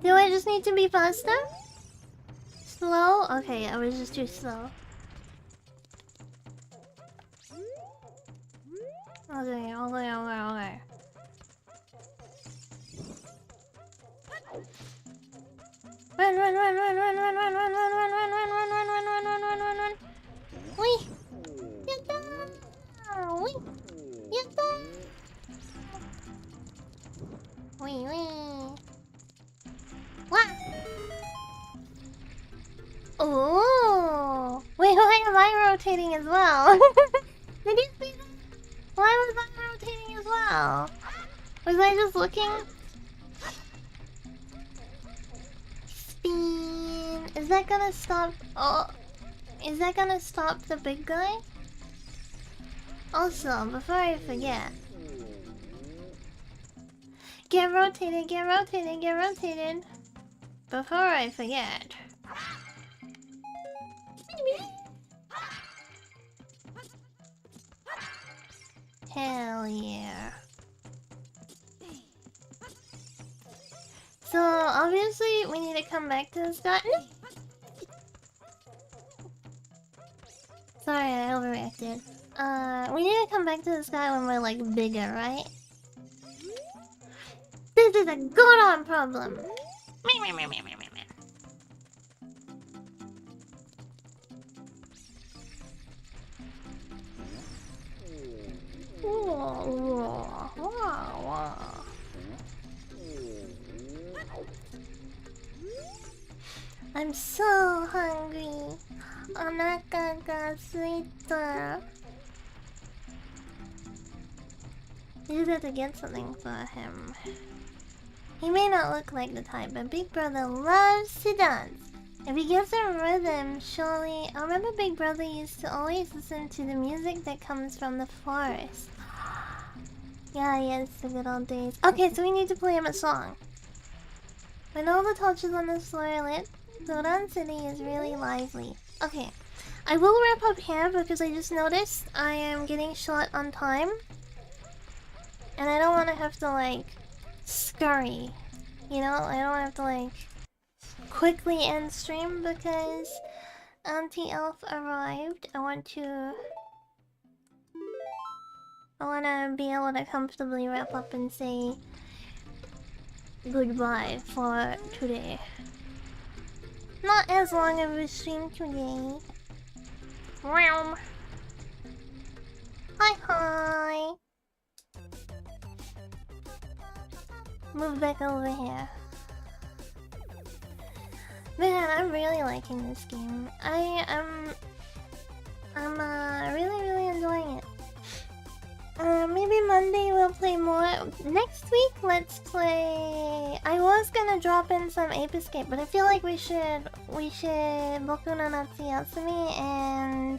Speaker 1: Do I just need to be faster? Slow? Okay, I was just too slow. Okay. Run. Wee! Yatta! Wee! Yatta! Wee! What? Oh! Wait, why am I rotating as well? Did you see that? Why was I rotating as well? Was I just looking? Spin. Is that gonna stop? Oh, is that gonna stop the big guy? Also, before I forget, get rotated. Before I forget. Hell yeah. So, obviously, we need to come back to this guy. Sorry, I overreacted. We need to come back to this guy when we're, like, bigger, right? This is a Godon problem! I'm so hungry. Onaka ga suita. You just have to get something for him. He may not look like the type, but Big Brother loves to dance. If he gets a rhythm, surely... I remember Big Brother used to always listen to the music that comes from the forest. Yeah, yes, the good old days. Okay, so we need to play him a song. When all the torches on the floor are lit, Zoran City is really lively. Okay, I will wrap up here because I just noticed I am getting short on time. And I don't want to have to, like, scurry. You know, I don't have to, like, quickly end stream because Auntie Elf arrived. I want to be able to comfortably wrap up and say goodbye for today. Not as long of a stream today. Hi hi. Move back over here. Man, I'm really liking this game. I'm really enjoying it. Maybe Monday we'll play more. Next week, let's play. I was gonna drop in some Ape Escape, but I feel like we should Boku no Natsu Yatsumi and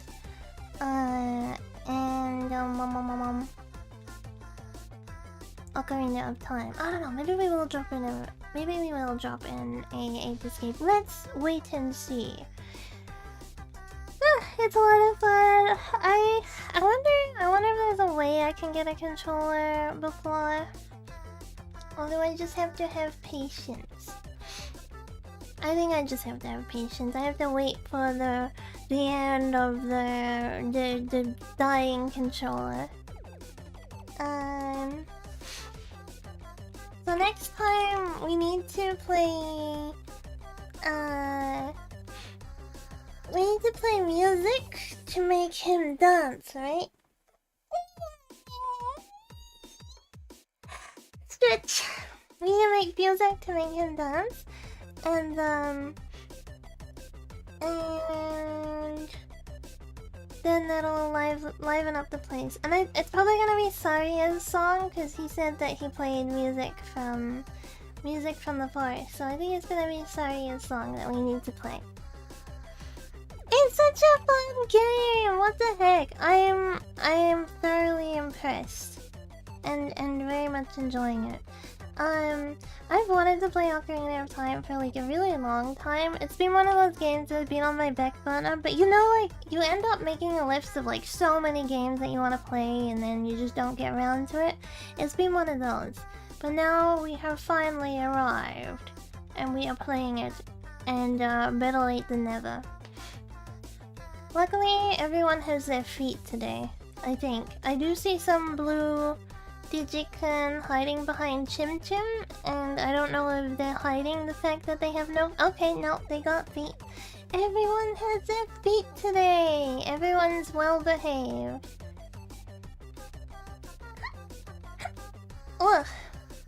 Speaker 1: Ocarina of Time. I don't know. Maybe we will drop in a Ape Escape. Let's wait and see. It's a lot of fun. I wonder if there's a way I can get a controller before. Or do I just have to have patience? I think I just have to have patience. I have to wait for the end of the dying controller. So next time we need to play music to make him dance, right? Stretch! We need to make music to make him dance. And then that'll liven up the place. And it's probably gonna be Saria's song, because he said that he played music from the forest. So I think it's gonna be Saria's song that we need to play. It's such a fun game! What the heck? I am thoroughly impressed. And very much enjoying it. I've wanted to play Ocarina of Time for like a really long time. It's been one of those games that's been on my back burner, but you know, like, you end up making a list of like so many games that you want to play and then you just don't get around to it. It's been one of those. But now we have finally arrived and we are playing it, and better late than never. Luckily, everyone has their feet today, I think. I do see some blue Digicon hiding behind Chim Chim, and I don't know if they're hiding the fact that they have no... Okay, no, they got feet. Everyone has their feet today! Everyone's well behaved. Ugh,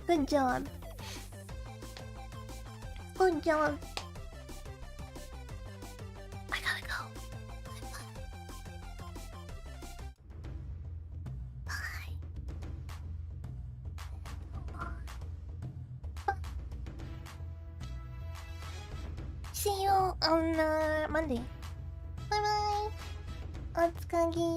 Speaker 1: good job. Good job. I gotta go. See you on Monday. Bye bye. Otsukagi.